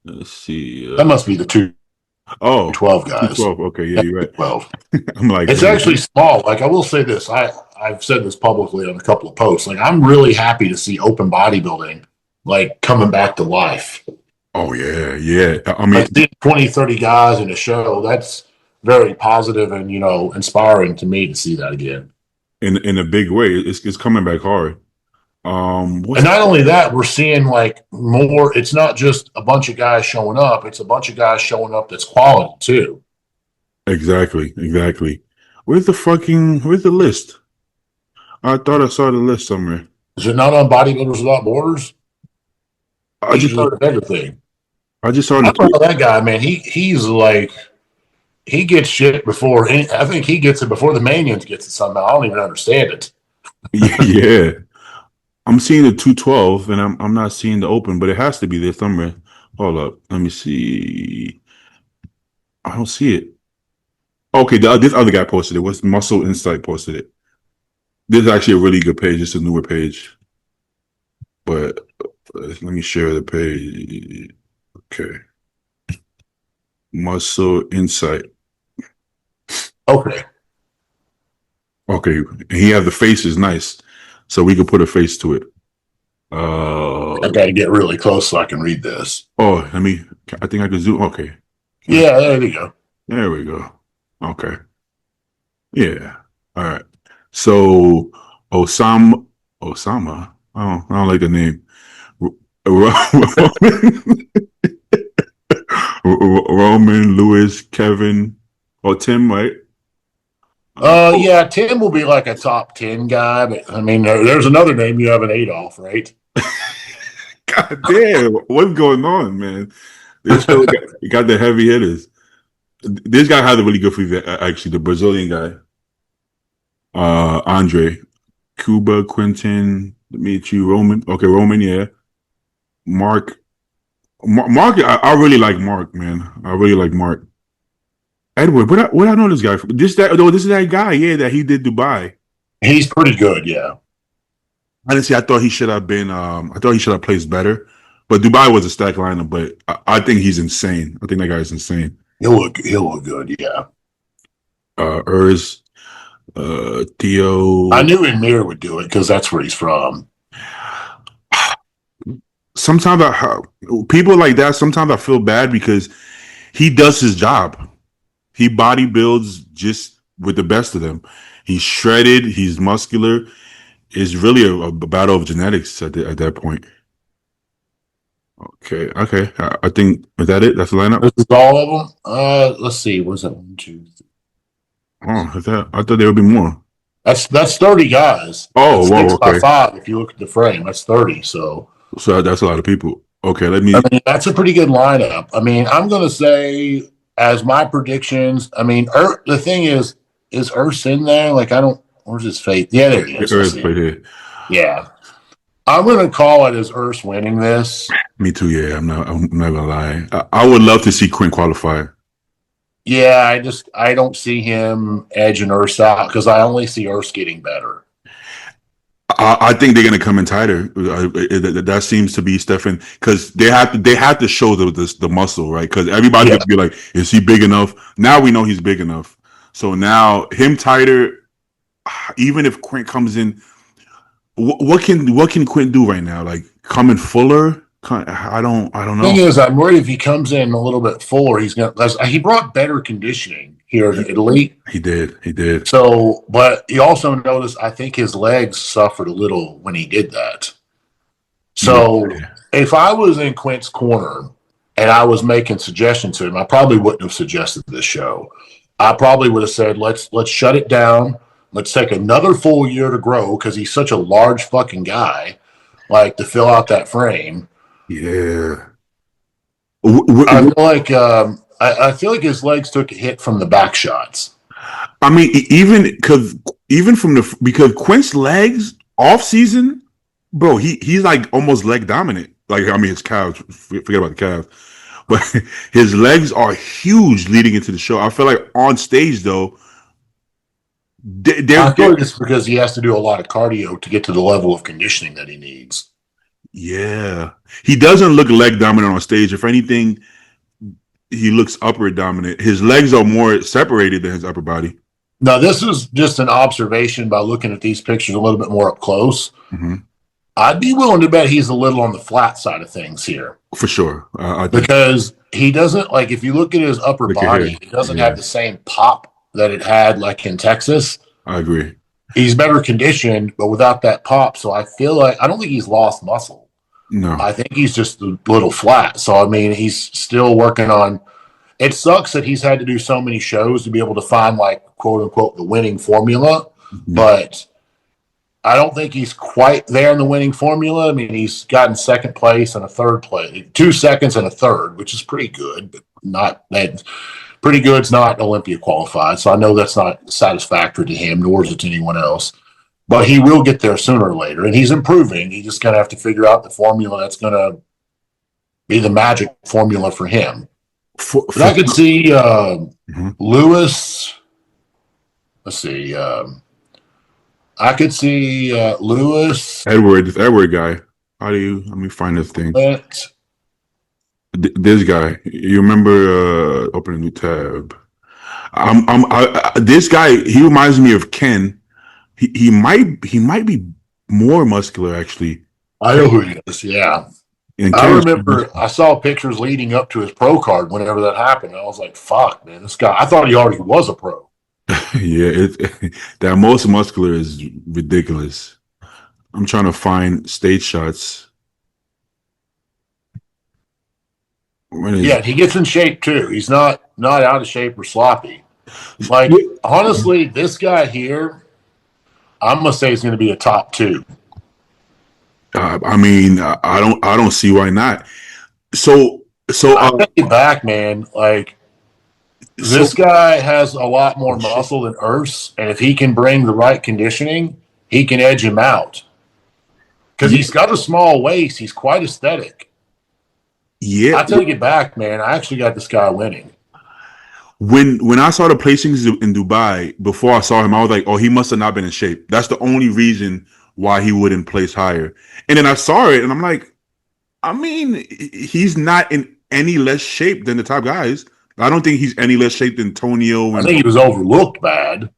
let's see. That must be the 12 guys. 12. Okay, yeah, you're right. 12. I'm like, it's actually small. Like I will say this, I've said this publicly on a couple of posts. Like I'm really happy to see open bodybuilding like coming back to life. Oh yeah. I mean, like 20, 30 guys in a show. That's very positive and inspiring to me to see that again. In a big way, it's coming back hard. And What's not only that, we're seeing like more. It's not just a bunch of guys showing up; it's a bunch of guys showing up that's quality too. exactly? Where's the list? I thought I saw the list somewhere. Is it not on Bodybuilders Without Borders? I He's just part of everything. I just saw I the don't know tweet. that guy, man. He's like he gets shit before. I think he gets it before the Manions gets it somehow. I don't even understand it. Yeah, I'm seeing the 212, and I'm not seeing the open, but it has to be there somewhere. Hold up, let me see. I don't see it. Okay, this other guy posted it. What's Muscle Insight posted it? This is actually a really good page. It's a newer page, but let me share the page. Okay, Muscle Insight. Okay, Okay, he have the face is nice, so we could put a face to it. I got to get really close so I can read this. Oh, let me. I think I can zoom. Okay, Yeah, there you go. there we go. Okay, yeah. All right. So Osama. Oh, I don't like the name. Roman, Lewis, Kevin, or Tim, right? Oh, Yeah, Tim will be like a top 10 guy, but I mean, there's another name you have an Adolf, right? God damn, what's going on, man? They still got the heavy hitters. This guy had a really good fever, actually. The Brazilian guy, Andre, Cuba, Quentin, Dimitri, Roman. Okay, Roman, yeah. Mark, Mark. I really like Mark, man. I really like Mark. Edward, what I know this guy from? This is that guy, yeah, that he did Dubai. He's pretty good, yeah. Honestly, I thought he should have been. I thought he should have placed better. But Dubai was a stacked lineup. But I think he's insane. I think that guy is insane. He'll look good, yeah. Urs, I Theo. knew Amir would do it because that's where he's from. Sometimes people like that. Sometimes I feel bad because he does his job. He body builds just with the best of them. He's shredded. He's muscular. It's really a battle of genetics at that point. Okay. I think is that it? That's the lineup. This is all of them. Let's see. What's that? One, two, three. Oh, is that? I thought there would be more. That's 30 guys. Oh, That's whoa, six by okay. five. If you look at the frame, that's 30. So So that's a lot of people. Okay, let I me. mean, that's a pretty good lineup. I mean, I'm gonna say as my predictions. I mean, the thing is Earth's in there? Like, I don't. Where's his face? Yeah, there he is. I see Right him. here. Yeah, I'm gonna call it as Earth's winning this. Me too. Yeah, I'm not gonna lie. I would love to see Quinn qualify. Yeah, I don't see him edging Earth out because I only see Earth getting better. I think they're gonna come in tighter. That seems to be Stefan because they have to show the muscle, right? Because everybody's Yeah, gonna be like, is he big enough? Now we know he's big enough. So now him tighter. Even if Quinn comes in, what can Quinn do right now? Like come in fuller? I don't thing know. is, I'm worried if he comes in a little bit fuller, he's gonna. He brought better conditioning here He, to Italy. he did. He did. So, but you also notice, I think his legs suffered a little when he did that. So, Yeah. if I was in Quint's corner and I was making suggestions to him, I probably wouldn't have suggested this show. I probably would have said, let's shut it down. Let's take another full year to grow because he's such a large fucking guy, like to fill out that frame. Yeah. I feel like I feel like his legs took a hit from the back shots. I mean, even from because Quint's legs off season, bro, he's like almost leg dominant. Like I mean, his calves. Forget about the calves, but his legs are huge leading into the show. I feel like on stage though, I feel they're like it's because he has to do a lot of cardio to get to the level of conditioning that he needs. yeah. He doesn't look leg dominant on stage. If anything, he looks upper dominant. His legs are more separated than his upper body. Now, this is just an observation by looking at these pictures a little bit more up close. Mm-hmm. I'd be willing to bet he's a little on the flat side of things here For sure. I think because he doesn't like if you look at his upper look at body, here. it doesn't Yeah, have the same pop that it had like in Texas. I agree. He's better conditioned, but without that pop. So I feel like I don't think he's lost muscle. No. I think he's just a little flat. So I mean, he's still working on. It sucks that he's had to do so many shows to be able to find like quote unquote the winning formula, Mhm. but I don't think he's quite there in the winning formula. I mean, he's gotten second place and a third place, 2 seconds and a third, which is pretty good, but not that pretty good's not Olympia qualified. So I know that's not satisfactory to him, nor is it to anyone else. But he will get there sooner or later, and he's improving. He's just gonna have to figure out the formula that's gonna be the magic formula for him. But I could see Mhm. Lewis. Let's see. I could see Lewis. Edward, this Edward guy. How do you? Let me find this thing. Clint. This guy. You remember? Open a new tab. This guy. He reminds me of Ken. He might be more muscular actually. I know who he is. Yeah, And I Ken, remember. I saw pictures leading up to his pro card whenever that happened. And I was like, "Fuck, man, this guy." I thought he already was a pro. yeah, that most muscular is ridiculous. I'm trying to find stage shots. When is Yeah, he gets in shape too. He's not out of shape or sloppy. Like honestly, this guy here, I'm gonna say he's going to be a top two. I mean, I don't see why not. So, so, I take it back, man. Like so, this guy has a lot more oh, shit. muscle than Urs, and if he can bring the right conditioning, he can edge him out. Because Yeah, he's got a small waist, he's quite aesthetic. yeah. I take it back, man. I actually got this guy winning. When I saw the placings in Dubai before I saw him, I was like, oh, he must have not been in shape. That's the only reason why he wouldn't place higher. And then I saw it, and I'm like, I mean, he's not in any less shape than the top guys. I don't think he's any less shape than Tonio I and think he was overlooked bad.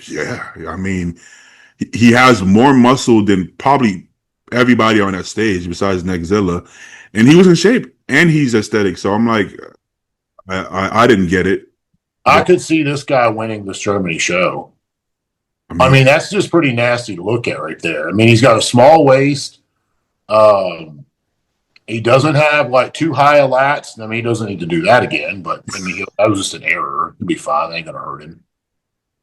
yeah. I mean, he has more muscle than probably everybody on that stage besides Nexzilla, and he was in shape and he's aesthetic. So I'm like, I didn't get it, I but could see this guy winning this Germany show. I I mean, mean, that's just pretty nasty to look at right there. I mean, he's got a small waist. Um, he doesn't have like too high a lats. I mean, he doesn't need to do that again, but I mean, that was just an error. He'll be fine. It ain't going to hurt him.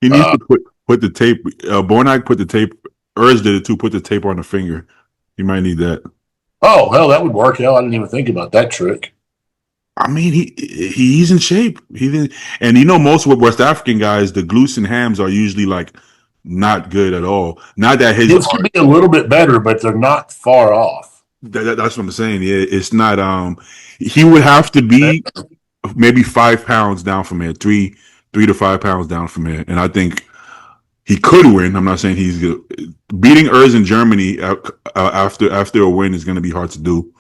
he needs Uh, to put the tape. Bornak put the tape. Urs did it too. Put the tape on the finger. He might need that. oh, hell, that would work. Hell, I didn't even think about that trick. I mean, he's in shape. He didn't, and most with West African guys, the glutes and hams are usually like not good at all. Not that his His could be a little bit better, but they're not far off. that's what I'm saying. Yeah, it's not. He would have to be maybe 5 pounds down from here, three to 5 pounds down from here, and I think he could win. I'm not saying he's good. Beating Urs in Germany after a win is going to be hard to do,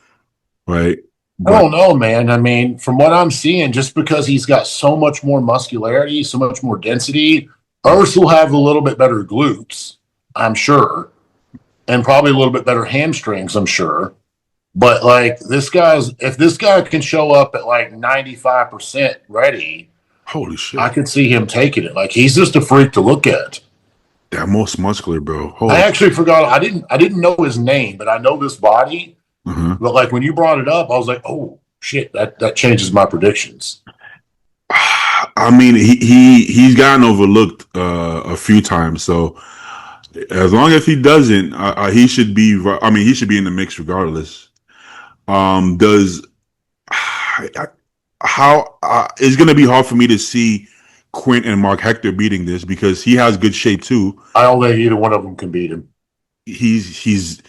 right? I But don't know, man. I mean, from what I'm seeing, just because he's got so much more muscularity, so much more density, Urs will have a little bit better glutes, I'm sure, and probably a little bit better hamstrings, I'm sure. But like if this guy can show up at like 95% ready, holy I shit, could see him taking it. Like he's just a freak to look at. that most muscular, bro. I Holy. actually forgot. I didn't know his name, but I know this body. Uh-huh. But like when you brought it up, I was like, oh shit, that changes my predictions. I mean, he's gotten overlooked a few times. So as long as he doesn't, he should be. I mean, he should be in the mix regardless. Does how it's going to be hard for me to see Quint and Mark Hector beating this because he has good shape too. I don't think either one of them can beat him. He's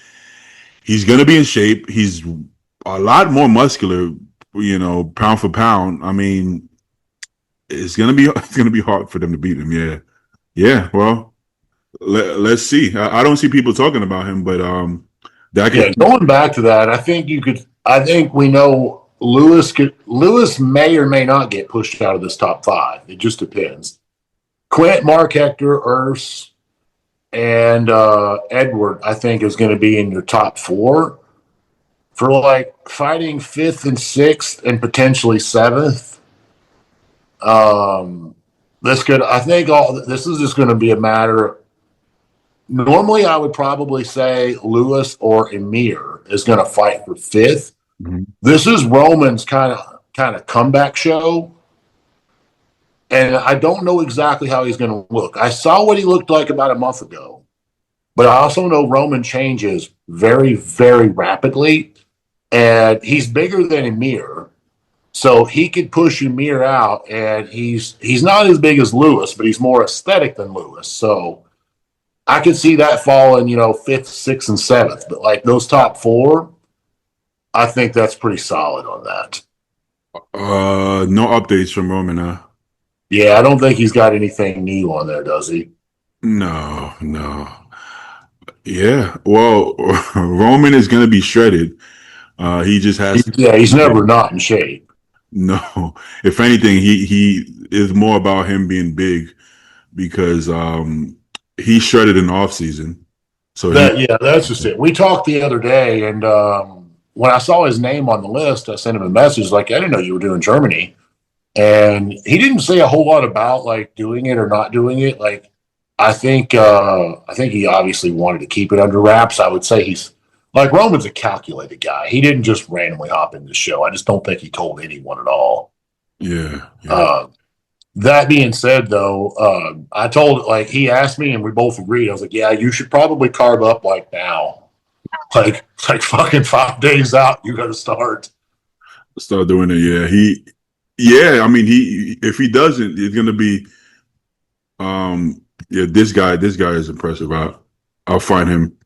going to be in shape. He's a lot more muscular, pound for pound. I mean, it's gonna be hard for them to beat him. Yeah, yeah. Well, let's see. I don't see people talking about him, but that Yeah, could. going back to that, I think you could. I think we know Lewis may or may not get pushed out of this top five. It just depends. Quint, Mark Hector, Urs, and Edward, I think, is going to be in your top four for like fighting fifth and sixth and potentially seventh. This could, I think, all this is just going to be a matter Normally, I would probably say Lewis or Emir is going to fight for fifth. Mhm. This is Roman's kind of comeback show, and I don't know exactly how he's going to look. I saw what he looked like about a month ago, but I also know Roman changes very, very rapidly, and he's bigger than Emir, so he could push Emir out, and he's not as big as Lewis, but he's more aesthetic than Lewis. So I could see that falling, fifth, sixth, and seventh. But like those top four, I think that's pretty solid on that. No updates from Roman. Yeah, I don't think he's got anything new on there, does he? No, no. Yeah. Well, Roman is gonna be shredded. He just has to. Yeah, he's never not in shape. No. If anything, he is more about him being big because he shredded in the off season. So he. That's just it. We talked the other day, and when I saw his name on the list, I sent him a message like, "I didn't know you were doing Germany," and he didn't say a whole lot about like doing it or not doing it. Like, I think he obviously wanted to keep it under wraps. I would say he's like Roman's a calculated guy. He didn't just randomly hop in the show. I just don't think he told anyone at all. Yeah. Yeah. That being said, though, I told like he asked me and we both agreed. I was like, "Yeah, you should probably carve up like now, like fucking 5 days out. You got to start." Start doing it. Yeah. Yeah. I mean, if he doesn't, it's gonna be. Yeah. This guy is impressive. I'll find him.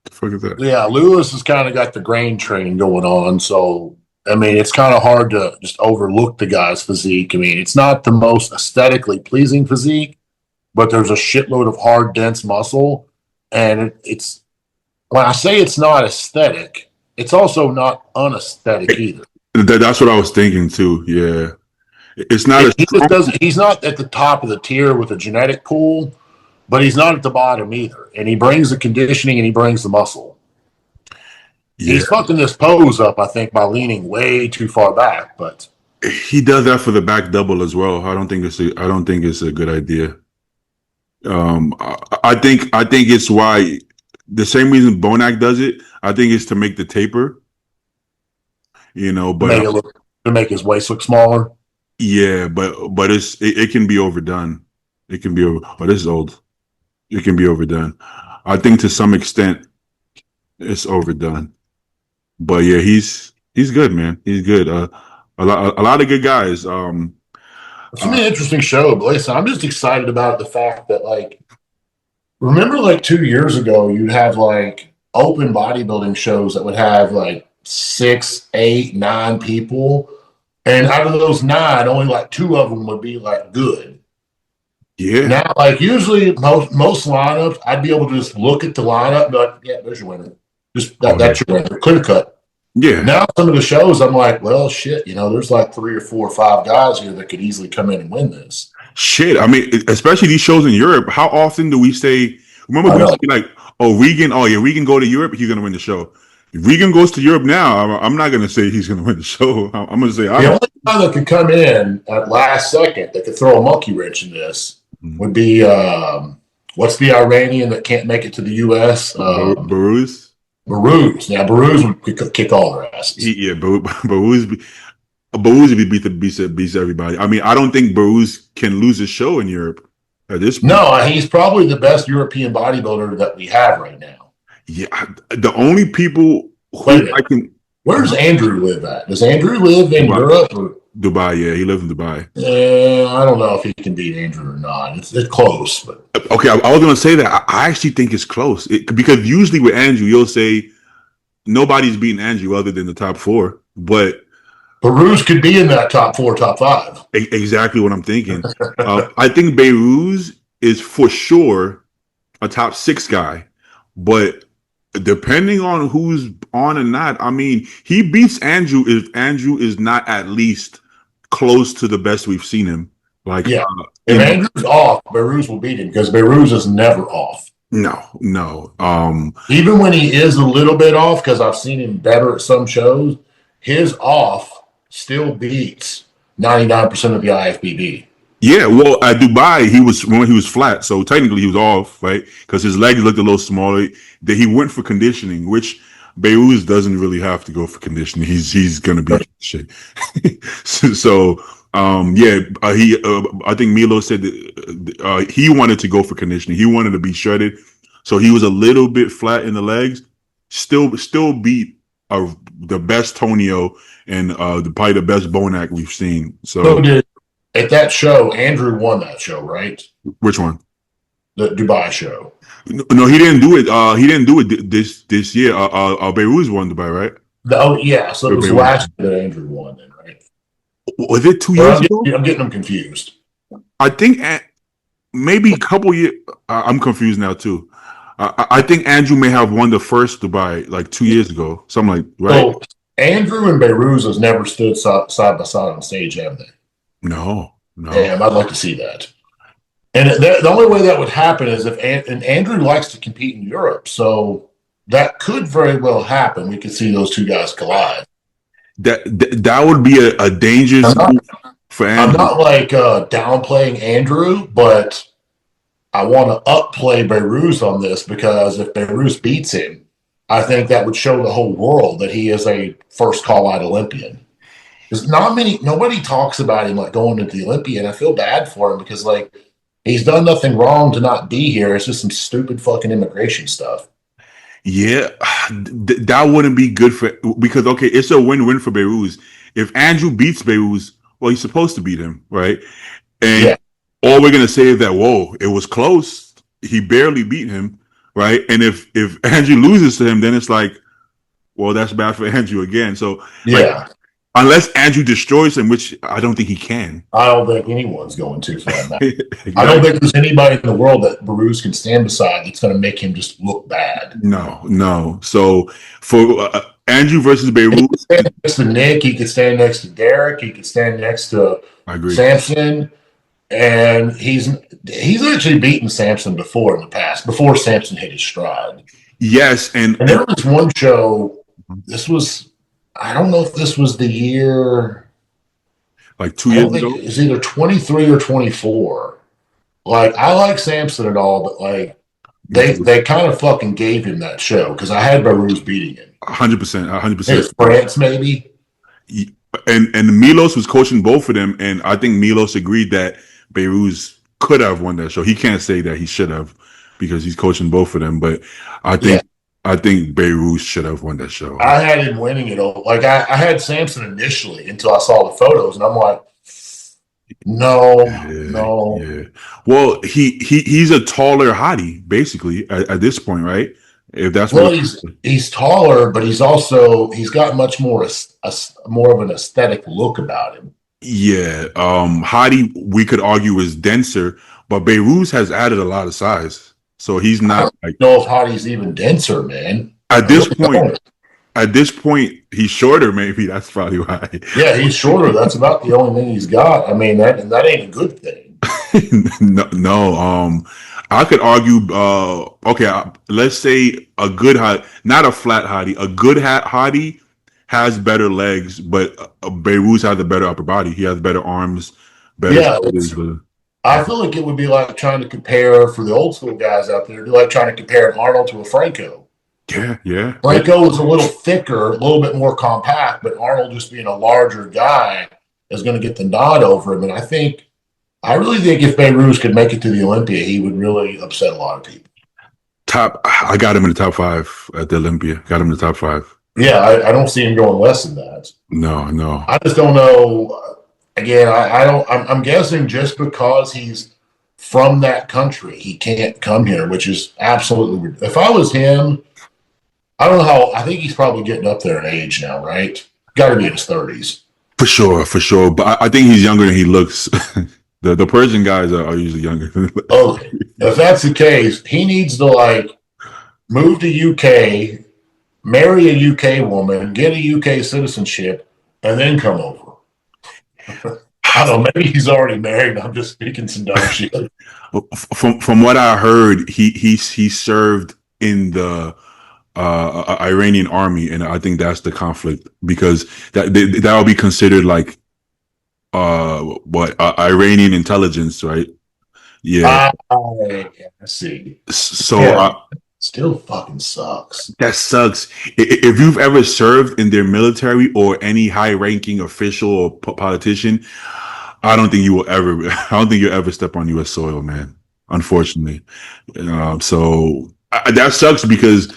The fuck is that? Yeah, Lewis has kind of got the grain train going on, so I mean, it's kind of hard to just overlook the guy's physique. I mean, it's not the most aesthetically pleasing physique, but there's a shitload of hard, dense muscle, and it's when I say it's not aesthetic, it's also not unaesthetic either. That's what I was thinking too. Yeah. It's not as He just strong. doesn't. He's not at the top of the tier with a genetic pool, but he's not at the bottom either. And he brings the conditioning and he brings the muscle. Yeah. He's fucking this pose up, I think, by leaning way too far back. But He does that for the back double as well. I don't think it's a good idea. I think it's why the same reason Bonac does it. I think it's to make the taper. to make But it look to make his waist look smaller. yeah, but it can be overdone. It can be over. Oh, this is old. It can be overdone. I think to some extent it's overdone. But yeah, he's good, man. He's good. A lot of good guys. It's gonna be an interesting show, but listen, I'm just excited about the fact that like remember like 2 years ago you'd have like open bodybuilding shows that would have like 6, 8, 9 people, and out of those nine, only like two of them would be like good. Yeah. Now, like usually most lineups, I'd be able to just look at the lineup, and be like, yeah, there's your winner. Just that's your winner, clear cut. Yeah. Now some of the shows, I'm like, well, shit, there's like 3 or 4 or 5 guys here that could easily come in and win this. Shit. I mean, especially these shows in Europe. How often do we say? Remember, we say like, "Oh, Regan. Oh, yeah, Regan go to Europe. He's gonna win the show." If Regan goes to Europe now, I'm not gonna say he's gonna win the show. I'm gonna say the only guy that could come in at last second that could throw a monkey wrench in this would be what's the Iranian that can't make it to the U.S. Baruz. Baruz. Now Baruz would kick all their asses. Baruz beats everybody. I mean, I don't think Baruz can lose a show in Europe at this point. No, he's probably the best European bodybuilder that we have right now. Yeah, the only people who I can. Where does Andrew live at? Does Andrew live in Europe or Dubai? Yeah, he lives in Dubai. I don't know if he can beat Andrew or not. It's close, but okay. I was gonna say that I actually think it's close because usually with Andrew, you'll say nobody's beating Andrew other than the top 4, but Baruz could be in that top 4, top 5. Exactly what I'm thinking. I think Baruz is for sure a top 6 guy, but depending on who's on or not, I mean, he beats Andrew if Andrew is not at least close to the best we've seen him. Like, yeah, if Andrew's off, Baruz will beat him because Baruz is never off. No. Even when he is a little bit off, because I've seen him better at some shows, his off still beats 99% of the IFBB. Yeah, well, at Dubai, he was flat, so technically he was off, right? Because his legs looked a little smaller. That he went for conditioning, which Beirut doesn't really have to go for conditioning. He's gonna be shit. so yeah, I think Milo said that he wanted to go for conditioning. He wanted to be shredded, so he was a little bit flat in the legs. Still beat the best Tonio and probably the best Bonac we've seen. So So did at that show, Andrew won that show, right? which one? The Dubai show. No, he didn't do it. He didn't do it this year. Beirut won Dubai, right? Oh yeah, so it was Beirut. last year that Andrew won, then, right? Was it 2 years Or ago? I'm getting them confused. I think maybe a couple years. I'm confused now too. I think Andrew may have won the first Dubai like 2 years ago, something like right. So Andrew and Beirut has never stood side by side on stage, have they? No, no. Damn, I'd like to see that. And the only way that would happen is if and Andrew likes to compete in Europe, so that could very well happen. We could see those two guys collide. That would be a dangerous I'm not, move for I'm Andrew. not like downplaying Andrew, but I want to upplay Beirut on this because if Beirut beats him, I think that would show the whole world that he is a first call out Olympian. Because nobody talks about him like going into the Olympia, and I feel bad for him because like he's done nothing wrong to not be here. It's just some stupid fucking immigration stuff. Yeah, that wouldn't be good for because okay, it's a win-win for Beirut. If Andrew beats Beirut, well, he's supposed to beat him, right? And Yeah, all we're gonna say is that whoa, it was close. He barely beat him, right? And if Andrew loses to him, then it's like, well, that's bad for Andrew again. So like, yeah. unless Andrew destroys him, which I don't think he can. I don't think anyone's going to for that matter. I don't Exactly. think there's anybody in the world that Baruz can stand beside that's going to make him just look bad. No, no. So for Andrew versus He Beirut, could stand next to Nick. He could stand next to Derek. He could stand next to I agree. Samson. And he's actually beaten Samson before in the past, before Samson hit his stride. Yes, And there was one show. This was I don't know if this was the year. like two I years don't think ago. it's either 23 or 24. Like I like Samson and all, but like they kind of fucking gave him that show because I had Baruz beating him. 100%, It's 100%. France maybe. And Milos was coaching both of them, and I think Milos agreed that Beirut could have won that show. He can't say that he should have because he's coaching both of them, but I Yeah, think I think Beirut should have won that show. I had him winning it all. Like I had Samson initially until I saw the photos, and I'm like, no, Yeah, no. yeah. Well, he's a taller hottie, basically, at this point, right? If that's what Well, he's taller, but he's got much more more of an aesthetic look about him. yeah. Hottie, we could argue is denser, but Beirut has added a lot of size. So he's I not don't like know if Hottie's even denser, man. at I this really point, don't. at this point, he's shorter, maybe. That's probably why. Yeah, he's shorter. That's about the only thing he's got. I mean, that ain't a good thing. No, no. I could argue. Okay, let's say a good hot, not a flat hottie. A good hottie has better legs, but Beirut has a better upper body. He has better arms, better Yeah, shoulders. I feel like it would be like trying to compare for the old school guys out there. It'd be like trying to compare an Arnold to a Franco. Yeah, yeah, yeah. Franco was a little thicker, a little bit more compact, but Arnold just being a larger guy is going to get the nod over him. And I really think if Beirut could make it to the Olympia, he would really upset a lot of people. Top. I got him in the top five at the Olympia. Got him in the top five. Yeah, I don't see him going less than that. No, no. I just don't know. Again, I don't. I'm guessing just because he's from that country, he can't come here, which is absolutely. If I was him, I don't know how. I think he's probably getting up there in age now, right? Got to be in his 30s. For sure, for sure. But I think he's younger than he looks. The Persian guys are usually younger. Oh, if that's the case, he needs to like move to UK, marry a UK woman, get a UK citizenship, and then come over. I don't know. Maybe he's already married. I'm just speaking some dumb shit. From what I heard, he served in the Iranian army, and I think that's the conflict because that would be considered like Iranian intelligence, right? Yeah. I see. So Yeah, still fucking sucks. that sucks. If you've ever served in their military or any high-ranking official or politician, I don't think you will ever. I don't think you'll ever step on U.S. soil, man. Unfortunately, that sucks because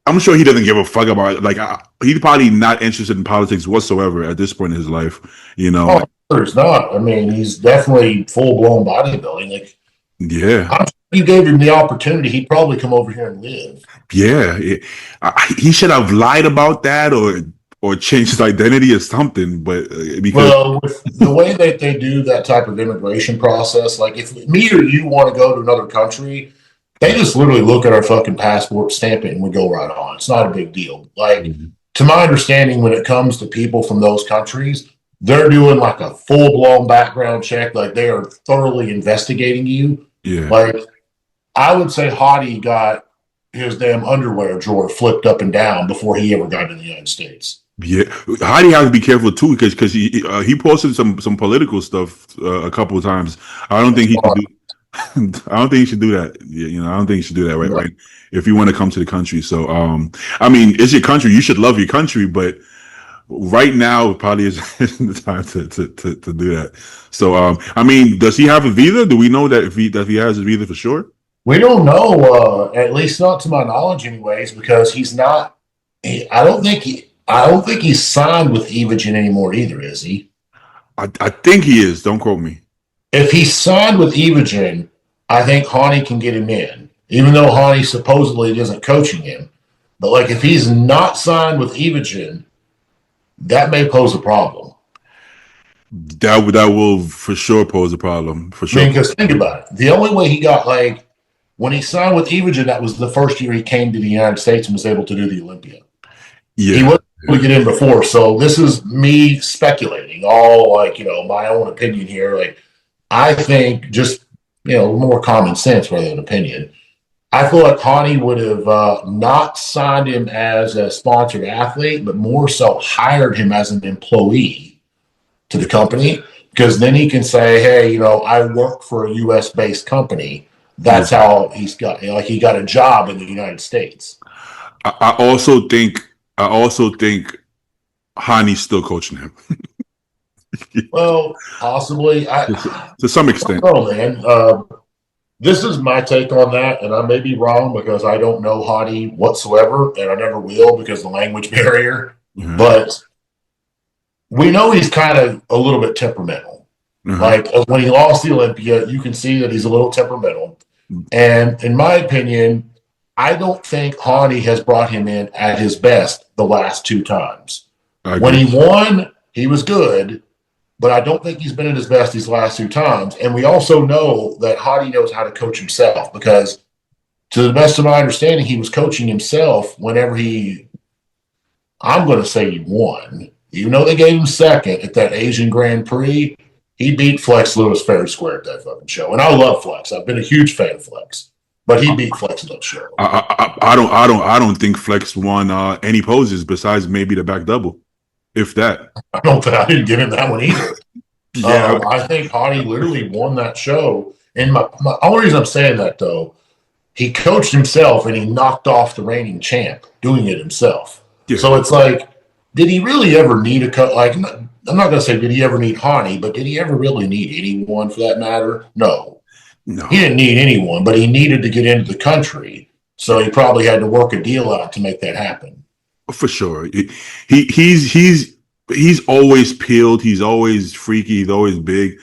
I'm sure he doesn't give a fuck about it. Like he's probably not interested in politics whatsoever at this point in his life. You know, Oh, there's not. I mean, he's definitely full blown bodybuilding. Like, yeah, I'm sure you gave him the opportunity, he'd probably come over here and live. yeah. He should have lied about that or changed his identity or something. But because Well, with the way that they do that type of immigration process, like if me or you want to go to another country, they just literally look at our fucking passport, stamp it, and we go right on. It's not a big deal. Like, to my understanding, when it comes to people from those countries, they're doing like a full blown background check. Like, they are thoroughly investigating you. yeah. Like, I would say Hottie got his damn underwear drawer flipped up and down before he ever got to the United States. Yeah, Heidi has to be careful too because he posted some political stuff a couple of times. I don't think he should do. I don't think he should do that. You know, I don't think he should do that. Right? If you want to come to the country, so I mean, it's your country. You should love your country, but right now probably is the time to do that. So I mean, does he have a visa? Do we know that if he has a visa for sure? We don't know, at least not to my knowledge, anyways, because he's not. I don't think he's signed with Evogen anymore either, is he? I think he is. Don't quote me. If he's signed with Evogen, I think Hawley can get him in, even though Hawley supposedly isn't coaching him. But like, if he's not signed with Evogen, that may pose a problem. That will for sure pose a problem. For I sure. mean, because think about it. The only way he got, like, when he signed with Evogen, that was the first year he came to the United States and was able to do the Olympia. Yeah. He wasn't able to get in before. So this is me speculating, all like, my own opinion here. Like, I think just, more common sense rather than opinion. I feel like Hawley would have not signed him as a sponsored athlete, but more so hired him as an employee to the company, because then he can say, hey, I work for a US based company. That's how he got a job in the United States. I also think Hani's still coaching him. Well, possibly. To some extent. I don't know, man. This is my take on that, and I may be wrong because I don't know Hottie whatsoever, and I never will because of the language barrier. Mm-hmm. But we know he's kind of a little bit temperamental. Mm-hmm. Like, when he lost the Olympia, you can see that he's a little temperamental. And in my opinion, I don't think Hottie has brought him in at his best the last two times. When he won, he was good. But I don't think he's been at his best these last two times. And we also know that Hottie knows how to coach himself, because to the best of my understanding, he was coaching himself whenever I'm going to say he won. Even though they gave him second at that Asian Grand Prix, he beat Flex Lewis fair and square at that fucking show. And I love Flex. I've been a huge fan of Flex. But he beat Flex at that show. I don't think Flex won any poses besides maybe the back double. If that. I didn't give him that one either. Yeah. I think Hottie literally won that show. And my only reason I'm saying that, though, he coached himself and he knocked off the reigning champ doing it himself. Yeah. So it's like, did he really ever need a coach? Like, I'm not going to say did he ever need Hottie, but did he ever really need anyone for that matter? No. He didn't need anyone, but he needed to get into the country. So he probably had to work a deal out to make that happen. For sure. He's always peeled. He's always freaky. He's always big.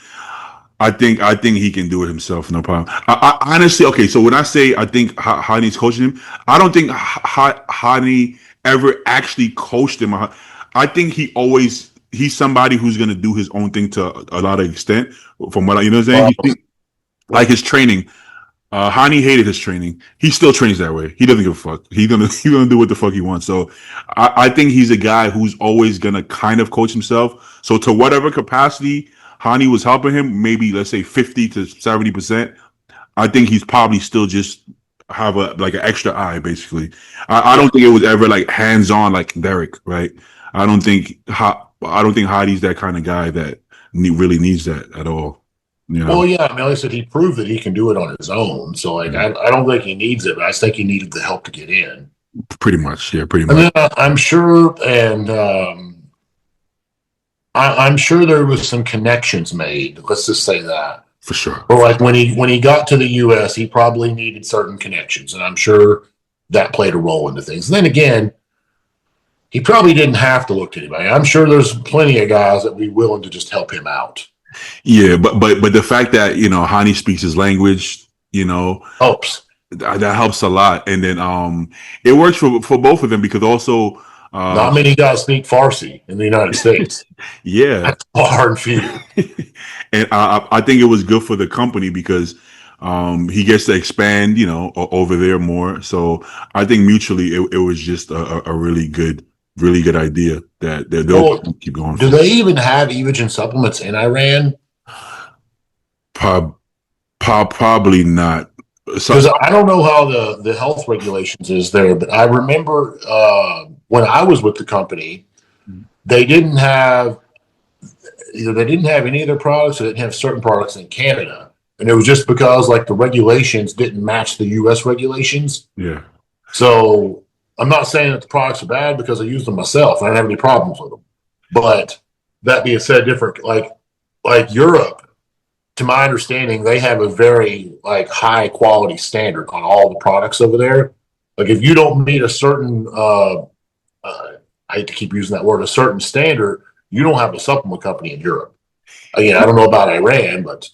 I think he can do it himself. No problem. I honestly, okay. So when I say I think Hani's coaching him, I don't think Hani ever actually coached him. I think he's somebody who's going to do his own thing to a lot of extent. From what you know what I'm saying? Like his training. Hani hated his training. He still trains that way. He doesn't give a fuck. He's gonna do what the fuck he wants. So I think he's a guy who's always gonna kind of coach himself. So to whatever capacity Hani was helping him, maybe let's say 50 to 70%, I think he's probably still just have an extra eye, basically. I don't think it was ever like hands on like Derek, right? I don't think Hadi's that kind of guy that really needs that at all. You know, Well, yeah, I mean, like I said, he proved that he can do it on his own. So, like, I don't think he needs it, but I think he needed the help to get in. pretty much. Yeah, pretty And much then I'm sure, and I'm sure there was some connections made. Let's just say that. for sure. Or like when he got to the U.S., he probably needed certain connections, and I'm sure that played a role into things. And then again, he probably didn't have to look to anybody. I'm sure there's plenty of guys that would be willing to just help him out. Yeah, but the fact that Hani speaks his language, Helps. that helps a lot. And then it works for both of them because also Not many guys speak Farsi in the United States. yeah, That's far and few. and I think it was good for the company because he gets to expand, over there more. So I think mutually it was just a really good idea that they'll Well, keep going do for. they even have Evogen supplements in Iran? Probably not. So, Because I don't know how the health regulations is there, but I remember when I was with the company, they didn't have either they didn't have any of their products or they didn't have certain products in Canada. And it was just because like the regulations didn't match the US regulations. yeah. So I'm not saying that the products are bad because I use them myself. I don't have any problems with them. But that being said, different like Europe, to my understanding, they have a very like high quality standard on all the products over there. Like if you don't meet a certain I hate to keep using that word, a certain standard, you don't have a supplement company in Europe. Again, I don't know about Iran, but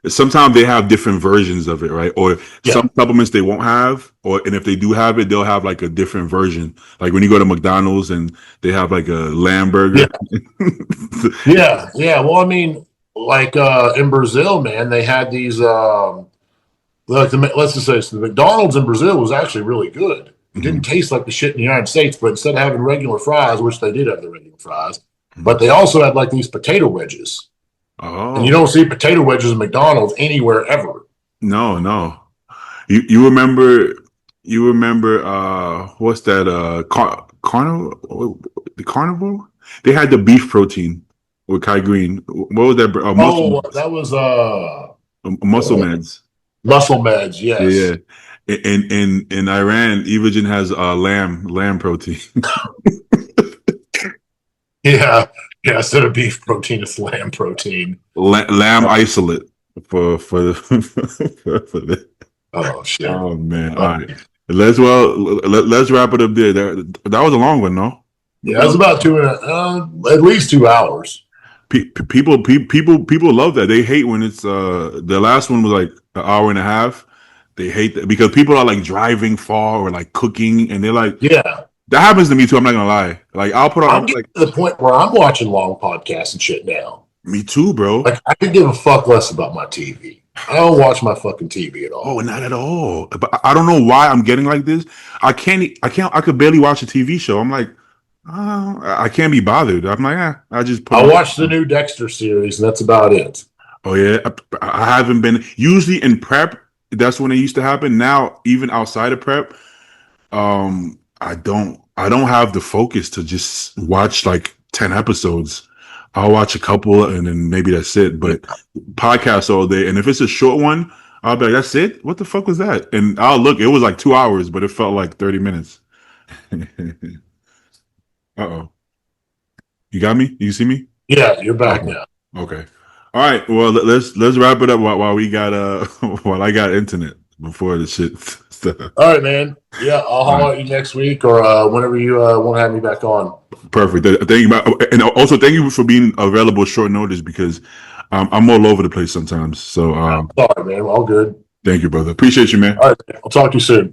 Sometimes they have different versions of it, right? Or yeah, some supplements they won't have, and if they do have it, they'll have like a different version. Like when you go to McDonald's and they have like a lamb burger. yeah, yeah. Well, I mean, like in Brazil, man, they had these. Let's just say so the McDonald's in Brazil was actually really good. It didn't Mhm. taste like the shit in the United States, but instead of having regular fries, which they did have the regular fries, but they also had like these potato wedges. And you Oh don't see potato wedges at McDonald's anywhere ever. no, no. You remember what's that carnival, the carnival? They had the beef protein with Kai Green. What was that? Oh, that was Muscle meds. Muscle Meds, Yeah, yes. yeah. In Iran, Evogen has lamb protein. Yeah. Yeah, instead of beef protein, it's lamb protein. Lamb isolate for the for the. Oh shit. Oh man! All Uh, right, let's wrap it up there. That was a long one, no? yeah, it's about at least 2 hours. People love that. They hate when it's the last one was like an hour and a half. They hate that because people are like driving far or like cooking, and they're like, Yeah. that happens to me too. I'm not gonna lie. Like I'll put I'm on getting like, to the point where I'm watching long podcasts and shit now. me too, bro. Like I could give a fuck less about my TV. I don't watch my fucking TV at Oh, all. not at all. But I don't know why I'm getting like this. I could barely watch a TV show. I'm like, I can't be bothered. I'm like, I just put I on. watched the new Dexter series, and that's about it. Oh yeah, I haven't been. Usually in prep, that's when it used to happen. Now, even outside of prep, I don't have the focus to just watch like 10 episodes. I'll watch a couple and then maybe that's it. But podcasts all day, and if it's a short one, I'll be like, that's it. What the fuck was that? And I'll look. It was like 2 hours, but it felt like 30 minutes. Uh-oh. You got me? You see me? Yeah, you're back Okay. now. Okay. All right. Well, let's wrap it up while we got while I got internet before the shit. All right, man. Yeah, I'll All holler right. at you next week or whenever you want to have me back on. Perfect. Thank you, and also thank you for being available short notice because I'm all over the place sometimes. So I'm sorry, man. All good. thank you, brother. Appreciate you, man. All right, man. I'll talk to you soon.